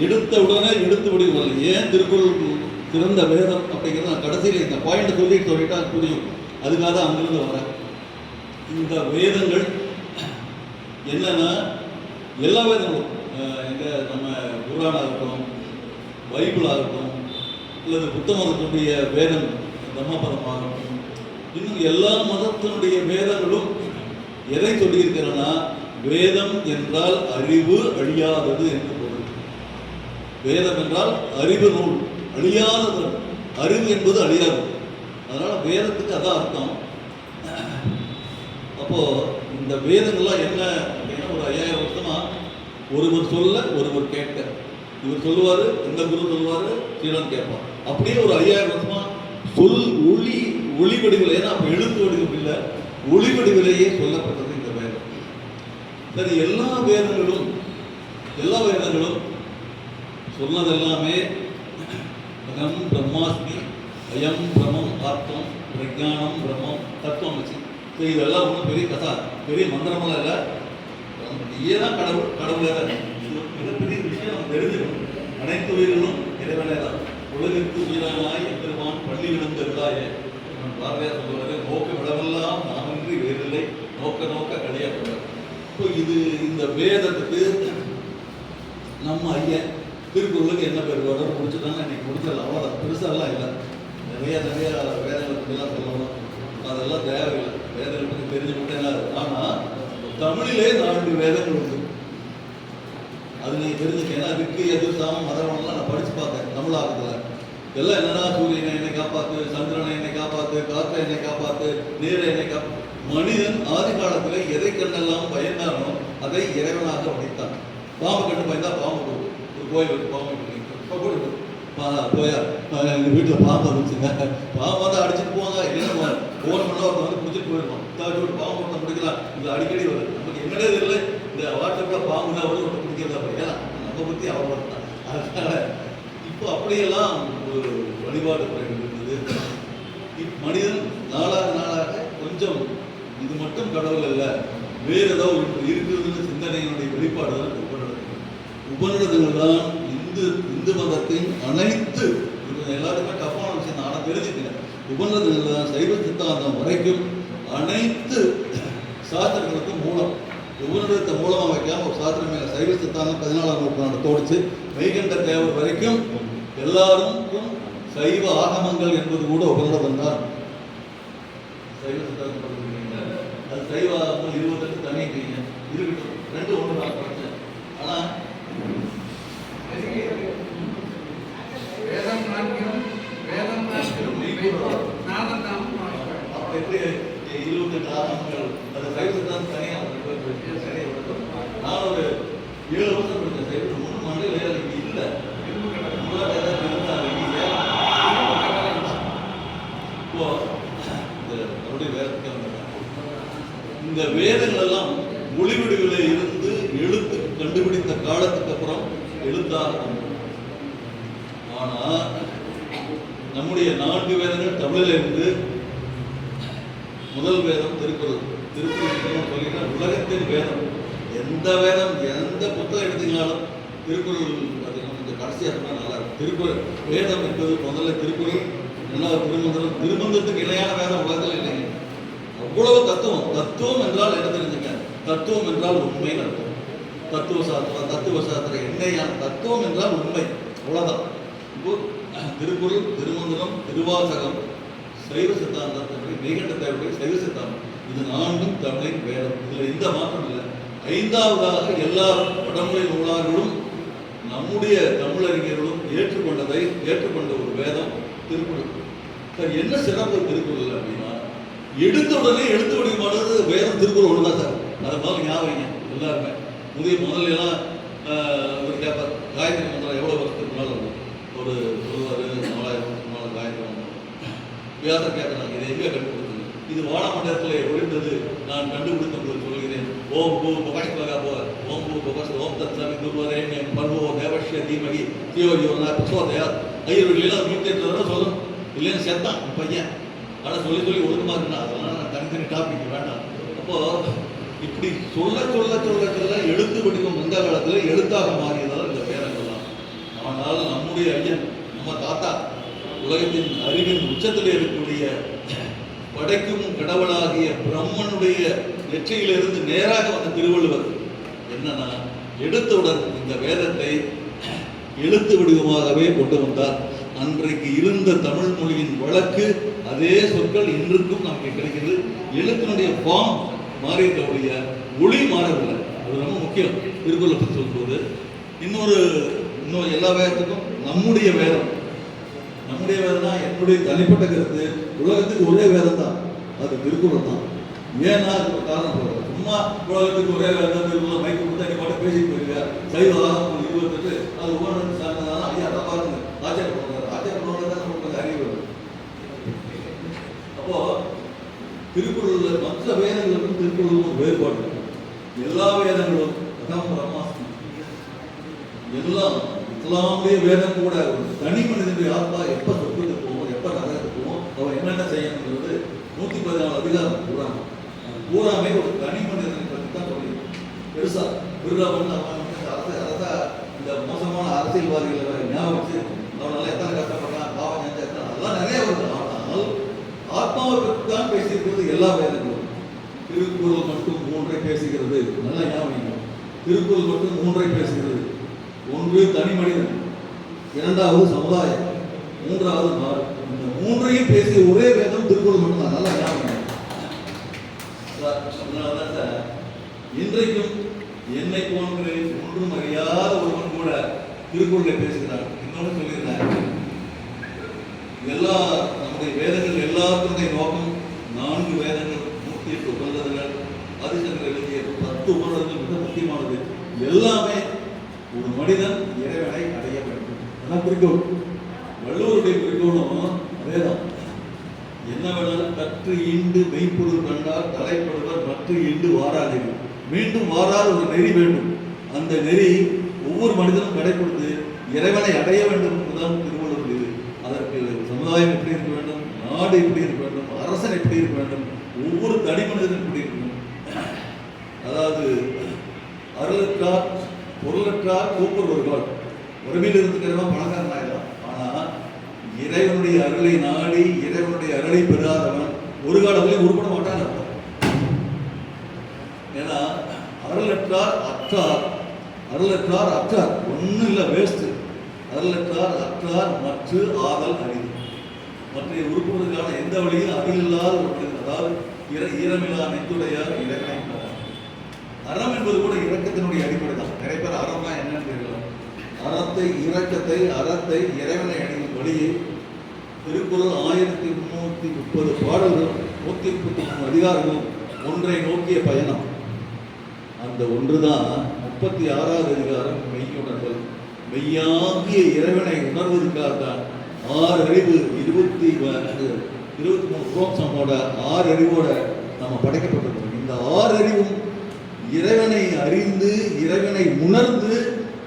எடுத்த உடனே எடுத்து விடுவார்கள். ஏன் திருக்குறள் சிறந்த வேதம் அப்படிங்கிறது நான் கடைசியில் இந்த பாயிண்ட் சொல்லிட்டா புரியும். அதுக்காக தான் அங்கிருந்து வரேன். இந்த வேதங்கள் என்னன்னா எல்லா வேதங்களும் எங்கள் நம்ம குர்ஆன் ஆகட்டும், பைபிள் ஆகட்டும், அல்லது புத்த மதத்தினுடைய வேதம் தம்மபதம் ஆகட்டும், இன்னும் எல்லா மதத்தினுடைய வேதங்களும் எதை சொல்லியிருக்கிறேன்னா, வேதம் என்றால் அறிவு அழியாதது என்று பொருள். வேதம் என்றால் அறிவு நூல், அழியாதது. அறிவு என்பது அழியாது. அதனால வேதத்துக்கு அதான் அர்த்தம். அப்போ இந்த வேதங்கள்லாம் என்ன அப்படின்னா, ஒரு 5000 வருஷமா ஒருவர் சொல்ல ஒருவர் கேட்க. இவர் சொல்லுவாரு, இந்த குரு சொல்லுவாரு, சீடன் கேட்பான். அப்படியே ஒரு 5000 வருஷமா ஒளி வடிவில், ஏன்னா அப்ப எழுத்து வடிவம் இல்லை, ஒளி வடிவிலேயே சொல்லப்பட்டது இந்த வேதம். சரி, எல்லா வேதங்களும் சொன்னதெல்லாமே அகம் பிரம்மாஸ்மி, அயம் பிரமம் ஆத்மம், பிரஜானம் பிரம்மம், தத்துவம் வச்சு. இதெல்லாம் ஒன்றும் பெரிய கதா, பெரிய மந்திரமெல்லாம் இல்லை. ஏதான் கடவுளே தான். மிகப்பெரிய விஷயம் நம்ம தெரிஞ்சுக்கணும். அனைத்து உயிர்களும் இறைவனே தான். உலகிற்கு உயிரானாய் எம்பெருமான் பள்ளி விழுந்திருந்தாயே பாரதியார் சொல்லுவாரு, நோக்க விடவெல்லாம் நாமின்றி வேறில்லை, நோக்க நோக்க கடையாடுவார். இப்போ இந்த வேதத்துக்கு நம்ம ஐயன் திருக்குறளுக்கு என்ன பேர் வரும் முடிச்சுட்டாங்க. இன்னைக்கு முடிச்சிடலாம், அவ்வளோதான். பெருசாலாம் இல்லை. நிறைய வேதங்களை பற்றிலாம் சொல்லணும், அதெல்லாம் தேவையில்லை. வேதங்களை பற்றி தெரிஞ்சுக்கிட்டேன். ஆனால் தமிழிலே 4 வேதங்கள் உண்டு. அது நீங்கள் தெரிஞ்சுக்கேன்னா, ரிக்கு எதிர் சாமம் அதர்வனம்லாம் நான் படித்து பார்த்தேன் தமிழாக்கத்தில். எல்லாம் என்னன்னா, சூரியனை என்னை காப்பாற்று, சந்திரனை என்னை காப்பாற்று, காற்றை என்னை காப்பாற்று, நீரை என்னை காப்பாற்று. மனிதன் ஆதி காலத்தில் எதை கண்டெல்லாம் பயந்தானோ அதை இறைவனாக வடித்தான். பாம்பு கண்டு பயந்தா பாம்பு போகுது. ஒரு கோயில் பாம்பு போயா எங்கள் வீட்டில் பாம்பு இருந்துச்சுங்க, பாம்பு வந்து அடிச்சுட்டு போவாங்க. இல்லைன்னா ஃபோன் பண்ணால் ஒருத்தன் வந்து பிடிச்சிட்டு போயிடுவான். தாச்சு பாம்பு ஒருத்தன் பிடிக்கலாம். இது அடிக்கடி வருது. நமக்கு என்னடே தெரியல, இந்த வாட்ஸ்அப்பில் பாம்பு தான் வந்து ஒருத்தன் பிடிக்கிறதா போய் நம்ம பற்றி அவ்வளோ தான். அதனால இப்போ அப்படியெல்லாம் ஒரு வழிபாடு முறைகள் இருந்தது. மனிதன் நாளாக கொஞ்சம் இது மட்டும் கடவுள் இல்லை, வேறு ஏதோ இருக்கிறதுன்னு சிந்தனையினுடைய வெளிப்பாடு தான் உபநிடதங்கள். உபநிடதங்கள் தான் இந்து மதத்தின் அனைத்து, எல்லாருக்குமே டஃப்பான விஷயம் தான். ஆனால் தெரிஞ்சுக்கிறேன், உபநிடதங்கள் தான் சைவ சித்தாந்தம் வரைக்கும் அனைத்து சாஸ்திரங்களுக்கும் மூலம். உபநிடதத்தை மூலமாக வைக்காம ஒரு சாஸ்திரம் மேலே சைவ சித்தாந்தம் 14ஆம் நூற்றாண்டு தோடிச்சு. மெய்கண்ட தேவர் வரைக்கும் எல்லாருக்கும் சைவ ஆகமங்கள் என்பது கூட உபநிடதம் தான். சைவ சித்தாந்தம் அது சைவ ஆகமங்கள் 28 தனி இருக்கட்டும், 2 ஒன்று தான் படித்தேன். ஆனால் வேதம் நான்கிலும் நாதம் நாமும் அப்போ எப்படி 28 ஆகமங்கள் அது சைவ சித்தாந்தம் தனியாக நான் ஒரு 7 வருஷம் படித்தேன். சைவ 3 மண்டல வேதம் இல்லை. இந்த வேதங்கள் எல்லாம் மொழிவடிவில் இருந்து எழுத்து கண்டுபிடித்த காலத்துக்கு அப்புறம் எழுத்தாக. ஆனா நம்முடைய 4 வேதங்கள் தமிழில் இருந்து முதல் வேதம் திருக்குறள். திருக்குறள் சொல்லினா உலகத்தின் வேதம். எந்த வேதம், எந்த புத்தகம் எடுத்தீங்கனாலும் திருக்குறள் பார்த்தீங்கன்னா கொஞ்சம் கடைசியாக சொன்னால் நல்லா இருக்கும். திருக்குறள் வேதம் என்பது முதல்ல திருக்குறள், ரெண்டாவது திருமந்திரம். திருமந்திரத்துக்கு இணையான வேதம் உலகத்தில் இல்லைங்க. அவ்வளவு தத்துவம் என்றால் என்ன தெரிஞ்சுங்க, தத்துவம் என்றால் உண்மைன்னு அர்த்தம். தத்துவ சாஸ்திரம் என்னையான தத்துவம் என்றால் உண்மை, அவ்வளோதான். இப்போ திருக்குறள், திருமந்திரம், திருவாசகம், சைவ சித்தாந்தம், மெய்கண்ட தேவருடைய சைவ சித்தாந்தம், இது 4ம் தமிழின் வேதம். இதில் எந்த மாற்றம் இல்லை. 5ஆவதாக எல்லா வடமொழி நூலாளர்களும் நம்முடைய தமிழறிஞர்களும் ஏற்றுக்கொண்ட ஒரு வேதம் திருக்குறள். சார், என்ன சிறப்பு திருக்குறள் அப்படின்னா, எடுத்த உடனே எழுத்து வடிவமானது வேதம் திருக்குறள் ஒன்று தான் சார். அதை மாதிரி ஞாபகம் எல்லாருமே. முதல்லாம் கேட்பார், காயத்ரி மந்திரம் எவ்வளோ வருஷத்துக்கு முன்னால் வரும்? ஒரு சொல்லுவார், 4000 வருஷத்துக்கு முன்னால் காயத்ரி மந்திரம். வியாசர் கேட்குறாங்க, இதை எங்கே கண்டுபிடிச்சது? இது வானமண்டலத்தில் ஒழிந்தது, நான் கண்டுபிடித்த போது சொல்கிறேன். ஓம் பூ பகஷ்பகா போ, ஓம் பூ பகஷ், ஓம் தத் சமி துர்வரேன் பர்வோ தேவஷ்ய தீமகி தியோயோ பிரசோதயா. ஐயர் வீட்டிலாம் 108 தடவை சொல்லணும், இல்லைன்னு செத்தான் பையன். ஆனால் சொல்லி ஒழுக்கமாக இருந்தா அதெல்லாம் வேண்டாம், தனித்தனி டாபிக் வேண்டாம். அப்போ இப்படி சொல்ல சொல்ல சொல்ல சொல்ல எழுத்து வடிவம் வந்த காலத்தில் எழுத்தாக மாறியதால் இந்த வேதங்கள்லாம். ஆனால் நம்முடைய ஐயன், நம்ம தாத்தா, உலகத்தின் அறிவின் உச்சத்தில் இருக்கக்கூடிய படைக்கும் கடவுளாகிய பிரம்மனுடைய நெற்றியிலிருந்து நேராக வந்த திருவள்ளுவர் என்னன்னா, எடுத்தவுடன் இந்த வேதத்தை எழுத்து வடிவமாகவே கொண்டு வந்தார். அன்றைக்கு இருந்த தமிழ் மொழியின் வழக்கு அதே சொற்கள் இன்றுக்கும் நமக்கு கிடைக்கிறது. எழுத்தினுடைய ஃபார்ம் மாறியிருக்கக்கூடிய ஒளி மாறவில்லை. அது ரொம்ப முக்கியம். திருக்குறளை பற்றி சொல்லும்போது இன்னும் எல்லா வேதத்துக்கும் நம்முடைய வேதம் தான் என்னுடைய தனிப்பட்ட கருத்து. உலகத்துக்கு ஒரே வேதம் தான், அது திருக்குறள் தான். ஏன்னா அது ஒரு காரணம் சொல்றது. சும்மா உலகத்துக்கு ஒரே வேதம் திருக்குறள் மைக்கு கொடுத்தா நீ பாட்டு பேசிட்டு போயிருக்க சைவம் 28 அது ஒவ்வொரு சார்ந்ததான். ஐயா தப்பாருங்க ஆச்சாரம் பண்ணுறாரு. ஆச்சாரம் பண்ணுறது தான் நமக்கு அறிவு. அப்போ திருக்குறள் மற்ற வேதங்களுக்கும் திருக்குறளுக்கும் வேறுபாடு. எல்லா வேதங்களும் அதான் பிரம்மாஸ்தி எல்லாம் இஸ்லாமிய வேதம் கூட தனி மனிதனுடைய ஆத்மா எப்போ சொர்க்கத்துக்கு போவோம், எப்போ நரகத்துக்கு போவோம், அவன் என்னென்ன செய்யணுங்கிறது 114 அதிகாரம் பூராமே ஒரு தனி மனிதனை பற்றி தான் சொல்லி பெருசா விருதாவன் அரசா இந்த மோசமான அரசியல்வாதிகளை ஞாபகம் வச்சு அவனால எத்தனை கஷ்டப்படுறான், பாவம் செஞ்சா அதெல்லாம் நிறைய வருது. ஆனால் ஆத்மாவை பற்றி தான் பேசியிருக்கிறது எல்லா வேதங்களும். திருக்குறள் மட்டும் 3 பேசுகிறது. நல்லா ஞாபகம். திருக்குறள் மட்டும் 3 பேசுகிறது. ஒன்று தனி மனிதன், 2வது சமுதாயம், 3வது நாடு. இந்த 3ஐயும் பேசிய ஒரே வேதம் திருக்குறள் மட்டும் தான். நல்லா ஞாபகம். இன்றைக்கும் என்னை போன்ற ஒன்றும் அறியாத ஒருவன் கூட திருக்குறளை பேசுகிறார். இன்னொன்று சொல்லியிருந்தார், எல்லா நம்முடைய வேதங்கள் எல்லாத்தினுடைய நோக்கம் 4 வேதங்கள், 108 உபநிடதங்கள், ஆதிசங்கர் எழுதிய 10 உபநிடதங்கள் மிக முக்கியமானது. எல்லாமே ஒரு மனிதன் இறைவனை அடைய வேண்டும். அதான் குறிக்கோள். வள்ளுவருடைய குறிக்கோளும் அதேதான். என்ன வேணாலும் கற்று ஈண்டு மெய்ப்பொருள் கண்டால் தலைப்படுவர் மற்ற ஈண்டு வாராது. மீண்டும் வாராத ஒரு நெறி வேண்டும். அந்த நெறி ஒவ்வொரு மனிதனும் கடைபிடித்து இறைவனை அடைய வேண்டும் என்பதுதான் திருவள்ளுவர் இது. அதற்கு சமுதாயம் எப்படி இருக்க வேண்டும், நாடு எப்படி இருக்க வேண்டும், அரசன் எப்படி இருக்க வேண்டும், ஒவ்வொரு தனி மனிதனும் எப்படி இருக்கணும். அதாவது அருளற்றார் பொருளற்றார் கூப்பிடுவார்கள். உறவில் இருந்துக்கிறவன் பணக்காரன் ஆயிடலாம். ஆனால் இறைவனுடைய அருளை நாடி இறைவனுடைய அருளை பெறாதவன் ஒரு காலத்திலையும் உருப்பட மாட்டான். ஏன்னா அருளற்றார் அற்றார், அருளற்றார் அற்றார் ஒன்றும் இல்லை, வேஸ்ட். அருளற்றார் அற்றார் மற்ற ஆதல் அரிது. மற்ற உறுப்புகளுக்கான எந்த வழியும் அருள் இல்லாத ஒன்று. அதாவது ஈரமில்லா நெஞ்சுடையார் இறைவனை. அறம் என்பது கூட இரக்கத்தினுடைய அடிப்படை தான். நிறைய பேர் அறம்னா என்னன்னு தெரியல. அறத்தை, இரக்கத்தை, அறத்தை, இறைவனை அடையும் வழியை திருக்குறள் 1330 பாடல்கள், 133 அதிகாரங்களும் ஒன்றை நோக்கிய பயணம். அந்த ஒன்றுதான் 36வது அதிகாரம் மெய்யுணர்தல். மெய்யாகிய இறைவனை உணர்வதற்காக தான் 6 அறிவு 23 புரோக்ஷமோட 6 அறிவோட நம்ம படைக்கப்பட்டிருக்கோம். இந்த 6 அறிவும் இறைவனை அறிந்து இறைவனை உணர்ந்து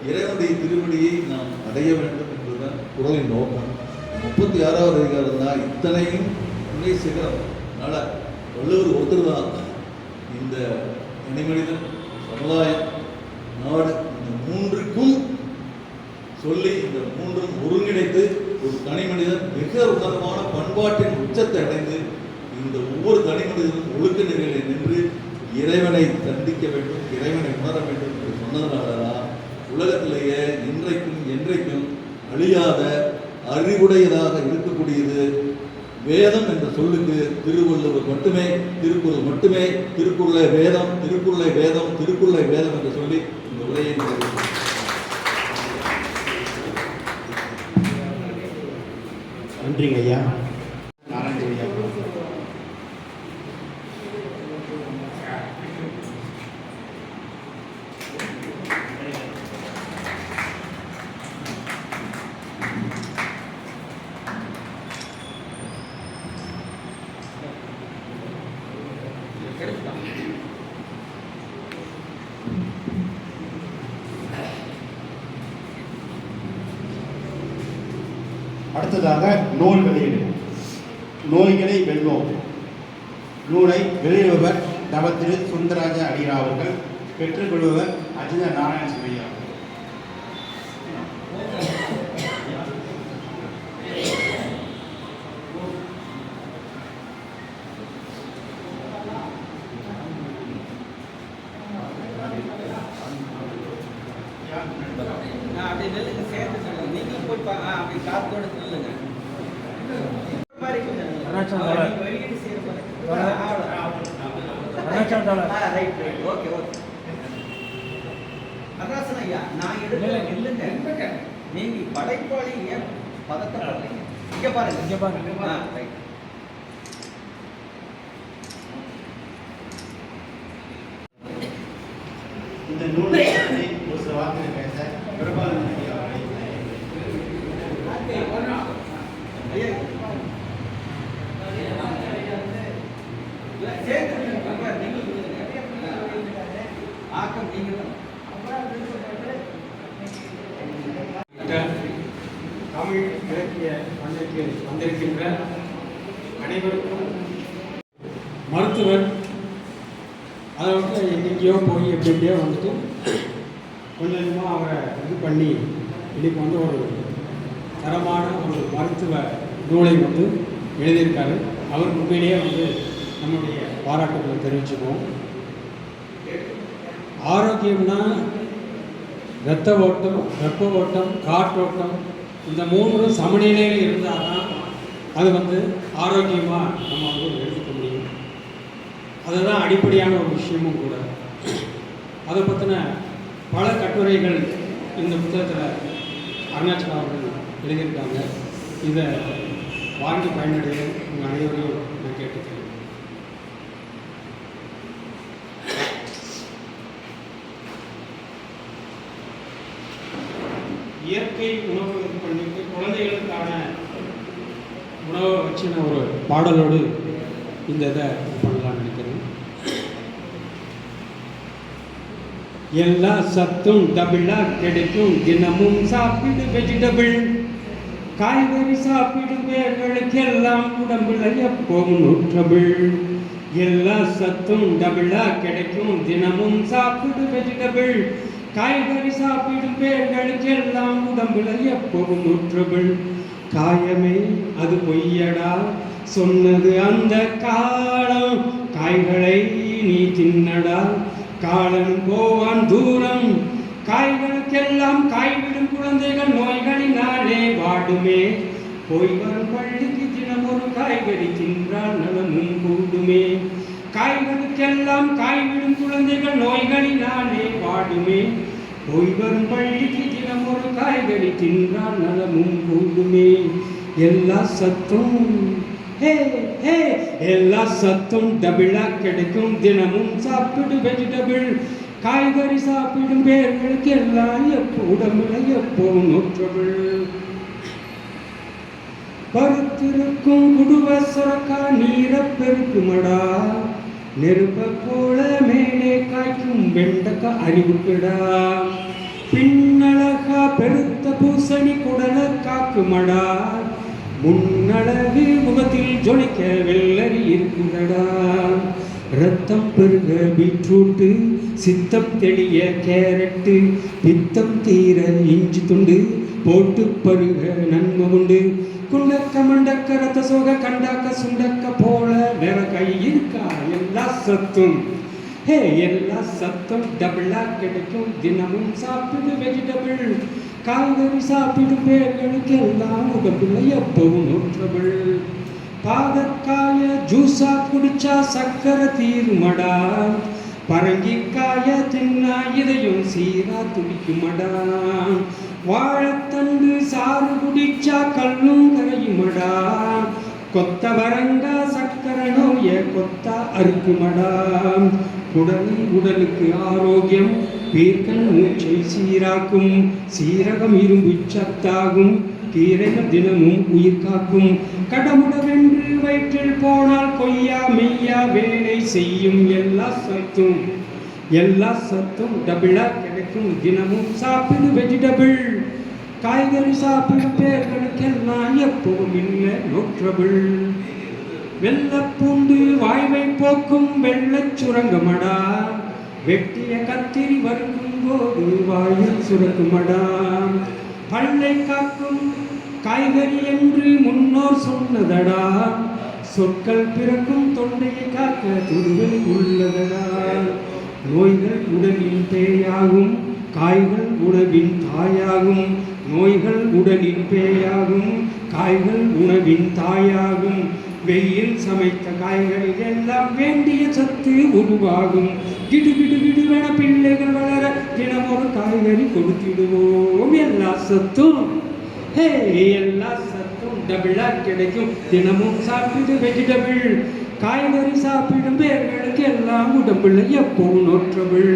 இறைவனுடைய திருவடியை நாம் அடைய வேண்டும் என்பதுதான் குறளின் நோக்கம். 36வது அதிகாரம் தான் இத்தனையும் துணை சிகரம். அதனால் வள்ளுவர் ஒருத்தர் தான் இந்த தனிமனிதன், சமுதாயம், நாடு, இந்த 3க்கும் சொல்லி இந்த 3ம் ஒருங்கிணைத்து ஒரு தனி மனிதன் மிக உன்னதமான பண்பாட்டின் உச்சத்தை அடைந்து இந்த ஒவ்வொரு தனி மனிதனும் ஒழுக்க நிலைகளை நின்று இறைவனை சந்திக்க வேண்டும், இறைவனை உணர வேண்டும் என்று சொன்னதுனாலதான் உலகத்திலேயே இன்றைக்கும் என்றைக்கும் அழியாத அறிவுடையதாக இருக்கக்கூடியது வேதம் என்ற சொல்லுக்கு திருவள்ளுவர் மட்டுமே, திருக்குறள் மட்டுமே. திருக்குறளை வேதம், திருக்குறளை வேதம், திருக்குறளை வேதம் என்று சொல்லி இந்த உரையை நன்றிங்க ஐயா. நாராயண ஐயா. அடுத்ததாக நூல் வெளியீடு. நோய்களை வெல்வோம். நூலை வெளியிடுபவர் தவ திரு சுந்தரராஜ அடிகளார் அவர்கள். பெற்றுக்கொள்பவர் அஜித நாராயண சிவையா. அப்படி நெல்லுங்க சேர்த்து சொல்லுங்க. நீங்களும் போய் அப்படி காத்தோட சொல்லுங்க. வெளியீடு செய்யற right right okay okay. Natarajan ஐயா நான் இல்லைங்க. நீங்க படைப்பாளி ஏன் பதட்டப்படுறீங்க? இங்க பாருங்க. ரைட். இந்த நூலை ஒரு சில வார்த்தைகள் பேச பிரபாகரன் ஐயா அவர்களை தமிழ் இலக்கிய மண்ணிற்கு வந்திருக்கின்ற அனைவருக்கும் மருத்துவர் அதை விட்டு எங்கெங்கேயோ போய் எப்படி எப்படியோ வந்துட்டு கொஞ்சம் கொஞ்சமாக அவரை இது பண்ணி இன்றைக்கி வந்து ஒரு தரமான ஒரு மருத்துவ நூலை வந்து எழுதியிருக்காரு. அவர் உண்மையிலேயே வந்து நம்முடைய பாராட்டுகளை தெரிவிச்சுக்குவோம். ஆரோக்கியம்னா இரத்த ஓட்டம், வெப்ப ஓட்டம், காற்றோட்டம் இந்த மூன்றும் சமநிலையில் இருந்தால் தான் அது வந்து ஆரோக்கியமாக நம்ம வந்து எடுத்துக்க முடியும். அதுதான் அடிப்படையான ஒரு விஷயமும் கூட. அதை பற்றின பல கட்டுரைகள் இந்த புத்தகத்தில் அருணாச்சலம் அவர்கள் எழுதியிருக்காங்க. இதை வாங்கி பயனடைய உங்கள் அனைவரையும் நான் கேட்டுக்கிறேன். இயற்கை உணவு பண்ணிட்டு குழந்தைகளுக்கான உணவை வச்சு நான் ஒரு பாடலோடு இந்த இதை பண்ணலாம்னு நினைக்கிறேன். எல்லா சத்தும் டபுளாக கிடைக்கும், தினமும் சாப்பிடு வெஜிடபிள், காய்கறி சாப்பிடும் பேர்களுக்கெல்லாம் உடம்புல எப்போவும் நூற்றபிள். எல்லா சத்தும் டபுளாக கிடைக்கும், தினமும் சாப்பிடு வெஜிடபிள், காய்கறி சாப்பிடும் பேர்களுக்கெல்லாம் உடம்புல எப்போவும் நூற்றபிள். காயமே அது பொய்யடா சொன்னது அந்த காலம், காய்களை நீ தின்னடா காலம் போவான் தூரம். காய்களுக்கெல்லாம் காய்விடும் குழந்தைகள் நோய்களினாலே வாடுமே, போய் வரும் பள்ளிக்கு தினம் ஒரு காய்கறி தின்றால் நலமும் கூடுமே. காய்களுக்கெல்லாம் காய்விடும் குழந்தைகள் நோய்களினாலே வாடுமே, போய் வரும் பள்ளிக்கு தினம் ஒரு காய்கறி தின்றால் நலமும் கூடுமே. எல்லா சத்தும் எல்லா சத்தும் டபுளா கிடைக்கும், தினமும் சாப்பிடு வெஜிடபிள், காய்கறி சாப்பிடும் பேர்களுக்கு எல்லாம் எப்போ உடம்புல எப்போ நூற்றபிள். பருத்திருக்கும் குடுவ சுரக்கா நீர பெருக்குமடா, நெருப்ப போல மேலே காய்க்கும் வெண்டக்க அறிவுக்குடா. பின்னழகா பெருத்த பூசணி குடல காக்குமடா, முன்னழகு முகத்தில் ஜொலிக்க வெள்ளரி இருக்குதடா. ரத்தம் பெருக பீட்ரூட்டு, சித்தம் தெளிய கேரட்டு, பித்தம் தீர இஞ்சி துண்டு, போட்டு பருக நன்மை உண்டு. குண்டக்க மண்டக்க ரத்த சோக கண்டாக்க சுண்டக்க போல வேற கை இருக்கா. எல்லா சத்தும் எல்லா சத்தும் டபுளா கிடைக்கும், தினமும் சாப்பிடு வெஜிடபிள், காய்கறி சாப்பிடும் பேர்களுக்கு எல்லாம் உடம்புல எப்பவும் நூற்றபிள். பாகற்காய ஜூஸா குடிச்சா சக்கரை தீருமடா, பரங்கிக்காய தின்னா இதையும் சீரா துடிக்குமடா. வாழைத்தண்டு சாறு குடிச்சா கல்லும் கரையுமடா, கொத்தவரங்கா சக்கரை நோய கொத்தா அறுக்குமடா. குடலை உடலுக்கு ஆரோக்கியம், பீர்க்கன் மூச்சை சீராக்கும், சீரகம் இரும்பு சத்தாகும், கீரைகள் தினமும் உயிர் காக்கும். கடமுடவென்று வயிற்றில் போனால் கொய்யா மெய்யா வேலை செய்யும். எல்லா சத்தும் டபுளா கிடைக்கும், தினமும் சாப்பிடு வெஜிடபிள், காய்கறி சாப்பிடும் பேர்களுக்கெல்லாம் எப்பவும் இல்லை நூற்றபிள். வெள்ளப்பூண்டு வாய்வை போக்கும் வெள்ளச் சுரங்கமடா, வெட்டிய கத்திரி வறுக்கும் போது வாயில் சுரக்குமடா. பல்லை காக்கும் காய்கறி என்று முன்னோர் சொன்னதடா, சொற்கள் பிறக்கும் தொண்டையை காக்க துருவை உள்ளதடா. நோய்கள் உடலின் பேயாகும், காய்கள் உணவின் தாயாகும். நோய்கள் உடலின் பேயாகும், காய்கள் உணவின் தாயாகும். வெயில் சமைத்த காய்களில் எல்லாம் வேண்டிய சத்து உருவாகும். கிடு கிடு கிடுவென பிள்ளைகள் வளர தினம் ஒரு காய்கறி கொடுத்திடுவோம். எல்லா சத்தும் எல்லா சத்தும் டபுளா கிடைக்கும். தினமும் சாப்பிடு வெஜிடபிள், காய்கறி சாப்பிடும் பேர்களுக்கு எல்லாம் உடம்புல எப்பவும் நோற்றபிள்.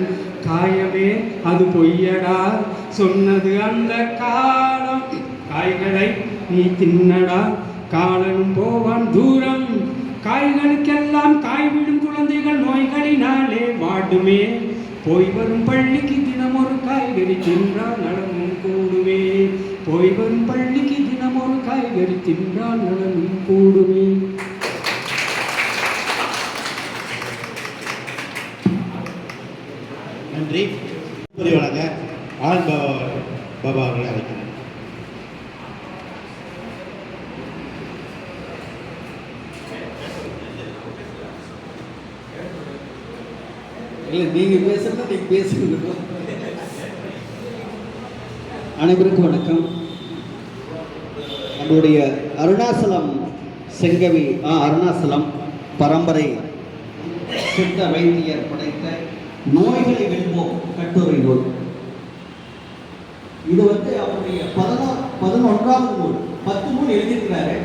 காயமே அது பொய்யடா சொன்னது அந்த காலம், காய்களை நீ தின்னடா காலனும் போவான் தூரம். காய்களுக்கெல்லாம் காய்விடும் குழந்தைகள் நோய்களினாலே வாடுமே. போய் வரும் பள்ளிக்கு தினம் ஒரு காய்கறி தின்றால் நலமும் கூடுமே. போய் வரும் பள்ளிக்கு தினம் ஒரு காய்கறி தின்றால் நலமும் கூடுமே. நன்றி. வழங்க ஆல் பாபா அவர்களை அழைக்கிறேன். இல்லை, நீங்கள் பேசுகிறத நீங்கள் பேசுங்க. அனைவருக்கும் வணக்கம். நம்மளுடைய அருணாசலம் செங்கவி அருணாசலம் பரம்பரை சித்த வைத்தியர் படைத்த நோய்களை வெல்வோம் கட்டுரை நூல். இது அவருடைய 11வது நூல். 10 நூல் எழுதியிருக்கிறாரு.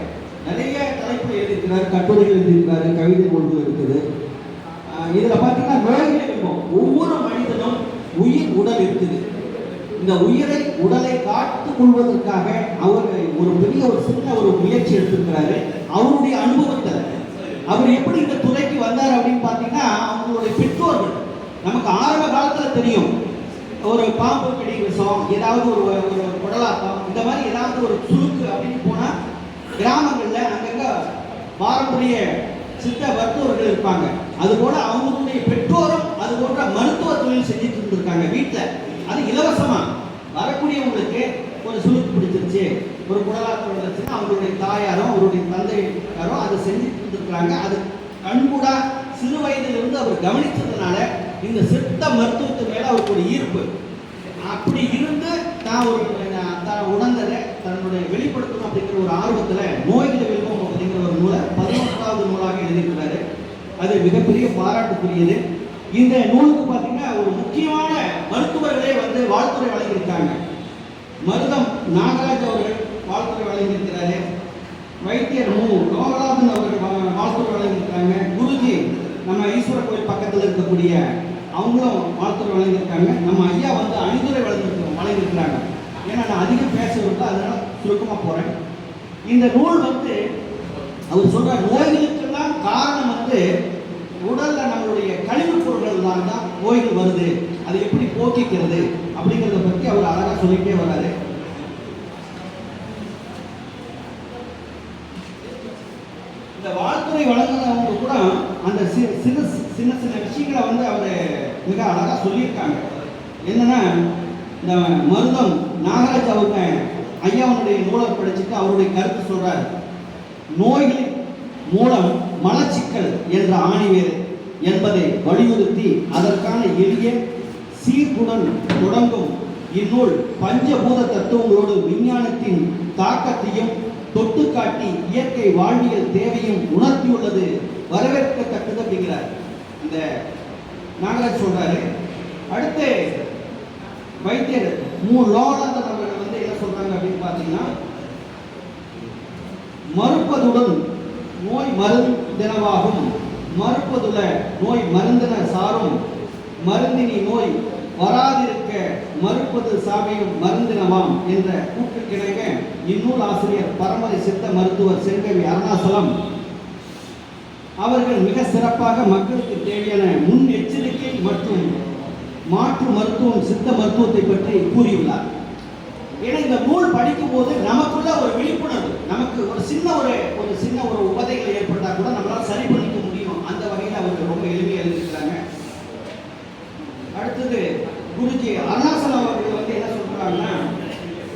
நிறைய தலைப்பு எழுதியிருக்கிறாரு, கட்டுரைகள் எழுதியிருக்கிறாரு, கவிதை நூல்கள் இருக்குது. இதில் பார்த்தீங்கன்னா நோய்களை வெல்வோம். ஒவ்வொரு மனிதனும் உயிர் உடல் இருக்குது. இந்த உடலை காத்துக் கொள்வதற்காக அவர் ஒரு பெரிய சின்ன முயற்சி எடுத்திருக்கிறாரு. அவருடைய அனுபவத்தை அவர் எப்படி இந்த துறைக்கு வந்தார் அப்படின்னு பார்த்தீங்கன்னா, அவங்களுடைய பெற்றோர்கள் நமக்கு ஆரம்ப காலத்தில் தெரியும். ஒரு பாம்பு கடி விஷம், ஏதாவது ஒரு குடலாட்டம், இந்த மாதிரி ஏதாவது ஒரு சுருக்கு அப்படின்னு போனால் கிராமங்களில் அங்கங்கே பாரம்பரிய சித்த மருத்துவர்கள் இருப்பாங்க. அதுபோல அவங்களுடைய பெற்றோரும் அது போன்ற மருத்துவ தொழில் செஞ்சுட்டு இருந்திருக்காங்க வீட்டில். அது இலவசமாக வரக்கூடியவங்களுக்கு ஒரு சுருக்கு பிடிச்சிருச்சு, ஒரு குடலாட்டம் வந்துருச்சுன்னா அவங்களுடைய தாயாரோ அவருடைய தந்தையாரோ அதை செஞ்சுட்டு இருந்திருக்கிறாங்க. அது கண்கூடா சிறு வயதிலிருந்து அவர் கவனித்ததுனால இந்த சித்த மருத்துவத்து மேலே அவருக்கு ஒரு ஈர்ப்பு. அப்படி இருந்து தான் உணர்ந்ததை தன்னுடைய வெளிப்படுத்தணும் அப்படிங்கிற ஒரு ஆர்வத்தில் நோய்களை வெல்வோம் அப்படிங்கிற ஒரு நூலை 11வது நூலாக எழுதியிருக்கிறாரு. அது மிகப்பெரிய பாராட்டுக்குரியது. இந்த நூலுக்கு பார்த்தீங்கன்னா ஒரு முக்கியமான மருத்துவர்களே வாழ்த்துறை வழங்கியிருக்காங்க. மருதம் நாகராஜ் அவர்கள் வாழ்த்துறை வழங்கியிருக்கிறாரு. வைத்தியர் லோகநாதன் அவர்கள் வாழ்த்துறை வழங்கியிருக்காங்க. குருஜி நம்ம ஈஸ்வர கோயில் பக்கத்தில் இருக்கக்கூடிய அவங்களும் வாழ்த்துறை வழங்கியிருக்காங்க. நம்ம ஐயா அணிந்துரை வழங்கியிருக்கிறாங்க. ஏன்னா நான் அதிகம் பேசுறது, அதனால சுருக்கமாக போகிறேன். இந்த நூல் அவர் சொல்ற நோய்களுக்கெல்லாம் காரணம் உடல்ல நம்மளுடைய கழிவுப் பொருள்கள் தான் நோய்கள் வருது, அதை எப்படி போக்கிக்கிறது அப்படிங்கிறத பற்றி அவர் அழகாக சொல்லிட்டே வர்றாரு. இந்த வாழ்த்துறை வழங்கினவங்க கூட அந்த சின்ன சின்ன விஷயங்களை அவர் மிக அழகாக சொல்லியிருக்காங்க. என்னன்னா, இந்த மருதம் நாகராஜ் அவங்க ஐயாவுடைய நூலை படிச்சுட்டு அவருடைய கருத்து சொல்றாரு. நோய்களின் மூலம் மலச்சிக்கல் என்ற ஆணிவேர் என்பதை வலியுறுத்தி அதற்கான எளிய சீர்குடன் தொடங்கும் இந்நூல் பஞ்சபூத தத்துவங்களோடு விஞ்ஞானத்தின் தாக்கத்தையும் தொட்டு காட்டி இயற்கை வாழ்வியல் தேவையும் உணர்த்தியுள்ளது, வரவேற்கத்தக்கது அப்படிங்கிறார் இந்த நாகராஜ் சொல்றாரு. அடுத்து வைத்தியர் லோகநாதன் அவர்கள் என்ன சொல்றாங்க அப்படின்னு பார்த்தீங்கன்னா, மறுப்பதுடன் நோய் மருந்தினவாகும், மறுப்பதுல நோய் மருந்தின சாரும், மருந்தினி நோய் வராதிருக்க மறுப்பது சாமியும் மருந்தினவாம் என்ற கூற்றுக்கிணங்க இந்நூல் ஆசிரியர் பரம்பரை சித்த மருத்துவர் செங்கவி அருணாசலம் அவர்கள் மிக சிறப்பாக மக்களுக்கு தேவையான முன் எச்சரிக்கை மற்றும் மாற்று மருத்துவம் சித்த மருத்துவத்தை பற்றி கூறியுள்ளார். ஏன்னா இந்த நூல் படிக்கும் போது நமக்குள்ள ஒரு விழிப்புணர்வு, நமக்கு ஒரு சின்ன ஒரு உபதைகள் ஏற்பட்டா கூட நம்மளால சரி பண்ணிக்க முடியும். அந்த வகையில் அவங்க ரொம்ப எளிமையாக எழுதியிருக்கிறாங்க. அடுத்தது குருஜி அருணாசலம் அவர்கள் வந்து என்ன சொல்றாங்கன்னா,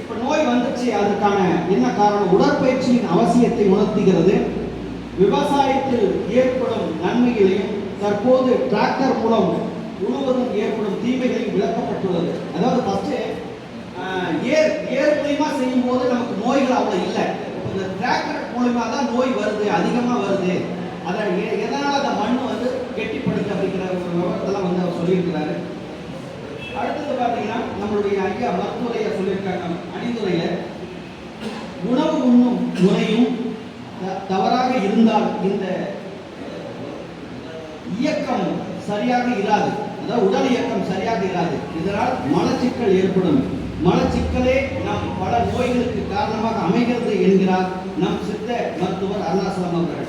இப்ப நோய் வந்துச்சு, அதுக்கான என்ன காரணம்? உடற்பயிற்சியின் அவசியத்தை உணர்த்துகிறது. விவசாயத்தில் ஏற்படும் நன்மைகளையும் தற்போது டிராக்டர் மூலம் முழுவதும் ஏற்படும் தீமைகளையும் விளக்கப்பட்டுள்ளது. அதாவது ஃபர்ஸ்ட் ஏர் மூலியமா செய்யும் போது நமக்கு நோய்கள் அவ்வளவு இல்லை. இந்த டிராக்டர் மூலமா தான் நோய் வருது, அதிகமா வருது. அதை எதனால அந்த மண் வந்து கெட்டிப்படுது அப்படிங்கிற ஒரு விவரத்தெல்லாம் வந்து அவர் சொல்லியிருக்கிறாரு. அடுத்தது பார்த்தீங்கன்னா நம்மளுடைய ஐயா மருத்துவரையா சொல்லியிருக்காங்க அணிந்துரையில, உணவு உண்ணும் முறையும் தவறாக இருந்தால் இந்த இயக்கம் சரியாக இராது. அதாவது உடல் இயக்கம் சரியாக இராது. இதனால் மலச்சிக்கல் ஏற்படும். மலச்சிக்கலே நம் பல நோய்களுக்கு காரணமாக அமைகிறது என்கிறார் நம் சித்த மருத்துவர் அருணாசலம் அவர்கள்.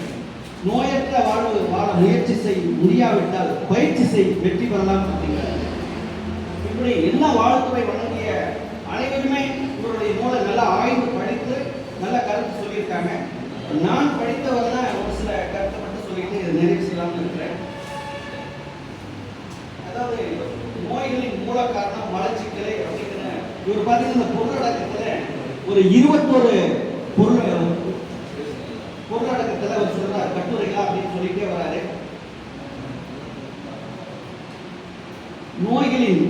நோயற்ற வாழ்வு வாழ முயற்சி செய், முடியாவிட்டால் பயிற்சி செய், வெற்றி பெறலாம் அப்படிங்கிறார். இப்படி என்ன வாழ்த்துறை வழங்கிய அனைவருமே இவருடைய நூலை நல்லா ஆய்ந்து படித்து நல்ல கருத்து சொல்லியிருக்காங்க. நான் படித்தவர் தான் ஒரு சில கருத்தை மட்டும் சொல்லிட்டு நிறைவு செய்யலாம்னு இருக்கிறேன். அதாவது நோய்களின் மூல காரணம் மலச்சிக்கலை அப்படிங்கிற இவர் பார்த்தீங்கன்னா இந்த பொருளடக்கத்தில் ஒரு 21 பொருளடக்கத்தில் அவர் சொல்றார் கட்டுரைகளா அப்படின்னு சொல்லிட்டே வராரு. நோய்களின்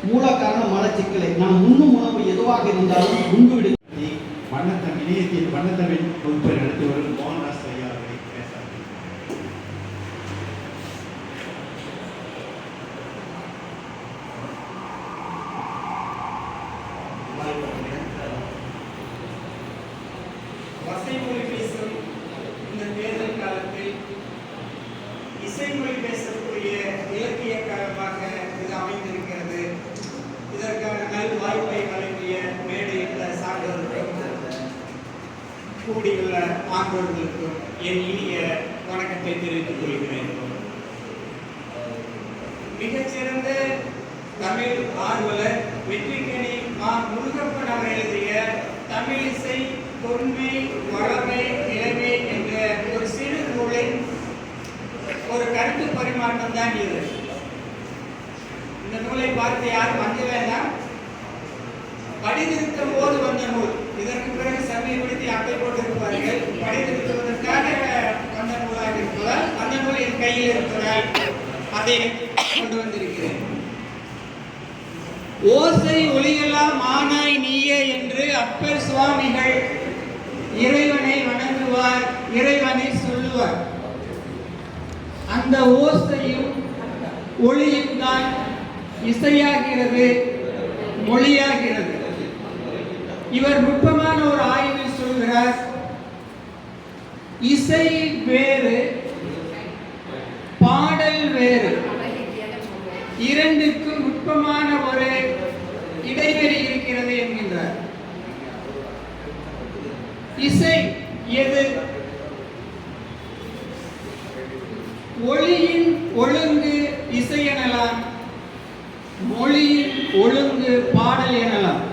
மூல காரணம் மலச்சிக்கலை. நாம் உண்ணும் உணவு எதுவாக இருந்தாலும் உண்டு விடு. வண்ணத்தமிழ் இணையத்தில் வண்ணத்தமிழ் வகுப்பை நடத்தி வரும் மோகன்தாஸ் ஐயா அவர்களை பேச வசைமொழி பேசும் இந்த தேர்தல் காலத்தில் இசைமொழி பேசக்கூடிய இலக்கிய காலமாக இது அமைந்திருக்கிறது. இதற்கான நல் வாய்ப்பை வழங்கிய மேடையில் சான்றோர்களுக்கும் கூடியுள்ள ஆண்டோர்களுக்கும் என் இனிய வணக்கத்தை தெரிவித்துக் கொள்கிறேன். மிகச்சிறந்த தமிழ் ஆர்வலர் வெற்றிக்கணி மா முருகப்பன் அவர் எழுதிய தமிழிசை தொன்மை வளமை இளமை என்ற ஒரு சிறு நூலின் ஒரு கருத்து பரிமாற்றம் தான் இது. இந்த நூலை பார்த்து யாரும் அஞ்ச வேண்டாம். படித்திருக்கும் போது வந்த நூல். இதற்கு பிறகு சமயப்படுத்தி அட்டை போட்டிருப்பார்கள். படித்திருப்பதற்காக வந்த நூலாக இருப்பதால் அந்த நூல் என் கையில் இருப்பதால் அதை கொண்டு வந்திருக்கிறேன். ஓசை ஒளியெல்லாம் ஆனாய் நீயே என்று அப்பர் சுவாமிகள் இறைவனை வணங்குவார், இறைவனை சொல்லுவார். அந்த ஓசையும் ஒளியும் தான் இசையாகிறது, மொழியாகிறது. இவர் நுட்பமான ஒரு ஆய்வில் சொல்கிறார், இசை வேறு பாடல் வேறு, இரண்டுக்கும் நுட்பமான ஒரு இடைவெளி இருக்கிறது என்கின்றார். இசை எது? ஒளியின் ஒழுங்கு இசை எனலாம், மொழியின் ஒழுங்கு பாடல் எனலாம்.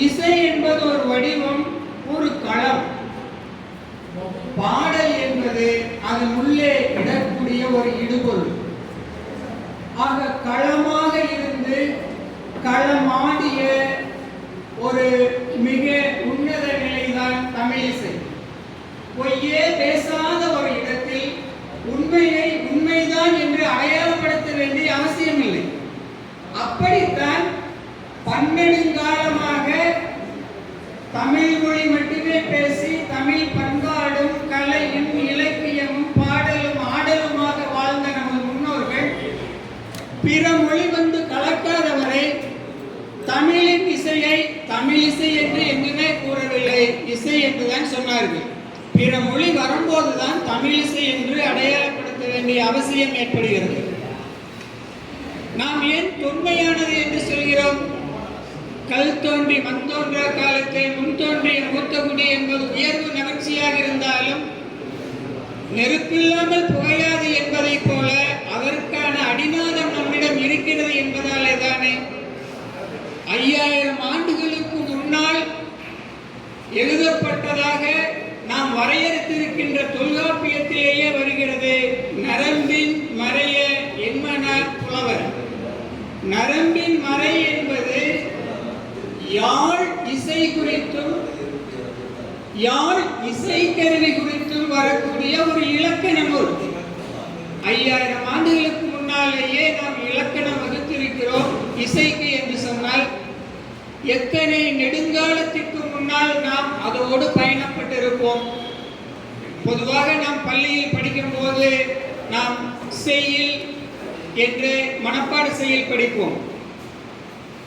இசை என்பது ஒரு வடிவம், ஒரு களம். பாடல் என்பது அதன் உள்ளே இடக்கூடிய ஒரு இடுபொருள். ஆக களமாக இருந்து களமாடிய ஒரு மிக உன்னத நிலைதான் தமிழிசை. பொய்யே பேசாத ஒரு இடத்தில் உண்மையை உண்மைதான் என்று அடையாளப்படுத்த வேண்டிய அவசியம் இல்லை. அப்படித்தான் பன்னெடுங்காலமாக தமிழ் மொழி மட்டுமே பேசி தமிழ் பண்பாடும் கலையும் இலக்கியமும் பாடலும் ஆடலுமாக வாழ்ந்த நமது முன்னோர்கள் பிற மொழி வந்து கலக்காதவரை தமிழின் இசையை தமிழ் இசை என்று எங்குமே கூறவில்லை, இசை என்றுதான் சொன்னார்கள். பிற மொழி வரும்போதுதான் தமிழ் இசை என்று அடையாளப்படுத்த வேண்டிய அவசியம் ஏற்படுகிறது. நாம் ஏன் தொன்மையானது என்று சொல்கிறோம்? கல் தோன்றி மண் தோன்றா காலத்தை முன் தோன்றிய மூத்தகுடி என்பது உயர்வு நகர்ச்சியாக இருந்தாலும் நெருப்பில்லாமல் புகையாது என்பதை போல அதற்கான அடிநாதம் நம்மிடம் இருக்கிறது என்பதாலே தானே 5000 ஆண்டுகள் நரம்பின் மறை என்பது யாழ் இசை குறித்தும் யாழ் இசைக்கருவி குறித்தும் வரக்கூடிய ஒரு இலக்கண நூல். 5000 ஆண்டுகளுக்கு முன்னாலேயே நாம் இலக்கணம் வகுத்திருக்கிறோம் இசைக்கு என்று சொன்னால் எத்தனை நெடுங்காலத்திற்கு முன்னால் நாம் அதோடு பயணப்பட்டிருப்போம். பொதுவாக நாம் பள்ளியில் படிக்கும் போது நாம் செய்யுள் என்று மனப்பாட செய்யுள் படிப்போம்.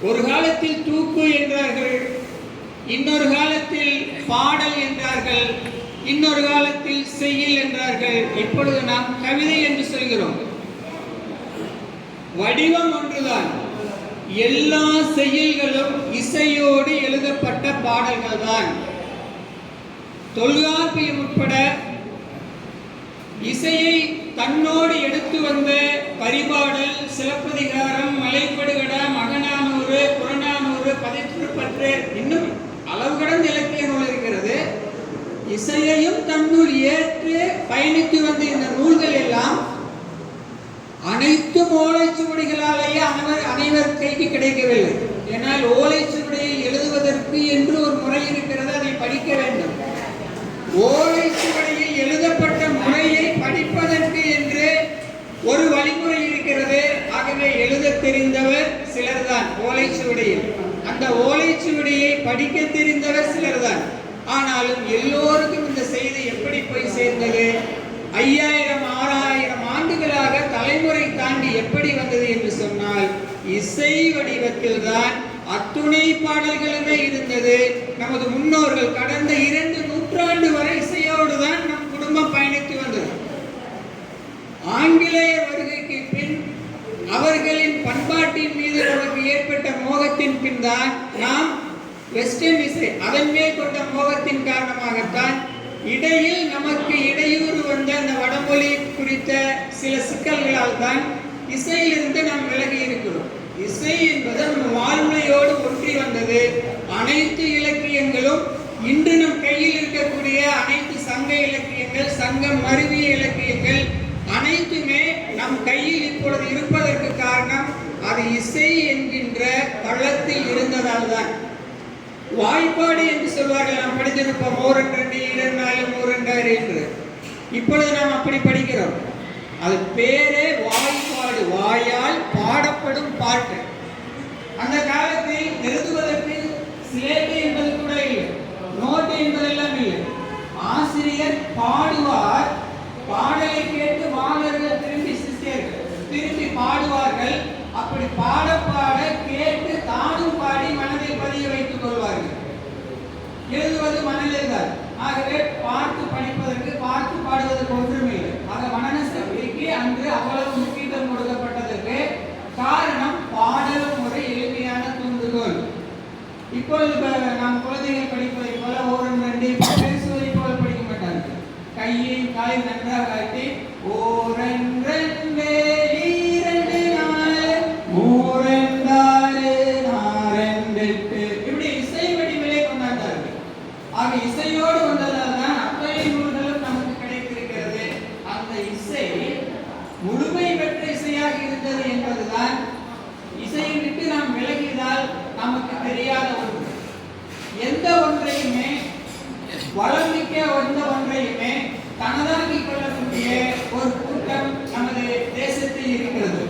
ஒரு காலத்தில் தூக்கு என்றார்கள், இன்னொரு காலத்தில் பாடல் என்றார்கள், இன்னொரு காலத்தில் செய்யுள் என்றார்கள். இப்பொழுது நாம் கவிதை என்று சொல்கிறோம். வடிவம் ஒன்றுதான். எல்லா செய்யுள்களும் இசையோடு எழுதப்பட்ட பாடல்கள் தான். தொல்காப்பியம் உட்பட இசையை தன்னோடு எடுத்து வந்த பரிபாடல், சிலப்பதிகாரம், மலைப்படுகட, மகநானூறு, புறநானூறு, பதிற்றுப்பற்று, இன்னும் அளவு கடந்த இலக்கிய நூல் இருக்கிறது. இசையையும் தன்னுள் ஏற்று பயணித்து வந்த இந்த நூல்கள் எல்லாம் அனைத்து ஓலைச்சுவடிகளாலேயே அனைவர் கைக்கு கிடைக்கவில்லை. ஏனால் ஓலைச்சுவடியில் எழுதுவதற்கு என்று ஒரு முறை இருக்கிறது, அதை படிக்க வேண்டும். ஓலைச்சுவடியில் எழுதப்பட்ட முறையை படிப்பதற்கு என்று ஒரு வழிமுறை இருக்கிறது. ஆகவே எழுத தெரிந்தவர் சிலர்தான் ஓலைச்சுவடியில், அந்த ஓலைச்சுவடியை படிக்க தெரிந்தவர் சிலர்தான். ஆனாலும் எல்லோருக்கும் இந்த செய்தி எப்படி போய் சேர்ந்தது? 5000 6000 ஆண்டுகளாக தலைமுறை தாண்டி எப்படி வந்தது என்று சொன்னால் இசை வடிவத்தில் தான் அத்துணை பாடல்களுமே இருந்தது. நமது முன்னோர்கள் கடந்த 2 நூற்றாண்டு வரை இசையோடு தான் நம் குடும்பம் பயணித்து வந்தது. ஆங்கிலேய வருகைக்கு பின் அவர்களின் பண்பாட்டின் மீது நமக்கு ஏற்பட்ட மோகத்தின் பின் தான் நாம் வெஸ்டர்ன் இசை அதன் மேல் கொண்ட மோகத்தின் காரணமாகத்தான் இடையில் நமக்கு இடையூறு வந்த அந்த வடமொழி குறித்த சில சிக்கல்களால் தான் இசையிலிருந்து நாம் விலகி இருக்கிறோம். இசை என்பது நம்ம வாழ்க்கையோடு ஒன்றி வந்தது. அனைத்து இலக்கியங்களும் இன்று நம் கையில் இருக்கக்கூடிய அனைத்து சங்க இலக்கியங்கள், சங்கம் மருவிய இலக்கியங்கள் அனைத்துமே நம் கையில் இப்பொழுது இருப்பதற்கு காரணம் அது இசை என்கின்ற தளத்தில் இருந்ததால் தான். வாய்ப்பாடு என்று சொல்வார்கள், நாம் படித்திருப்போம் 3 2 2 4 3 2 என்று. இப்பொழுது நாம் அப்படி படிக்கிறோம். அது பேரே வாய்ப்பாடு, வாயால் பாடப்படும் பாட்டு. அந்த காலத்தில் எழுதுவதற்கு சிலேட்டு என்பது கூட இல்லை, நோட்டு என்பதெல்லாம் இல்லை. ஆசிரியர் பாடுவார், பாடலை கேட்டு மாணவர்கள் திரும்பி சிஷ்யர்கள் திரும்பி பாடுவார்கள். அப்படி பாட பாட கேட்டு தானும் பாடி மனதில் பதிய வைத்துக் கொள்வார்கள். எழுதுவது மனதில் தான். ஆகவே பார்த்து படிப்பதற்கு பார்த்து பாடுவதற்கு ஒன்றுமில்லை. ஆக மனன சக்திக்கு அன்று அவ்வளவு முக்கியத்துவம் கொடுக்கப்பட்டதற்கு காரணம் பாடல் முறை எளிமையான தூண்டுகோல். இப்பொழுது நாம் குழந்தைகள் படிப்பதை போல 1 2 பேசுவதை போல படிக்க மாட்டார்கள். கையை காலை நன்றாக காட்டி 1 2 2 4 இப்படி இசை வடிவிலே கொண்டாண்டார்கள். ஆக இசையோடு வந்ததால் தான் அத்தனை நூல்களும் நமக்கு கிடைத்திருக்கிறது. அந்த இசை முழுமை பெற்ற இசையாக இருந்தது என்பதுதான் இசையை விட்டு நாம் விலகியதால் நமக்கு தெரியாத ஒன்று. எந்த ஒன்றையுமே வளமிக்க எந்த ஒன்றையுமே தனதாக்கிக் கொள்ளக்கூடிய ஒரு கூட்டம் நமது தேசத்தில் இருக்கிறது.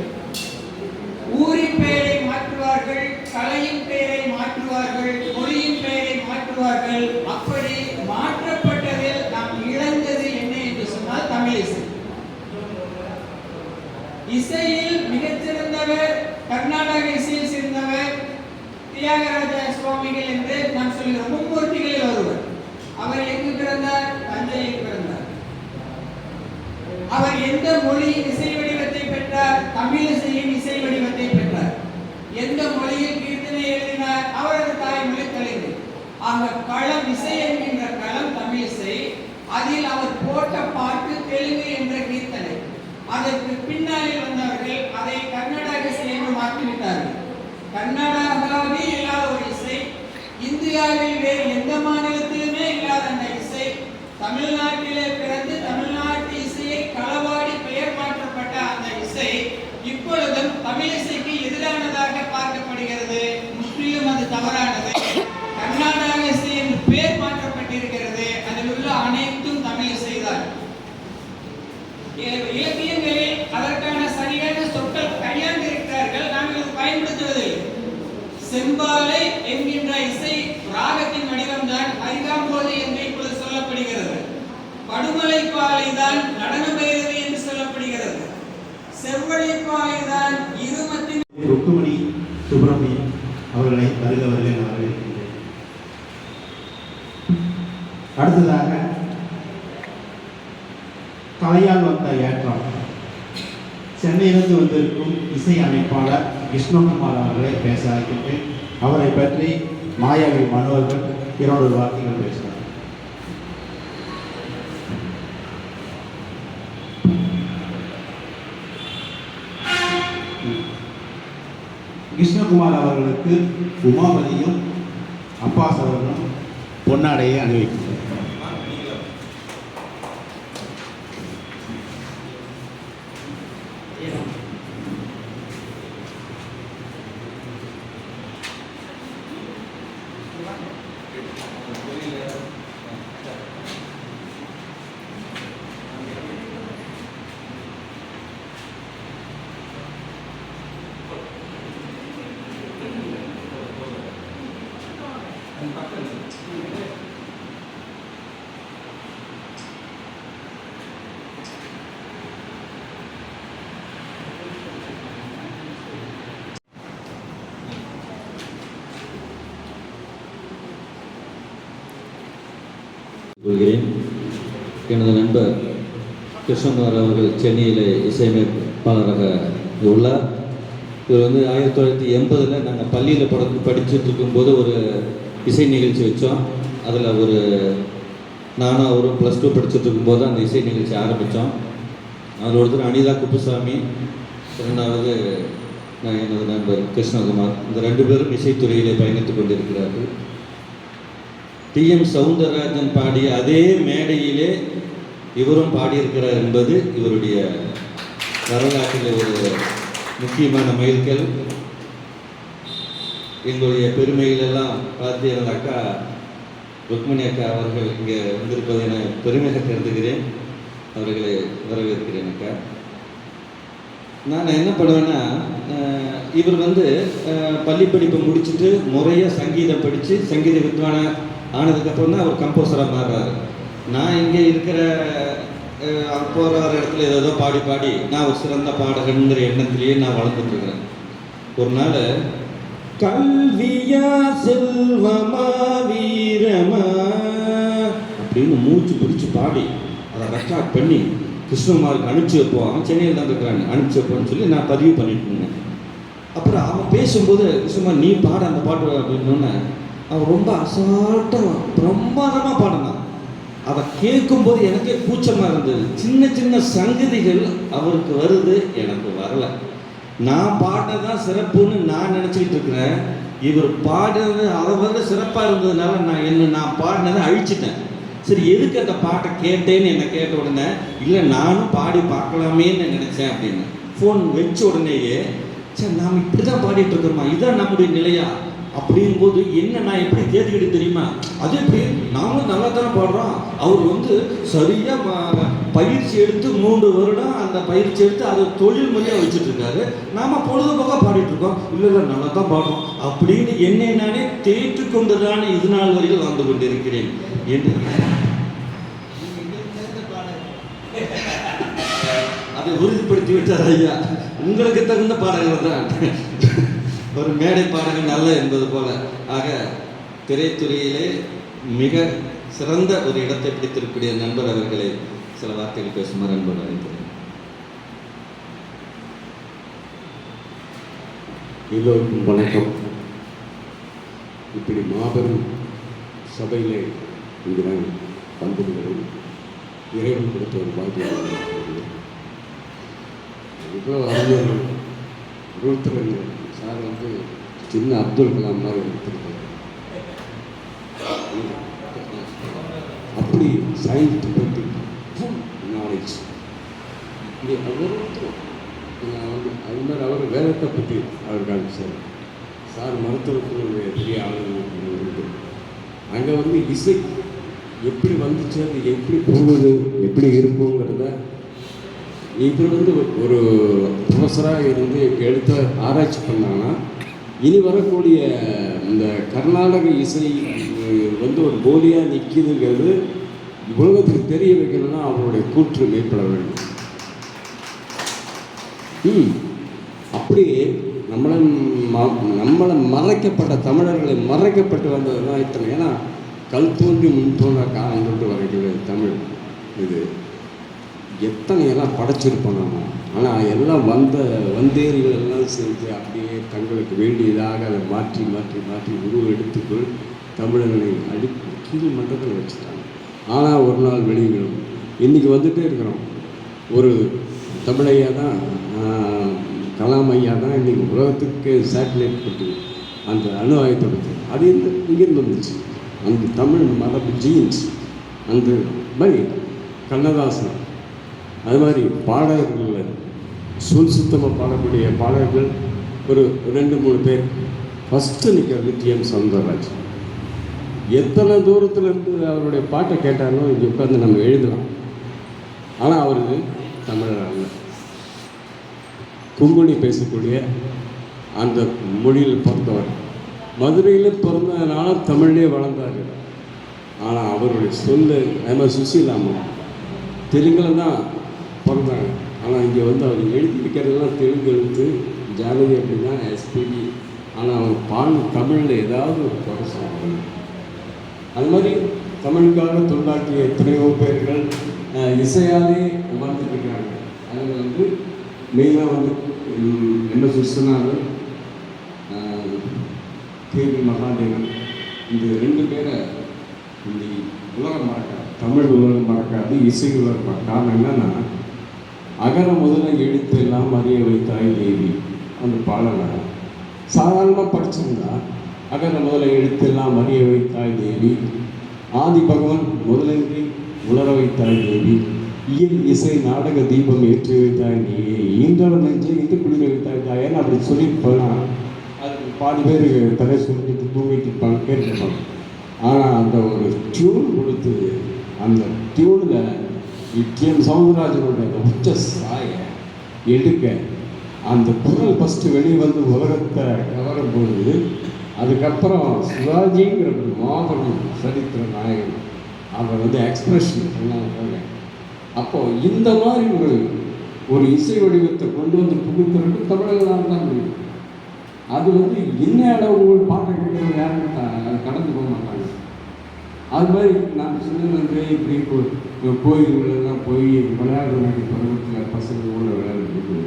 ஊரின் பெயரை மாற்றுவார்கள், கலையின் பெயரை மாற்றுவார்கள், மொழியின் பெயரை மாற்றுவார்கள். அப்படி மாற்றப்பட்டதில் நாம் இழந்தது என்ன என்று சொன்னால் தமிழ் இசை. இசையில் மிகச்சிறந்தவர், கர்நாடக இசையில் சிறந்தவர் தியாகராஜ சுவாமிகள் என்று நாம் சொல்கிறோம். மும்மூர்த்திகளில் ஒருவர். அவர் எங்கு பிறந்தார்? தஞ்சையில் பிறந்தார். அவர் எந்த மொழியின் இசை வடிவத்தை பெற்றார்? தமிழ் இசையின் இசை வடிவத்தை பெற்றார். எந்த மொழியில் கீர்த்தனை எழுதினார்? அவரது தாய்மொழி தெலுங்கு. ஆக களம் இசை என்கின்ற களம் தமிழ் இசை. அதில் அவர் போட்ட பாட்டு தெலுங்கு என்ற கீர்த்தனை. அதற்கு பின்னாளில் வந்தவர்கள் அதை கர்நாடக இசை என்று மாற்றிவிட்டார்கள். கர்நாடகாவே இல்லாத ஒரு இசை, இந்தியாவில் வேறு எந்த மாநிலத்திலுமே இல்லாத அந்த இசை தமிழ்நாட்டிலே பிறந்து தமிழ்நாட்டு இசையை களவாடி பெயர் மாற்றப்பட்ட அந்த இசை இப்பொழுதும் தமிழ் இசைக்கு எதிரானதாக செம்பாலை என்கின்ற இசை ராகத்தின் வடிவம்தான் ஹரிகாம்போதி என்று இப்பொழுது சொல்லப்படுகிறது. படுமலைப்பாலை தான் நடன பைரவி என்று சொல்லப்படுகிறது. செவ்வழிப்பாலை தான் இருமத்தின் ருக்குமணி சுப்பிரமணியம் அவர்களை வருகிறவர்களை நான் வரவேற்கின்றேன். அடுத்ததாக கலையால் வந்த ஏற்றம் சென்னையிலிருந்து வந்திருக்கும் இசை அமைப்பாளர் கிருஷ்ணகுமார் அவர்களை பேச அழைக்கின்றேன். அவரை பற்றி மாயாவி மனோர்கள் 2 வார்த்தைகள் பேசுகிறார். கிருஷ்ணகுமார் அவர்களுக்கு உமாபதியும் அப்பாஸ் அவர்களும் பொன்னாடையை அணிவிக்கின்றனர். கொள்கிறேன். எனது நண்பர் கிருஷ்ணகுமார் அவர்கள் சென்னையில் இசையமைப்பாளராக உள்ளார். இவர் வந்து 1980 நாங்கள் பள்ளியில் படிச்சுட்டு இருக்கும்போது ஒரு இசை நிகழ்ச்சி வச்சோம். அதில் நானும் அவரும் +2 படிச்சுட்டு இருக்கும்போது அந்த இசை நிகழ்ச்சி ஆரம்பித்தோம். அதில் ஒருத்தர் அனிதா குப்புசாமி, 2வது நான் எனது நண்பர் கிருஷ்ணகுமார். இந்த 2 பேரும் இசைத்துறையிலே பயணித்து கொண்டிருக்கிறார்கள். டி.எம். சௌந்தரராஜன் பாடிய அதே மேடையிலே இவரும் பாடியிருக்கிறார் என்பது இவருடைய வரலாற்றில் ஒரு முக்கியமான மைல்கல். எங்களுடைய பெருமைகளெல்லாம் பார்த்து எனது அக்கா ருக்மணி அக்கா அவர்கள் இங்கே வந்திருப்பதை நான் பெருமையாக கருதுகிறேன். அவர்களை வரவேற்கிறேன் அக்கா. நான் என்ன பண்ணுவேன்னா, இவர் வந்து பள்ளி படிப்பை முடிச்சுட்டு முறையாக சங்கீதம் படித்து சங்கீத வித்வான ஆனதுக்கப்புறம் தான் அவர் கம்போசராக மாறுறாரு. நான் இங்கே இருக்கிற போகிற இடத்துல ஏதோ பாடி நான் ஒரு சிறந்த பாடகங்கிற எண்ணத்திலேயே நான் வளர்ந்துட்டுருக்கிறேன். ஒரு நாள் கல்வியா செல்வமா வீரமா அப்படின்னு மூச்சு பிடிச்சி பாடி அதை ரெக்கார்ட் பண்ணி கிருஷ்ணகுமாருக்கு அனுப்பிச்சி வைப்போம். அவன் சென்னையில் தான் இருக்கிறாங்க, அனுப்பிச்சி வைப்போன்னு சொல்லி நான் பதிவு பண்ணிட்டு இருந்தேன். அப்புறம் அவன் பேசும்போது கிருஷ்ணகுமார் நீ பாட அந்த பாட்டு அப்படின்னோடனே அவன் ரொம்ப அசால்ட்டாக பிரமாதமாக பாடினான். அதை கேட்கும்போது எனக்கே கூச்சமாக இருந்தது. சின்ன சின்ன சங்கதிகள் அவருக்கு வருது, எனக்கு வரலை. நான் பாடினதான் சிறப்புன்னு நான் நினச்சிக்கிட்டு இருக்கிறேன். இவர் பாடினது அதை வந்து சிறப்பாக இருந்ததுனால நான் பாடினதை அழிச்சிட்டேன். சரி, எதுக்கு அந்த பாட்டை கேட்டேன்னு என்னை கேட்ட உடனே இல்லை நானும் பாடி பார்க்கலாமேன்னு நினச்சேன் அப்படின்னு. ஃபோன் வச்ச உடனேயே சரி நாம் இப்படி தான் பாடிட்டு இருக்கிறோமா, இதுதான் நம்முடைய நிலையா அப்படிங்கும்போது என்ன நான் எப்படி தேர்ந்துக்கிட்டு தெரியுமா? அது எப்படி நாமளும் நல்லா தானே பாடுறோம். அவர் வந்து சரியாக பயிற்சி எடுத்து 3 வருடம் அந்த பயிற்சி எடுத்து அதை தொழில் முறையாக வச்சுட்டு இருக்காரு. நாம் பொழுதுபோக்காக பாடிட்டு இருக்கோம். இல்லை நல்லா தான் பாடுறோம் அப்படின்னு என்னை நானே தேற்று கொண்டுதானே இது நாள் வரையில் வாழ்ந்து கொண்டிருக்கிறேன் என்று அதை உறுதிப்படுத்தி விட்டார் ஐயா. உங்களுக்கு தகுந்த பாடகர் தான் ஒரு மேடை பாடகர் நல்ல என்பது போல. ஆக திரைத்துறையிலே மிக சிறந்த ஒரு இடத்தை பிடித்திருக்கக்கூடிய நண்பர் அவர்களை சில வார்த்தைகள் பேசுமாறு அன்போடு அழைக்கிறேன். எல்லோருக்கும் வணக்கம். இப்படி மாபெரும் சபையிலே இங்கு நான் பண்புகிறேன். இறைவன் கொடுத்த ஒரு பாக்கியம். இவ்வளோ அறிஞர்கள் 22 சார் வந்து சின்ன அப்துல் கலாம் மாதிரி எடுத்திருக்காரு. அப்படி சயின்டிஃபிக் நாலேஜ் இது ஒவ்வொருத்தரும் அது மாதிரி அவர் வேதத்தை பற்றி அவர் காமிச்சார். சார் மருத்துவத்தினுடைய பெரிய ஆளுநர் இருக்கு. அங்கே வந்து இசை எப்படி வந்துச்சு, அது எப்படி போகுது, எப்படி இருக்குங்கிறத இவர் வந்து ஒரு ப்ரொஃபஸராக இருந்து எடுத்து ஆராய்ச்சி பண்ணாங்கன்னா இனி வரக்கூடிய இந்த கர்நாடக இசை வந்து ஒரு போலியாக நிற்கிதுங்கிறது உலகத்துக்கு தெரிய வைக்கணும்னா அவருடைய கூற்று மேற்பட வேண்டும். அப்படியே நம்மளை மறைக்கப்பட்ட தமிழர்களை மறைக்கப்பட்டு வந்தது தான் இத்தனை. ஏன்னா கல் தோன்றி முன் தோன்ற காலம் தொட்டு வரைக்கிற தமிழ் இது எத்தனையெல்லாம் படைச்சிருப்போம் நம்ம. ஆனால் எல்லாம் வந்தேரிகள் எல்லாம் சேர்ந்து அப்படியே தங்களுக்கு வேண்டியதாக அதை மாற்றி மாற்றி மாற்றி உருவெடுத்துக்குள் தமிழர்களை கீழ் மட்டத்தில் வச்சுட்டாங்க. ஆனால் ஒரு நாள் வெளியிடும். இன்றைக்கி வந்துகிட்டே இருக்கிறோம். ஒரு தமிழையா தான் கலாம் ஐயா தான் இன்றைக்கி உலகத்துக்கு சேட்டலைட் பற்றி அந்த அணு ஆயுதத்தை பற்றி அது இங்கேருந்து வந்துச்சு. அந்த தமிழ் மரபு ஜீன்ஸ் அந்த மாதிரி கண்ணதாசன் அது மாதிரி பாடகர்கள் சொல் சுத்தமாக பாடக்கூடிய பாடகர்கள் ஒரு 2-3 பேர். ஃபஸ்ட்டு நிற்கிறது டி.எம். சௌந்தரராஜ். எத்தனை தூரத்துலேருந்து அவருடைய பாட்டை கேட்டாலும் இங்கே உட்காந்து நம்ம எழுதலாம். ஆனால் அவருக்கு தமிழர் அல்ல. குங்குனி பேசக்கூடிய அந்த மொழியில் பிறந்தவர். மதுரையில் பிறந்ததுனால தமிழ்லேயே வளர்ந்தார். ஆனால் அவருடைய சொல்ல நம்ம சுசீலாமன் தெலுங்கில் தான் பிறந்தாங்க. ஆனால் இங்கே வந்து அவர் எழுதி வைக்கிறதெல்லாம் தெலுங்கு எழுத்து ஜானகி அப்படின்னா எஸ்பிபி. ஆனால் அவர் பாடு தமிழில் ஏதாவது ஒரு குறை சொல்லுவாங்க. அது மாதிரி தமிழுக்காக தொண்டாற்றிய எத்தனையோ பேர்கள் இசையாலே வாழ்ந்துட்டுருக்காங்க. அதில் வந்து மெயினாக வந்து எம்.எஸ். விஸ்வநாதன், கே.வி. மகாதேவன், இந்த 2 பேரை இந்த உலகம் மறக்காது. தமிழ் உலகம் மறக்காது, இசை உலகம் மறக்காது. காரணம் என்னன்னா அகர முதல எழுத்து எல்லாம் அறிய வைத்தாய் தேவி அந்த பாடலை சாதாரணமாக படிச்சிருந்தா அகர முதல எழுத்து எல்லாம் அறிய வைத்தாய் தேவி, ஆதி பகவான் முதலின்றி உலர வைத்தாய் தேவி, இயல் இசை நாடக தீபம் ஏற்றி வைத்தாய் நீயே, ஈன்றவன் நெஞ்சை இது குளிர வைத்தாய் தாயன்னு அப்படி சொல்லிட்டு போனால் அது பாதி பேர் தலை சொல்லிட்டு தூங்கிட்டு இருப்பாங்க, கேட்டுருப்பாங்க. ஆனால் அந்த ஒரு டியூன் கொடுத்து அந்த டியூனில் டி.எம். சௌந்தரராஜனுடைய உச்ச சாயை எடுக்க அந்த குரல் ஃபஸ்ட்டு வெளியே வந்து உலகத்தை கவரும்பொழுது அதுக்கப்புறம் சிவாஜிங்கிற ஒரு மாபெரும் சரித்திர நாயகன் அவர் வந்து எக்ஸ்பிரஷன் சொன்னாங்க. அப்போது இந்த மாதிரி ஒரு இசை வடிவத்தை கொண்டு வந்து புகுத்துறதுக்கு தமிழர்களால் தான் முடியும். அது வந்து இன்னையோட ஒரு பாட்டை கேட்கறது யாருன்னு அது கடந்து போக மாட்டாங்க. அது மாதிரி நான் சொன்னது இப்படி கோயில்களெல்லாம் போய் விளையாடுற வேண்டிய பருவத்தில் பசங்களோட விளையாடுறது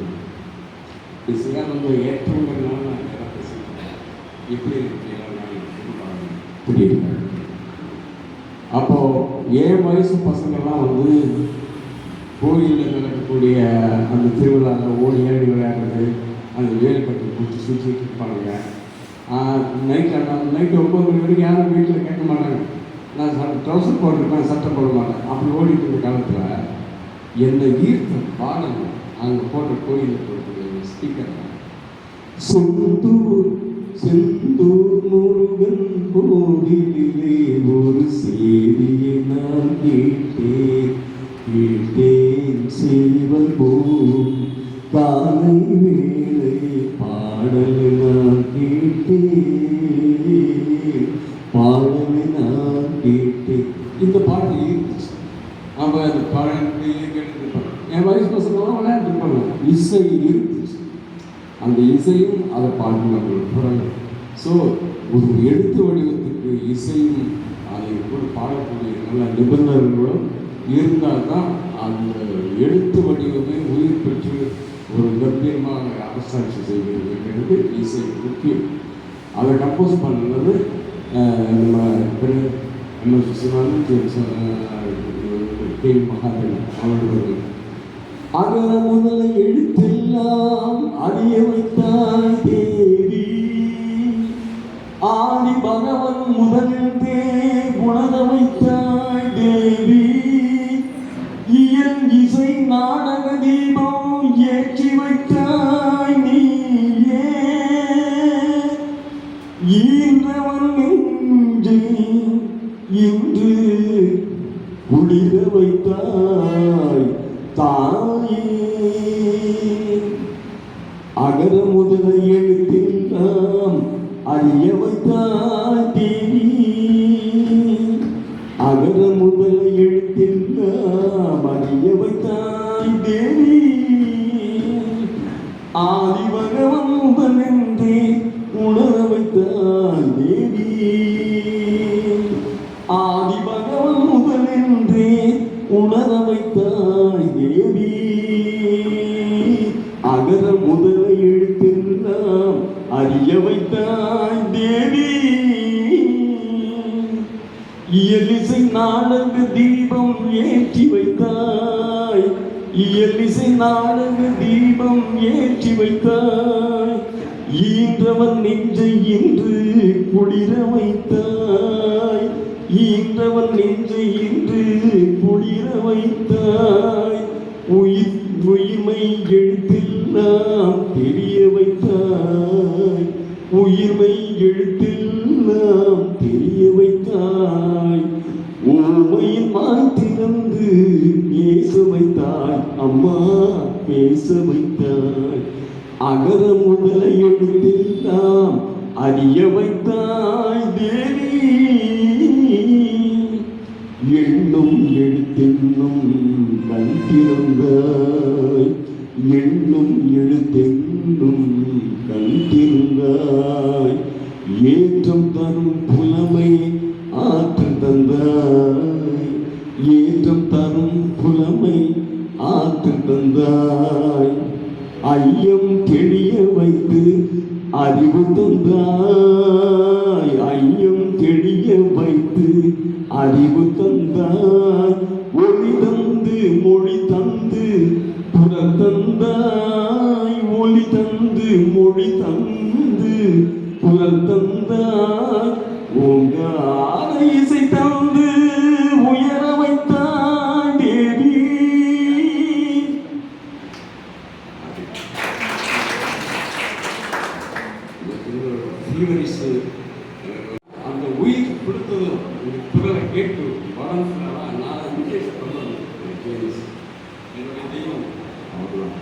இசையாக வந்து ஏற்றங்கிறதுனால நான் எல்லாம் பேசுகிறேன். எப்படி இருக்கு புரியுது. அப்போது என் வயசு பசங்கள்லாம் வந்து கோயிலில் நடக்கக்கூடிய அந்த திருவிழாவில் ஓடி ஏறி விளையாடுறது, அந்த வேலைப்பட்டு பிடிச்சி சுற்றிட்டு இருப்பாங்க. நைட்டு 9 மணி வரைக்கும் யாரும் வீட்டில் கேட்க மாட்டாங்க. நான் ட்ரௌசர் போட்டிருப்பேன், சட்டை போட மாட்டேன். அப்படி ஓடிட்டு இருந்த காலத்தில் என்னை ஈர்த்த பாடல் அங்கே போட்ட கோயிலில் போட்டு ஸ்பீக்கர் சொந்தூர் செந்தூர் முருகன் கோவிலிலே ஒரு செய்தியை நான் கேட்டேன் செய்வல் போல் காலை வேளை பாடல் நான் கேட்டேன் பாடலை நான் கேட்டேன். இந்த பாடல் இருந்துச்சு. அவங்க அந்த பாடல்லையே கேட்டுருப்பாங்க. என் வயசு பசங்களாம் விளையாண்டுருப்பாங்க. இசை இருந்துச்சு. அந்த இசையும் அதை பாடுவாங்க. ஸோ ஒரு எழுத்து வடிவத்துக்கு இசையும் அதை கூட பாடக்கூடிய நல்ல நிபுணர்களும் இருந்தால் தான் அந்த எழுத்து வடிவமே உயிர் பெற்று ஒரு கம்பீரமாக அரசாட்சி செய்கிறது. இசை முக்கியம். அதை கம்போஸ் பண்ணது நம்ம எம்.எஸ். விஸ்வநாதன், கே.வி. மகாதேவன் அவர்கள். அகர முதல எழுத்தெல்லாம் அறிய வைத்தாய் தேவி, ஆதி பகவன் முதலில் உணர வைத்தாய் தேவி, இயல் இசை நாடக தீபம் ஏற்றி வைத்தாய் நீயே, ஈன்றவன் நெஞ்சை இன்று குளிர வைத்தாய் தாயே. அகர முதல எழுத்தெல்லாம் வைத்தாய் தேவி இயலிசை நாடக தீபம் ஏற்றி வைத்தாய் இயலிசை நாடக தீபம் ஏற்றி வைத்தாய் ஈன்றவன் நெஞ்சை இன்று குளிர வைத்தாய் ஈன்றவன் நெஞ்சை இன்று குளிர வைத்தாய் உயிர்மை எழுத்தெல்லாம் தெரிய வைத்தாய் உயிர்மை எழுத்தெல்லாம் தெரிய வைத்தாய் ஊமையின் மாய் திறந்து பேச வைத்தாய் அம்மா பேச வைத்தாய் அகர முதல எழுத்தெல்லாம் அறிய வைத்தாய் தேவி எண்ணும் எழுத்தென்னும் கண் திறந்தாய் எண்ணும் எழுத்தென்னும் கண் திறந்தாய் ஏற்றம் தரும் புலமை ஆற்றல் தந்தாய் ஏற்றம் தரும் புலமை ஆற்றல் தந்தாய் ஐயம் தெளிய வைத்து அறிவு தந்தாய் ஐயம் தெளிய வைத்து அறிவு தந்தாய் ஒளி தந்து மொழி தந்து புறத் தந்தாய் ஒளி தந்து மொழி தந்து புறத் தந்தாய் ஓங்கார இசை தந்து உயர வைத்தாய் தேவி அந்த உயிர் கொடுத்ததும் குரலை கேட்டு வளர்ந்துனா நான் இன்விடேஷன் பண்ணுவேன் என்னுடைய தெய்வம் அவர்தான்.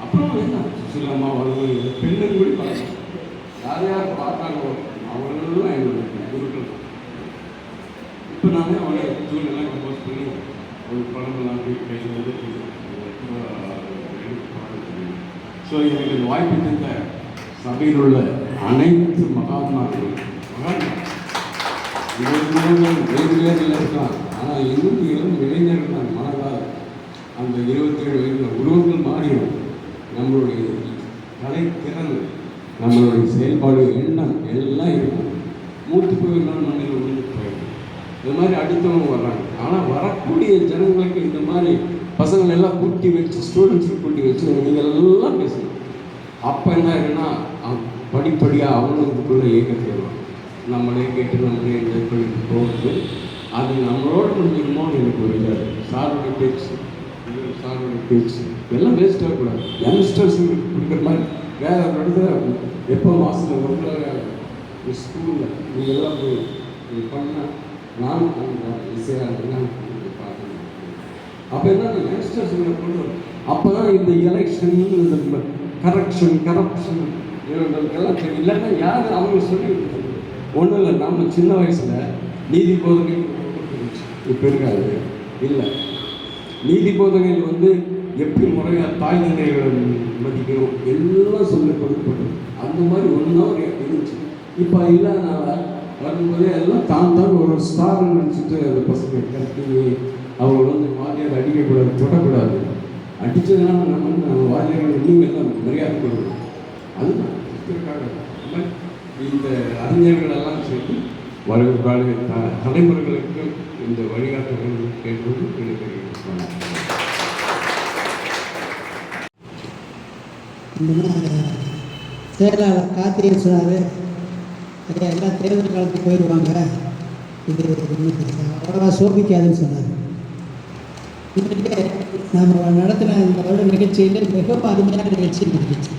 அப்புறம் என்ன சுசிலாமா வந்து பெண்கள் கூட பார்க்கணும் யார் யார் பார்த்தாங்களோ அவர்களெல்லாம் என்னுடைய குருக்கள். இப்போ நானே அவளை தூணெல்லாம் கம்போஸ் பண்ணி ஒரு படமெல்லாம் போய் பேசுவது ஸோ எனக்கு இந்த வாய்ப்பு தந்த சபையில் உள்ள அனைத்து மகாத்மாக்கள் இளைஞர்கள் இருக்கலாம். ஆனால் இன்னும் இளைஞர்கள் தான் மனதால் அந்த 27 வயதில் உருவங்கள் மாறிடும். நம்மளுடைய கலைத்திறன் நம்மளுடைய செயல்பாடு எண்ணம் எல்லாம் இருக்கும். மூத்து போயிடலாம் மண்ணில் உழுந்து போயிடும். இது மாதிரி அடுத்தவங்க வர்றாங்க. ஆனால் வரக்கூடிய ஜனங்களுக்கு இந்த மாதிரி பசங்களை எல்லாம் கூட்டி வச்சு ஸ்டூடெண்ட்ஸுக்கு கூட்டி வச்சு நீங்கள் எல்லாம் பேசணும். அப்போ என்ன ஆகுன்னா படிப்படியாக அவங்களுக்குள்ளே இயக்கத்தை வருவாங்க. நம்மளே கேட்டு நம்மளே என்ஜாய் பண்ணிட்டு போகிறது அது நம்மளோட முடிஞ்சிருமோன்னு எனக்கு ஒரு இதாக சாருடைய பேச்சு சாருடைய பேச்சு எல்லாம் வேஸ்ட் ஆகக்கூடாது. யங்ஸ்டர்ஸுங்களுக்கு கொடுக்குற மாதிரி வேற ஒரு இடத்துல எப்போ மாதத்தில் ஒரு ஸ்கூலில் நீங்கள் எல்லாம் போய் பண்ணால் நானும் அந்த இசையாக பார்க்கணும். அப்போ என்ன யங்ஸ்டர்ஸுங்களை கொண்டு வரும். அப்போ தான் இந்த எலெக்ஷன் இந்த கரப்ஷன் இவங்களுக்கெல்லாம் தெரியும். இல்லைன்னா யார் அவங்க சொல்லி ஒன்றும் இல்லை. நம்ம சின்ன வயசில் நீதி போதனை இப்போ இருக்காது இல்லை. நீதி போதனைகள் வந்து எப்படி முறையாக தாய் தந்தைகளை மதிக்கணும் எல்லாம் சொல்லி கொடுக்கப்பட்டது. அந்த மாதிரி ஒன்றா இருந்துச்சு. இப்போ இல்லாதனால வரும்போதே எல்லாம் தான் ஒரு ஸ்டார் நினச்சிட்டு அந்த பசங்க கட்டி அவங்க வந்து வாத்தியார் அடிக்கக்கூடாது, தொடக்கூடாது. அடித்ததுனால நம்ம வாத்தியார்கள் இன்னும் எல்லாம் மரியாதை கொடுக்கணும். அதுதான் இந்த அறிஞர்களெல்லாம் சேர்ந்து தலைமுறைகளுக்கு இந்த வழிகாட்டுகள் கேட்பது எனக்கு செயலாளர் கார்த்திகேயன் சொன்னார், எல்லாம் தேர்தல் காலத்துக்கு போயிடுவாங்க, இது அவ்வளோவா சோபிக்காதுன்னு சொன்னார். இன்றைக்கே நம்ம நடத்தின இந்த வருட நிகழ்ச்சியில் மிகவும் அருமையான நிகழ்ச்சி நடந்துச்சு.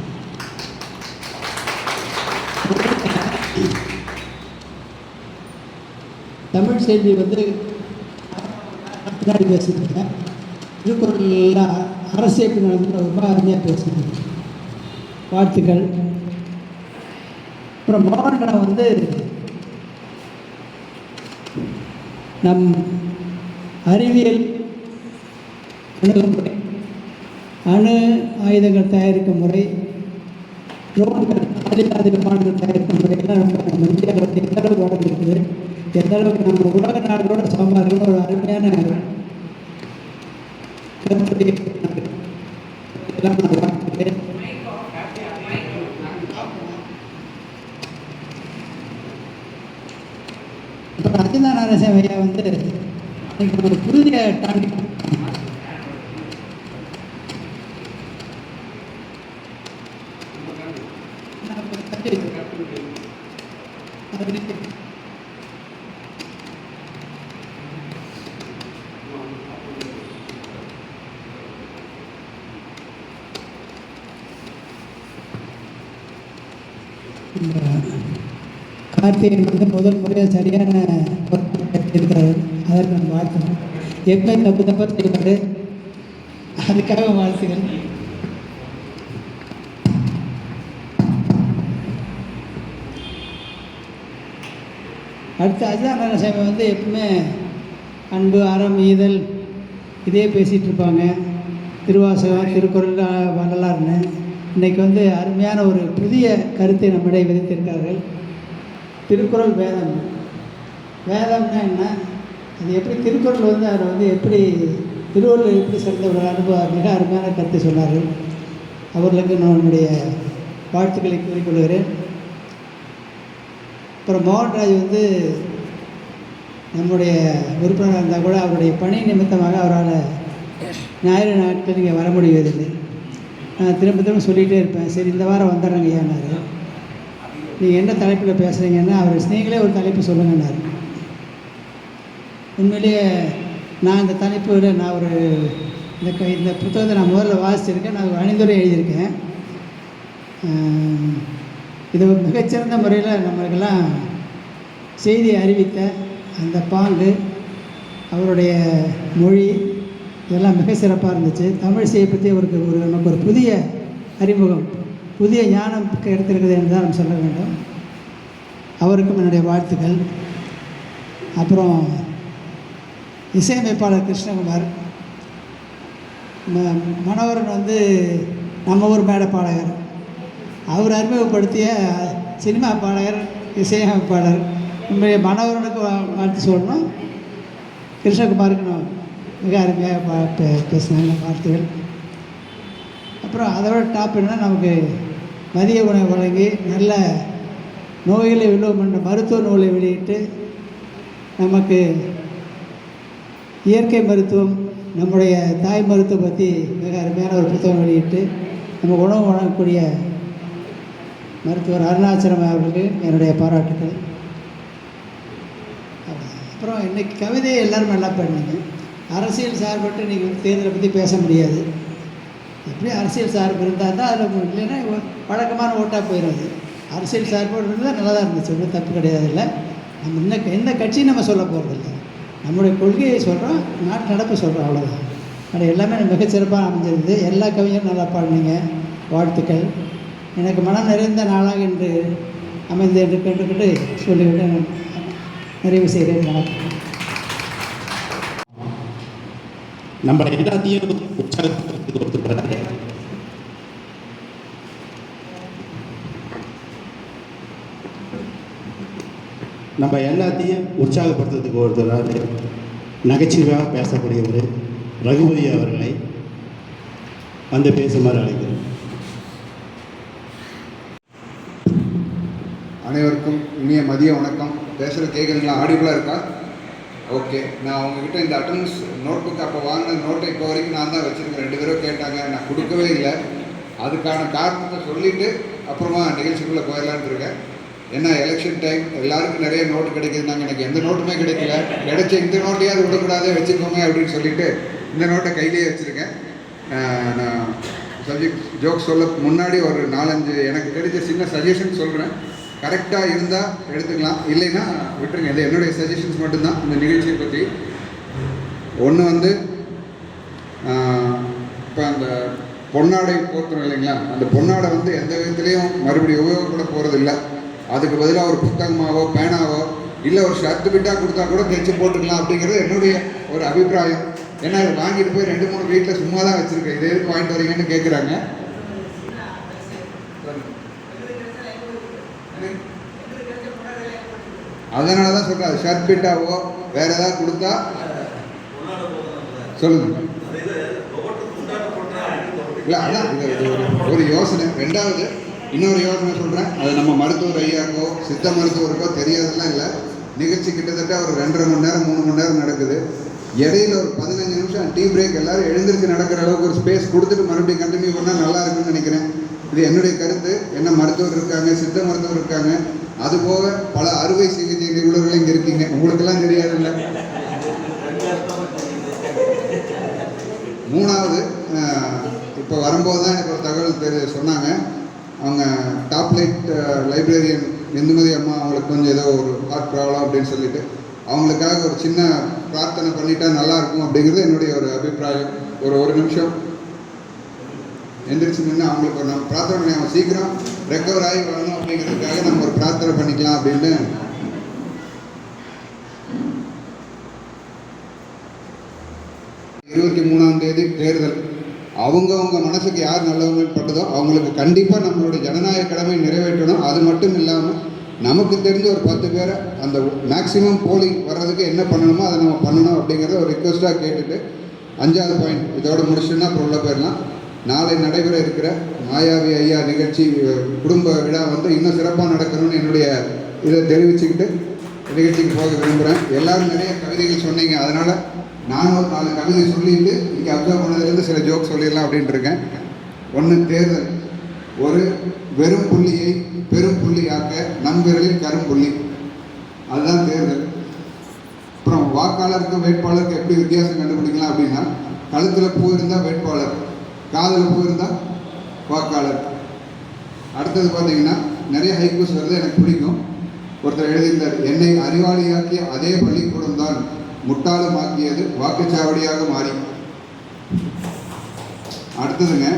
தமிழ் செய்தி வந்து பின்னாடி பேசியிருக்கேங்க. திருக்குறள் அரசியல் நடந்து ரொம்ப அருமையாக பேசியிருக்கேன். வாழ்த்துக்கள். அப்புறம் மோகன்டா வந்து நம் அறிவியல் அணுகுமுறை, அணு ஆயுதங்கள் தயாரிக்கும் முறை, ட்ரோன்கள் அதிக விமானங்கள் தயாரிக்கும் முறையெல்லாம் நம்ம இந்தியாவில் எந்த அளவுக்கு வளர்ந்துருக்குது, எந்த அளவுக்கு நம்ம உலக நாடுகளோட சமமாக இருக்கிற ஒரு அருமையான கருத்துடைய எல்லாம் நான் வாழ்த்துக்கிறேன். அப்புறம் அஜிதா நாராயணசாமி ஐயா வந்து இன்னைக்கு ஒரு புதிய டாபிக் கார்த்திகேயன் வந்து முதல் முறையாக சரியான இருக்காரு. அதற்கு நம்ம வாழ்த்தணும். எப்பவுமே தப்பாக செய்வார், அதுக்காக வாழ்த்துகள். அடுத்து அஜிதா நாராயணசாமி வந்து எப்பவுமே அன்பு, அறம், ஈதல் இதே பேசிகிட்டு இருப்பாங்க. திருவாசகம், திருக்குறள், வரலாறுன்னு இன்றைக்கி வந்து அருமையான ஒரு புதிய கருத்தை நம்மிடையே விதைத்திருக்கார்கள். திருக்குறள் வேதம். வேதம்னா என்ன, அது எப்படி திருக்குறள் வந்து அதை வந்து எப்படி திருவள்ளுவர் எப்படி சிறந்த ஒரு அனுபவம் மிக அருமையான கருத்தை சொன்னார்கள். அவர்களுக்கு நான் என்னுடைய வாழ்த்துக்களை கூறிக்கொள்கிறேன். அப்புறம் மோகன்ராஜ் வந்து நம்முடைய உறுப்பினராக இருந்தால் கூட அவருடைய பணி நிமித்தமாக அவரால் ஞாயிறு நாட்கள் இங்கே வர முடிவதில்லை. நான் திரும்ப திரும்ப சொல்லிகிட்டே இருப்பேன், சரி இந்த வாரம் வந்துடுறேங்க ஐயானாரு. நீங்கள் என்ன தலைப்பில் பேசுகிறீங்கன்னா அவர் நீங்களே ஒரு தலைப்பு சொல்லுங்கன்னாரு. உண்மையிலேயே நான் இந்த தலைப்பில் நான் ஒரு இந்த புத்தகத்தை நான் முதல்ல வாசிச்சிருக்கேன். நான் ஒரு அணிந்துரை எழுதியிருக்கேன். இது ஒரு மிகச்சிறந்த முறையில் நம்மளுக்கெல்லாம் செய்தியை அறிவித்த அந்த பாங்கு, அவருடைய மொழி இதெல்லாம் மிக சிறப்பாக இருந்துச்சு. தமிழிசையை பற்றி நமக்கு ஒரு புதிய அறிமுகம், புதிய ஞானம் கிடைத்திருக்குது என்று தான் நம்ம சொல்ல வேண்டும். அவருக்கும் என்னுடைய வாழ்த்துக்கள். அப்புறம் இசையமைப்பாளர் கிருஷ்ணகுமார், மனோகரன் வந்து நம்ம ஊர் மேடை பாடகர். அவர் அறிமுகப்படுத்திய சினிமா பாடகர், இசையமைப்பாளர். உண்மையை மனோகரனுக்கு வாழ்த்து சொல்லணும், கிருஷ்ணகுமாருக்கு நான் மிக அருமையாக பேசினாங்க வாழ்த்துகள். அப்புறம் அதோட டாப் என்ன, நமக்கு மதிய உணவு வழங்கி நல்ல நோய்களை விழுவம் என்ற மருத்துவ நூலை வெளியிட்டு நமக்கு இயற்கை மருத்துவம், நம்முடைய தாய் மருத்துவம் பற்றி மிக அருமையான ஒரு புத்தகம் வெளியிட்டு நம்ம உணவு வழங்கக்கூடிய மருத்துவர் அருணாச்சலம் அவர்களுக்கு என்னுடைய பாராட்டுக்கள். அப்புறம் இன்றைக்கி கவிதையை எல்லோரும் நல்லா பண்ணீங்க. அரசியல் சார்பட்டு நீங்கள் தேர்தலை பற்றி பேச முடியாது. எப்படி அரசியல் சார்பு இருந்தால் தான் அதில், இல்லைன்னா வழக்கமான ஓட்டாக போயிடுது. அரசியல் சார்போடு இருந்தால் நல்லா தான் இருந்துச்சு, ஒன்றும் தப்பு கிடையாது. இல்லை, நம்ம எந்த கட்சியும் நம்ம சொல்ல போகிறதில்ல, நம்முடைய கொள்கையை சொல்கிறோம், நாட்டு நடப்பு சொல்கிறோம், அவ்வளோதான். அது எல்லாமே மிகச்சிறப்பாக அமைஞ்சிருந்தது. எல்லா கவிஞரும் நல்லா பாடினீங்க, வாழ்த்துக்கள். எனக்கு மனம் நிறைந்த நாளாக இன்று அமைந்து என்று கேட்டுக்கிட்டு சொல்லிவிட்டு நான் நிறைவு செய்கிறேன். வணக்கம். நம்ம எல்லாத்தையும் உற்சாகப்படுத்தி கொடுத்துருக்கிறாரு. நம்ம எல்லாத்தையும் உற்சாகப்படுத்துறதுக்கு ஒருத்தராக நகைச்சுவையாக பேசக்கூடியவர் ரகுபதி அவர்களை வந்து பேசுமாறு அழைக்கிறேன். அனைவருக்கும் இனிய மதிய வணக்கம். பேசுகிற கேட்குறீங்களா? ஆடிபிளாக இருக்கா? ஓகே. நான் உங்ககிட்ட இந்த அட்டண்டன்ஸ் நோட் புக் அப்போ வாங்கின நோட்டை இப்போ வரைக்கும் நான் தான் வச்சுருக்கேன். 2 தடவை கேட்டாங்க, நான் கொடுக்கவே இல்லை. அதுக்கான காரணத்தை சொல்லிவிட்டு அப்புறமா நிகழ்ச்சிக்குள்ளே போயிடலான்னு இருக்கேன். ஏன்னா எலெக்ஷன் டைம், எல்லாருக்கும் நிறைய நோட்டு கிடைக்கிது. நாங்கள் எனக்கு எந்த நோட்டுமே கிடைக்கல. கிடைச்ச இந்த நோட்டையாவது விடக்கூடாதே, வச்சுக்கோங்க அப்படின்னு சொல்லிவிட்டு இந்த நோட்டை கையிலேயே வச்சுருக்கேன். நான் சப்ஜெக்ட் ஜோக் சொல்ல முன்னாடி ஒரு 4-5 எனக்கு கிடைச்ச சின்ன சஜஷன் சொல்கிறேன். கரெக்டாக இருந்தால் எடுத்துக்கலாம், இல்லைன்னா விட்டுருங்க. இது என்னுடைய சஜஷன்ஸ் மட்டும்தான் இந்த நிகழ்ச்சியை பற்றி. ஒன்று வந்து இப்போ அந்த பொன்னாடை போத்துறோம் இல்லைங்களா, அந்த பொன்னாடை வந்து எந்த விதத்துலேயும் மறுபடியும் உபயோகப்பட போகிறது இல்லை. அதுக்கு பதிலாக ஒரு புத்தகமாவோ பேனாவோ இல்லை ஒரு ஷர்ட் பிட்டாக கொடுத்தா கூட தைச்சு போட்டுக்கலாம் அப்படிங்கிறது என்னுடைய ஒரு அபிப்பிராயம். ஏன்னா அதை வாங்கிட்டு போய் 2-3 வீட்டில் சும்மா தான் வச்சுருக்கேன். இதே எதுக்கு வாங்கிட்டு வரீங்கன்னு கேட்குறாங்க. அதனால தான் சொல்கிறேன், அது ஷர்ட் பிட்டாவோ வேறு ஏதாவது கொடுத்தா சொல்லுங்கள். இல்லை, அதான் இது ஒரு யோசனை. 2வது இன்னொரு யோசனை சொல்கிறேன். அது நம்ம மருத்துவர் ஐயாக்கோ சித்த மருத்துவருக்கோ தெரியாதெல்லாம் இல்லை. நிகழ்ச்சி கிட்டத்தட்ட ஒரு 2.5 மணி நேரம் 3 மணி நேரம் நடக்குது. இடையில ஒரு 15 நிமிஷம் டீ பிரேக் எல்லாரும் எழுந்திருச்சு நடக்கிற அளவுக்கு ஒரு ஸ்பேஸ் கொடுத்துட்டு மறுபடியும் கண்டினியூ பண்ணால் நல்லா இருக்குன்னு நினைக்கிறேன். இது என்னுடைய கருத்து. என்ன மருத்துவர் இருக்காங்க, சித்த மருத்துவர் இருக்காங்க, அதுபோக பல அறுவை சிகிச்சை நிபுணர்கள் இங்கே இருக்கீங்க. உங்களுக்கெல்லாம் தெரியாதுல்ல. மூணாவது, இப்போ வரும்போது தான் எனக்கு ஒரு தகவல் சொன்னாங்க. அவங்க டாப் லைட் லைப்ரரியன் இந்துமதி அம்மா அவங்களுக்கு கொஞ்சம் ஏதோ ஒரு ஹார்ட் ப்ராப்ளம் அப்படின்னு சொல்லிட்டு அவங்களுக்காக ஒரு சின்ன பிரார்த்தனை பண்ணிட்டா நல்லா இருக்கும் அப்படிங்கிறது என்னுடைய ஒரு அபிப்பிராயம். ஒரு நிமிஷம் எந்திரிச்சு நின்று அவங்களுக்கு நம்ம பிரார்த்தனை பண்ணி அவங்க சீக்கிரம் ரெக்கவர் ஆகி வரணும் அப்படிங்கிறதுக்காக நம்ம ஒரு பிரார்த்தனை பண்ணிக்கலாம் அப்படின்னு. இருபத்தி 23ஆம் தேதி தேர்தல். அவங்கவுங்க மனசுக்கு யார் நல்லவங்கன்னு பட்டதோ அவங்களுக்கு கண்டிப்பாக நம்மளுடைய ஜனநாயக கடமை நிறைவேற்றணும். அது மட்டும் இல்லாமல் நமக்கு தெரிஞ்ச ஒரு 10 பேரை அந்த மேக்சிமம் போலிங் வர்றதுக்கு என்ன பண்ணணுமோ அதை நம்ம பண்ணணும் அப்படிங்கிறத ஒரு ரிக்வெஸ்ட்டாக கேட்டுட்டு 5வது பாயிண்ட் இதோட முடிச்சுன்னா அப்புறம் உள்ள போயிடலாம். நாளை நடைபெற இருக்கிற மாயாவி ஐயா நிகழ்ச்சி குடும்ப விழா இன்னும் சிறப்பாக நடக்கணும்னு என்னுடைய இதை தெரிவிச்சுக்கிட்டு நிகழ்ச்சிக்கு போக விரும்புகிறேன். எல்லோரும் நிறைய கவிதைகள் சொன்னீங்க, அதனால் நானும் ஒரு 4 கவிதை சொல்லிட்டு இங்கே அப்சர்வ் பண்ணதுலேருந்து சில ஜோக் சொல்லிடலாம் அப்படின்ட்டு இருக்கேன். 1, தேர்தல். ஒரு வெறும் புள்ளியை பெரும் புள்ளியாக்க நம்பிரலில் கரும்புள்ளி, அதுதான் தேர்தல். அப்புறம் வாக்காளருக்கு வேட்பாளருக்கு எப்படி வித்தியாசம் கண்டுபிடிக்கலாம் அப்படின்னா, கழுத்தில் பூ இருந்தால் வேட்பாளர், காதில் பூ இருந்தால் வாக்காளர். அடுத்தது பார்த்தீங்கன்னா நிறைய ஹைக்கூஸ் வருது, எனக்கு பிடிக்கும். ஒருத்தர் எழுதியிருந்தார், என்னை அறிவாளியாக்கிய அதே பள்ளிக்கூடம் தான் முட்டாளமாக்கியது வாக்குச்சாவடியாக மாறி. அடுத்ததுங்க,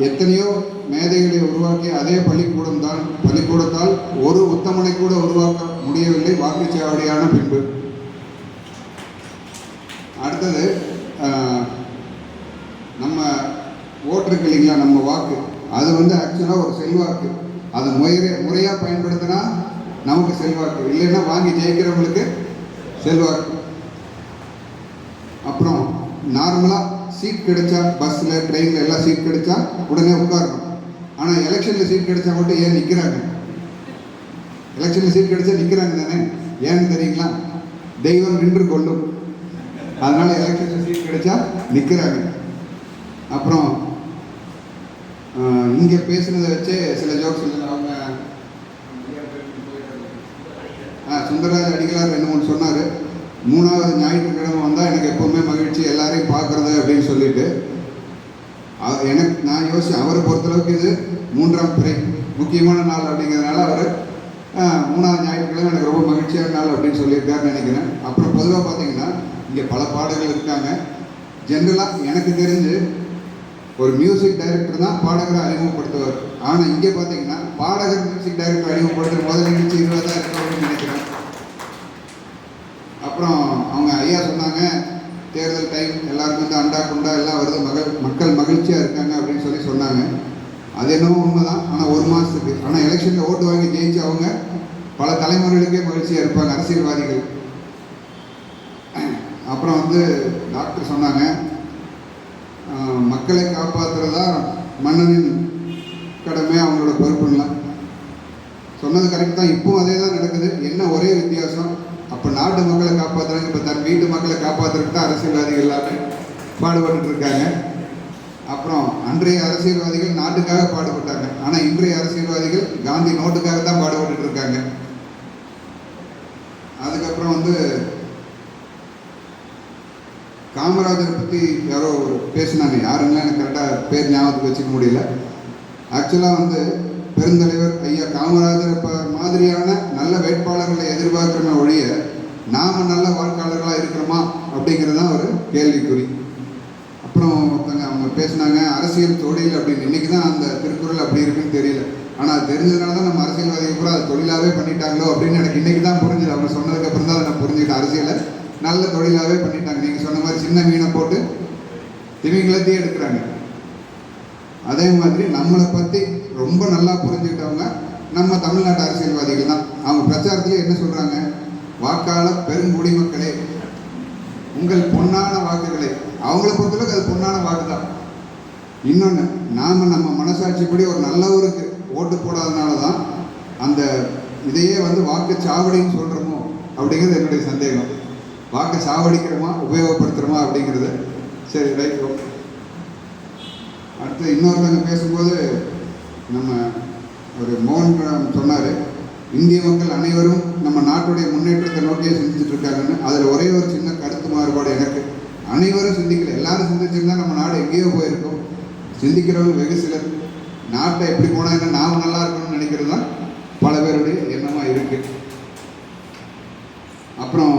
எத்தனையோ மேதைகளை உருவாக்கிய அதே பள்ளிக்கூடத்தால் ஒரு உத்தமனை கூட உருவாக்க முடியவில்லை வாக்குச்சாவடியான பின்பு. அடுத்தது, நம்ம ஓட்டு இருக்கு இல்லைங்களா, நம்ம வாக்கு, அது ஆக்சுவலாக ஒரு செல்வாக்கு. அதை முறையாக பயன்படுத்தினா நமக்கு செல்வாக்கு, இல்லைன்னா வாங்கி ஜெயிக்கிறவங்களுக்கு செல்வாக்கு. அப்புறம் நார்மலாக சீட் கிடைச்சா, பஸ்ஸில் ட்ரெயினில் எல்லாம் சீட் கிடைச்சா உடனே உட்காரணும். ஆனால் எலெக்ஷனில் சீட் கிடைச்சா மட்டும் ஏன் நிற்கிறாங்க? எலெக்ஷனில் சீட் கிடைச்சா நிற்கிறாங்க தானே, ஏன்னு தெரியுங்களா? தெய்வம் நின்று கொள்ளும், அதனால் எலெக்ஷனில் சீட் கிடைச்சா நிற்கிறாங்க. அப்புறம் இங்கே பேசுனதை வச்சே சில ஜோக்ஸ் இல்லை. அவங்க சுந்தரராஜ அடிகளார் 2-3 சொன்னார். 3வது ஞாயிற்றுக்கிழமை வந்தால் எனக்கு எப்போவுமே மகிழ்ச்சி, எல்லாரையும் பார்க்குறது அப்படின்னு சொல்லிட்டு. நான் யோசிச்சேன், அவரை பொறுத்தளவுக்கு இது 3ஆம் பிறை முக்கியமான நாள் அப்படிங்கிறதுனால அவர் 3வது ஞாயிற்றுக்கிழமை எனக்கு ரொம்ப மகிழ்ச்சியான நாள் அப்படின்னு சொல்லியிருக்காருன்னு நினைக்கிறேன். அப்புறம் பொதுவாக பார்த்தீங்கன்னா இங்கே பல பாடகர்கள் இருக்காங்க. ஜென்ரலாக எனக்கு தெரிஞ்சு ஒரு மியூசிக் டைரக்டர் தான் பாடகரை அறிமுகப்படுத்துவார். ஆனால் இங்கே பார்த்தீங்கன்னா பாடகர் மியூசிக் டைரக்டர் அறிமுகப்படுத்துகிற முதல் நிகழ்ச்சி 20 இருக்கும் அப்படின்னு நினைக்கிறேன். அப்புறம் அவங்க ஐயா சொன்னாங்க, தேர்தல் டைம் எல்லாருக்கும் அண்டா குண்டா எல்லாம் வருது, மக்கள் மகிழ்ச்சியாக இருக்காங்க அப்படின்னு சொல்லி சொன்னாங்க. அது என்னவோ உண்மைதான். ஆனால் 1 மாதத்துக்கு. ஆனால் எலெக்ஷனில் ஓட்டு வாங்கி ஜெயிச்சு அவங்க பல தலைமுறைகளுக்கே மகிழ்ச்சியாக இருப்பாங்க, அரசியல்வாதிகள். அப்புறம் டாக்டர் சொன்னாங்க, மக்களை காப்பாற்றுறதா மன்னனின் கடமை, அவங்களோட பொறுப்புலாம் சொன்னது கரெக்ட் தான். இப்பவும் அதே தான் நடக்குது. என்ன ஒரே வித்தியாசம், அப்போ நாட்டு மக்களை காப்பாற்றுறாங்க, இப்போ தன் வீட்டு மக்களை காப்பாற்றுறதுக்கு தான் அரசியல்வாதிகள் எல்லாமே பாடுபட்டு இருக்காங்க. அப்புறம் அன்றைய அரசியல்வாதிகள் நாட்டுக்காக பாடுபட்டாங்க, ஆனால் இன்றைய அரசியல்வாதிகள் காந்தி நோட்டுக்காக தான் பாடுபட்டு இருக்காங்க. அதுக்கப்புறம் காமராஜரை பற்றி யாரோ பேசினாங்க, யாருன்னா எனக்கு கரெக்டாக பேர் ஞாபகத்துக்கு வச்சுக்க முடியல. ஆக்சுவலாக பெருந்தலைவர் ஐயா காமராஜர் மாதிரியான நல்ல வேட்பாளர்களை எதிர்பார்க்கிறோமே ஒழிய நாம் நல்ல வாக்காளர்களாக இருக்கிறோமா அப்படிங்கிறது தான் ஒரு கேள்விக்குறி. அப்புறம் அவங்க பேசினாங்க அரசியல் தொழில் அப்படின்னு. இன்றைக்கி தான் அந்த திருக்குறள் அப்படி இருக்குன்னு தெரியல. ஆனால் அது தெரிஞ்சதுனால தான் நம்ம அரசியல்வாதிகள் கூட அதை தொழிலாகவே பண்ணிட்டாங்களோ அப்படின்னு எனக்கு இன்றைக்கி தான் புரிஞ்சுது. அவங்க சொன்னதுக்கப்புறம் தான் நான் புரிஞ்சுக்கிட்டேன், அரசியலை நல்ல தொழிலாகவே பண்ணிட்டாங்க. நீங்கள் சொன்ன மாதிரி சின்ன மீனை போட்டு திமிங்கலத்தையே எடுக்கிறாங்க. அதே மாதிரி நம்மளை பற்றி ரொம்ப நல்லா புரிஞ்சுக்கிட்டவங்க நம்ம தமிழ்நாட்டு அரசியல்வாதிகள் தான். அவங்க பிரச்சாரத்திலே என்ன சொல்கிறாங்க, வாக்காளர் பெருங்குடிமக்களே, உங்கள் பொன்னான வாக்குகளை. அவங்கள பொறுத்தளவுக்கு அது பொன்னான வாக்கு தான். இன்னொன்று, நாம் நம்ம மனசாட்சிப்படி ஒரு நல்லவருக்கு ஓட்டு போடாதனால தான் அந்த இதையே வந்து வாக்கு சாவடின்னு சொல்கிறோமோ அப்படிங்கிறது என்னுடைய சந்தேகம். வாக்கு சாவடிக்கிறோமா உபயோகப்படுத்துகிறோமா அப்படிங்கிறது. சரி, ரைட், ஓகே. அடுத்து இன்னொருத்தங்க பேசும்போது நம்ம ஒரு மோகன் சொன்னார், இந்திய மக்கள் அனைவரும் நம்ம நாட்டுடைய முன்னேற்றத்தை நோக்கியே சிந்திச்சுட்டு இருக்காங்கன்னு. அதில் ஒரே ஒரு சின்ன கருத்து மாறுபாடு எனக்கு. அனைவரும் சிந்திக்கல, எல்லாரும் சிந்திச்சிருந்தா நம்ம நாடு எங்கேயோ போயிருக்கோம். சிந்திக்கிறவங்க வெகு சிலர். நாட்டை எப்படி போனால் என்ன, நாம் நல்லா இருக்கணும்னு நினைக்கிறது தான் பல பேருடைய எண்ணமாக இருக்குது. அப்புறம்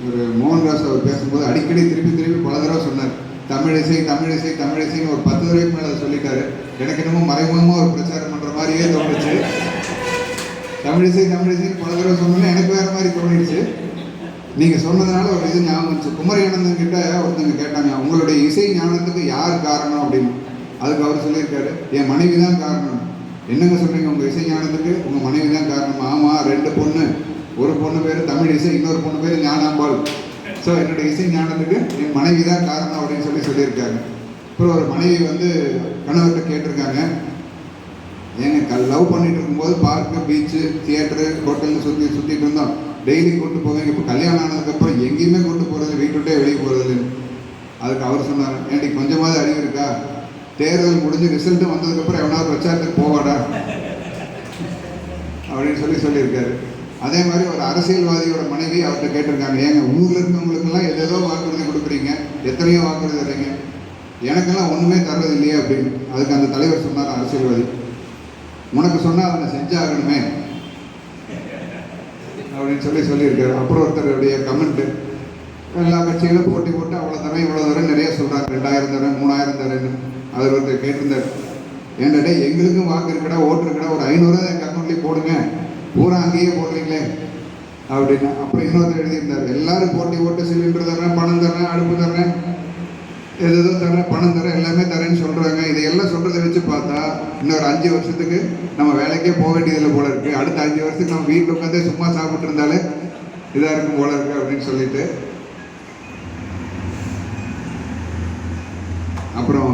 ஒரு மோகன்தாஸ் அவர் பேசும்போது அடிக்கடி திருப்பி பல தடவை சொன்னார், தமிழிசை தமிழிசை தமிழிசைன்னு ஒரு 10 தடவைக்கு மேலே அதை சொல்லிட்டாரு. எனக்கு என்னமோ மறைமுகமாக ஒரு பிரச்சாரம் பண்ணுற மாதிரியே தோணுச்சு. தமிழிசை தமிழிசைன்னு பல தடவை சொன்னோன்னே எனக்கு வேறு மாதிரி தோணிடுச்சு. நீங்கள் சொன்னதுனால ஒரு இது ஞாபகம் இருந்துச்சு. குமரி ஆனந்தன் கிட்ட ஒருத்தங்க கேட்டாங்க, உங்களுடைய இசை ஞானத்துக்கு யார் காரணம் அப்படின்னு. அதுக்கு அவர் சொல்லியிருக்காரு, என் மனைவி தான் காரணம். என்னங்க சொல்கிறீங்க, உங்கள் இசை ஞானத்துக்கு உங்கள் மனைவி தான் காரணம்? ஆமாம், 2 பொண்ணு, ஒரு பொண்ணு பேர் தமிழ் இசை, இன்னொரு பொண்ணு பேர் ஞானாம்பாள். ஸோ என்னுடைய இசை ஞானத்துக்கு என் மனைவி தான் காரணம் அப்படின்னு சொல்லியிருக்காங்க. அப்புறம் ஒரு மனைவி வந்து கணவர்கிட்ட கேட்டிருக்காங்க, ஏங்க லவ் பண்ணிட்டு இருக்கும்போது பார்க்கு, பீச்சு, தியேட்டரு, ஹோட்டல்னு சுற்றிட்டு இருந்தோம், டெய்லி கூட்டு போவேங்க. இப்போ கல்யாணம் ஆனதுக்கப்புறம் எங்கேயுமே கூட்டு போகிறது, வீட்டுவிட்டே வெளியே போகிறது. அதுக்கு அவர் சொன்னார், ஏன்டி கொஞ்சமாவது அறிவு இருக்கா? தேர்தல் முடிஞ்சு ரிசல்ட்டு வந்ததுக்கப்புறம் எவனாவது பிரச்சாரத்துக்கு போவாடா அப்படின்னு சொல்லியிருக்காரு. அதே மாதிரி ஒரு அரசியல்வாதியோட மனைவி அவர்கிட்ட கேட்டிருக்காங்க, ஏங்க ஊரில் இருக்கவங்களுக்கெல்லாம் எதேதோ வாக்குறுதி கொடுக்குறீங்க, எத்தனையோ வாக்குறுதி தர்றீங்க, எனக்கெல்லாம் ஒன்றுமே தர்றது இல்லையே அப்படின்னு. அதுக்கு அந்த தலைவர் சொன்னார், அரசியல்வாதி, உனக்கு சொன்னால் அதை செஞ்சாகணுமே அப்படின்னு சொல்லியிருக்காரு. அப்புறம் ஒருத்தருடைய கமெண்ட்டு, எல்லா கட்சிகளும் போட்டி போட்டு அவ்வளோ தரேன் இவ்வளோ தரேன் நிறைய சொல்கிறாங்க, 2000 தரேன் 3000 தரேன்னு. அதில் ஒருத்தர் கேட்டிருந்தார், ஏன்டா எங்களுக்கும் வாக்கு இருக்கடா, ஓட்டு இருக்கடா, ஒரு 500 எங்கள் அக்கௌண்ட்லேயே போடுங்க, பூரா அங்கேயே போடுறீங்களே அப்படின்னு. அப்புறம் இன்னொருத்தர் எழுதியிருந்தார், எல்லாரும் போட்டி போட்டு சிலிண்டர் தரேன், பணம் தரேன், அடுப்பு தரேன், எதோ தரேன், பணம் தரேன், எல்லாமே தரேன்னு சொல்கிறாங்க. இதையெல்லாம் சொல்கிறத வச்சு பார்த்தா இன்னொரு 5 வருஷத்துக்கு நம்ம வேலைக்கே போக வேண்டியதில்லை போல இருக்குது. அடுத்த 5 வருஷத்துக்கு நம்ம வீட்டில் உட்காந்தே சும்மா சாப்பிட்டு இருந்தாலே இதாக இருக்கும் போல இருக்குது அப்படின்னு சொல்லிட்டு. அப்புறம்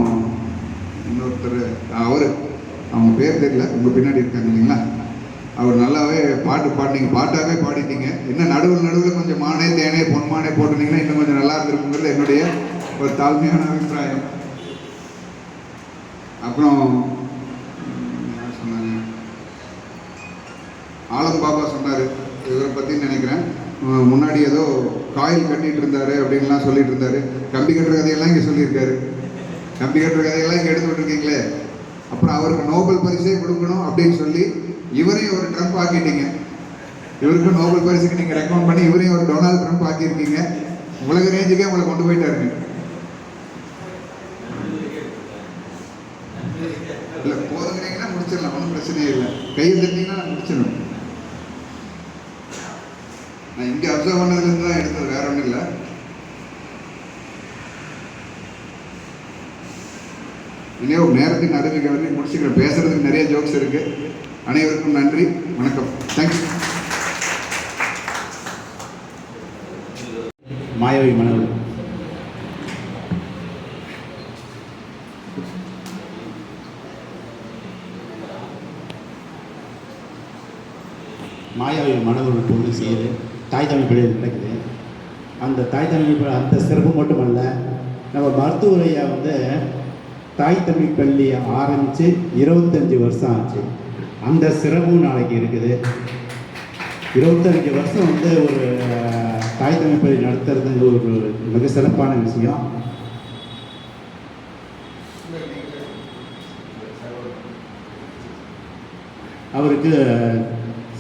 இன்னொருத்தர், அவங்க பேர் தெரியல, உங்கள் பின்னாடி இருக்காங்க இல்லைங்களா, அவர் நல்லாவே பாட்டு பாடினீங்க, பாட்டாகவே பாடிட்டீங்க. இன்னும் நடுவில் கொஞ்சம் மானே தேனே பொன்மானே போட்டுனீங்கன்னா இன்னும் கொஞ்சம் நல்லா இருந்திருக்குங்கிறது என்னுடைய ஒரு தாழ்மையான அபிப்பிராயம். அப்புறம் என்ன சொன்னாங்க, ஆலம் பாபா சொன்னார், இவரை பற்றி நினைக்கிறேன், முன்னாடி ஏதோ காயில் கட்டிகிட்டு இருந்தார் அப்படின்லாம் சொல்லிட்டு இருந்தார். கம்பி கட்டுற கதையெல்லாம் இங்கே சொல்லியிருக்காரு. கம்பி கட்டுற கதையெல்லாம் இங்கே எடுத்து விட்டுருக்கீங்களே. அப்புறம் அவருக்கு நோபல் பரிசே கொடுக்கணும் அப்படின்னு சொல்லி இவரையும் ஒரு ட்ரம்ப் ஆக்கிட்டீங்க. இவருக்கும் நோபல் பரிசுக்கு நீங்கள் ரெக்கமெண்ட் பண்ணி இவரையும் ஒரு டொனால்ட் ட்ரம்ப் ஆக்கியிருக்கீங்க. உலக ரேஞ்சுக்கே உங்களை கொண்டு போயிட்டாருங்க. இல்லை போதுங்கிறீங்கன்னா முடிச்சிடலாம், ஒன்றும் பிரச்சனையே இல்லை. கையை தட்டிங்கன்னா நான் முடிச்சிடணும். நான் இங்கே அப்சர்வ் பண்ணதுலேருந்து தான் எடுத்தது, வேற ஒன்றும் இல்லை. இனியோ நேரத்தின் அறிவிக்க வந்து முடிச்சுக்கிறேன். பேசுறதுக்கு நிறைய ஜோக்ஸ் இருக்கு. அனைவருக்கும் நன்றி, வணக்கம், தேங்க்யூ. மாயாவி மனோகர். மாயாவி மனோகர் பொண்ணு செய்யுது, தாய் தமிழ் பள்ளியில் நடக்குது. அந்த தாய் தமிழ் அந்த சிறப்பு மட்டுமல்ல, நம்ம மருத்துவரையா வந்து தாய் தமிழ் பள்ளி ஆரம்பித்து 25 வருஷம் ஆச்சு. அந்த சிறப்பும் நாளைக்கு இருக்குது. 25 வருஷம் வந்து ஒரு தாய் தமிழ் பள்ளி நடத்துறது ஒரு மிக சிறப்பான விஷயம். அவருக்கு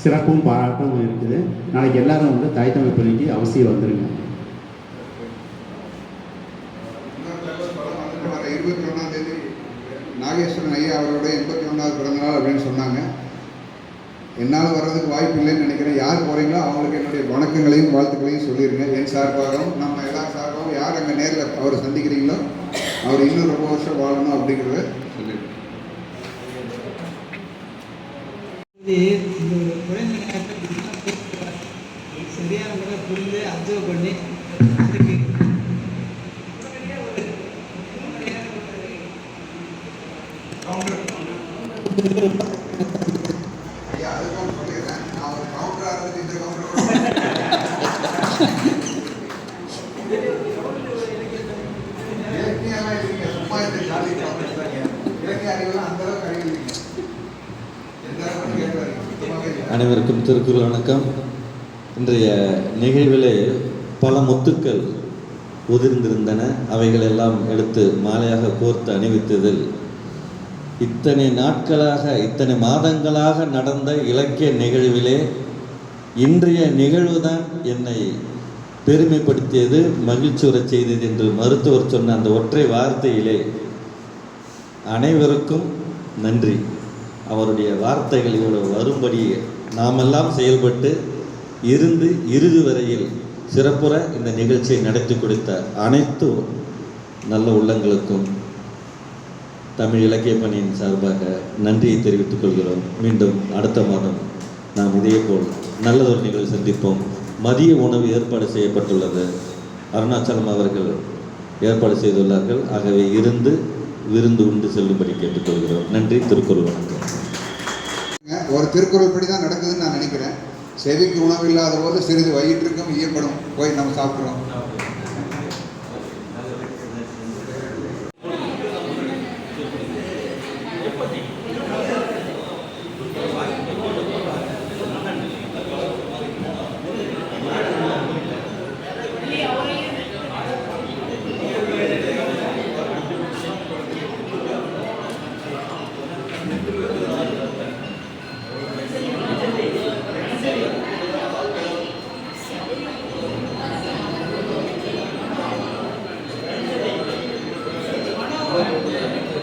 சிறப்பும் பாராட்டும் இருக்குது. நாளைக்கு எல்லாரும் வந்து தாய் தமிழ் பள்ளிக்கு அவசியம் வந்துருங்க. 21ஆம் தேதி நாகேஸ்வரன் ஐயா அவரோட 81வது பிறந்தநாள் அப்படின்னு சொன்னாங்க. என்னால் வர்றதுக்கு வாய்ப்பு இல்லைன்னு நினைக்கிறேன். யார் போகிறீங்களோ அவங்களுக்கு என்னுடைய வணக்கங்களையும் வாழ்த்துக்களையும் சொல்லிடுங்க. என் சார்பாகவும் நம்ம எல்லா சார்பாகவும் யார் அங்கே நேரில் அவர் சந்திக்கிறீங்களோ அவர் இன்னும் ரொம்ப வருஷம் வாழணும் அப்படிங்கிறத சொல்லிடுங்க. சரியான முறை புரிந்து அப்சர்வ் பண்ணி ஐயா அதுக்காக சொல்லிடுறேன். இருந்துட்டு இந்த கவுண்டர் இலக்கியெல்லாம் இல்லைங்க, சும்மா இந்த ஜாலி பார்த்துட்டாங்க. இலக்கிய அறிவுலாம் அந்த அளவுக்கு அறிவு இல்லைங்க. எந்த அளவுக்கு கேட்கறாங்க சுத்தமாகவே இல்லை. அனைவருக்கும் திருக்குறள் வணக்கம். இன்றைய நிகழ்விலே பல முத்துக்கள் உதிர்ந்திருந்தன. அவைகள் எல்லாம் எடுத்து மாலையாக கோர்த்து அணிவித்ததில் இத்தனை நாட்களாக இத்தனை மாதங்களாக நடந்த இலக்கிய நிகழ்விலே இன்றைய நிகழ்வுதான் என்னை பெருமைப்படுத்தியது, மகிழ்ச்சியுறச் செய்தது என்று மருத்துவர் சொன்ன அந்த ஒற்றை வார்த்தையிலே அனைவருக்கும் நன்றி. அவருடைய வார்த்தைகள் இவ்வளவு வரும்படி நாமெல்லாம் செயல்பட்டு இருந்து இறுதி வரையில் சிறப்புற இந்த நிகழ்ச்சியை நடத்தி கொடுத்த அனைத்து நல்ல உள்ளங்களுக்கும் தமிழ் இலக்கிய பணியின் சார்பாக நன்றியை தெரிவித்துக் கொள்கிறோம். மீண்டும் அடுத்த மாதம் நாம் இதேபோல் நல்லதொரு நிகழ்வு சந்திப்போம். மதிய உணவு ஏற்பாடு செய்யப்பட்டுள்ளது. அருணாச்சலம் அவர்கள் ஏற்பாடு செய்துள்ளார்கள். ஆகவே இருந்து விருந்து உண்டு செல்லும்படி கேட்டுக்கொள்கிறோம். நன்றி. திருக்குறள் வணக்கம். ஒரு திருக்குறள் படி தான் நடக்குதுன்னு நான் நினைக்கிறேன். செவிக்கு உணவு இல்லாத போது சிறிது வயிற்றுக்கும் ஈயப்படும். போய் நம்ம சாப்பிட்றோம். Thank you.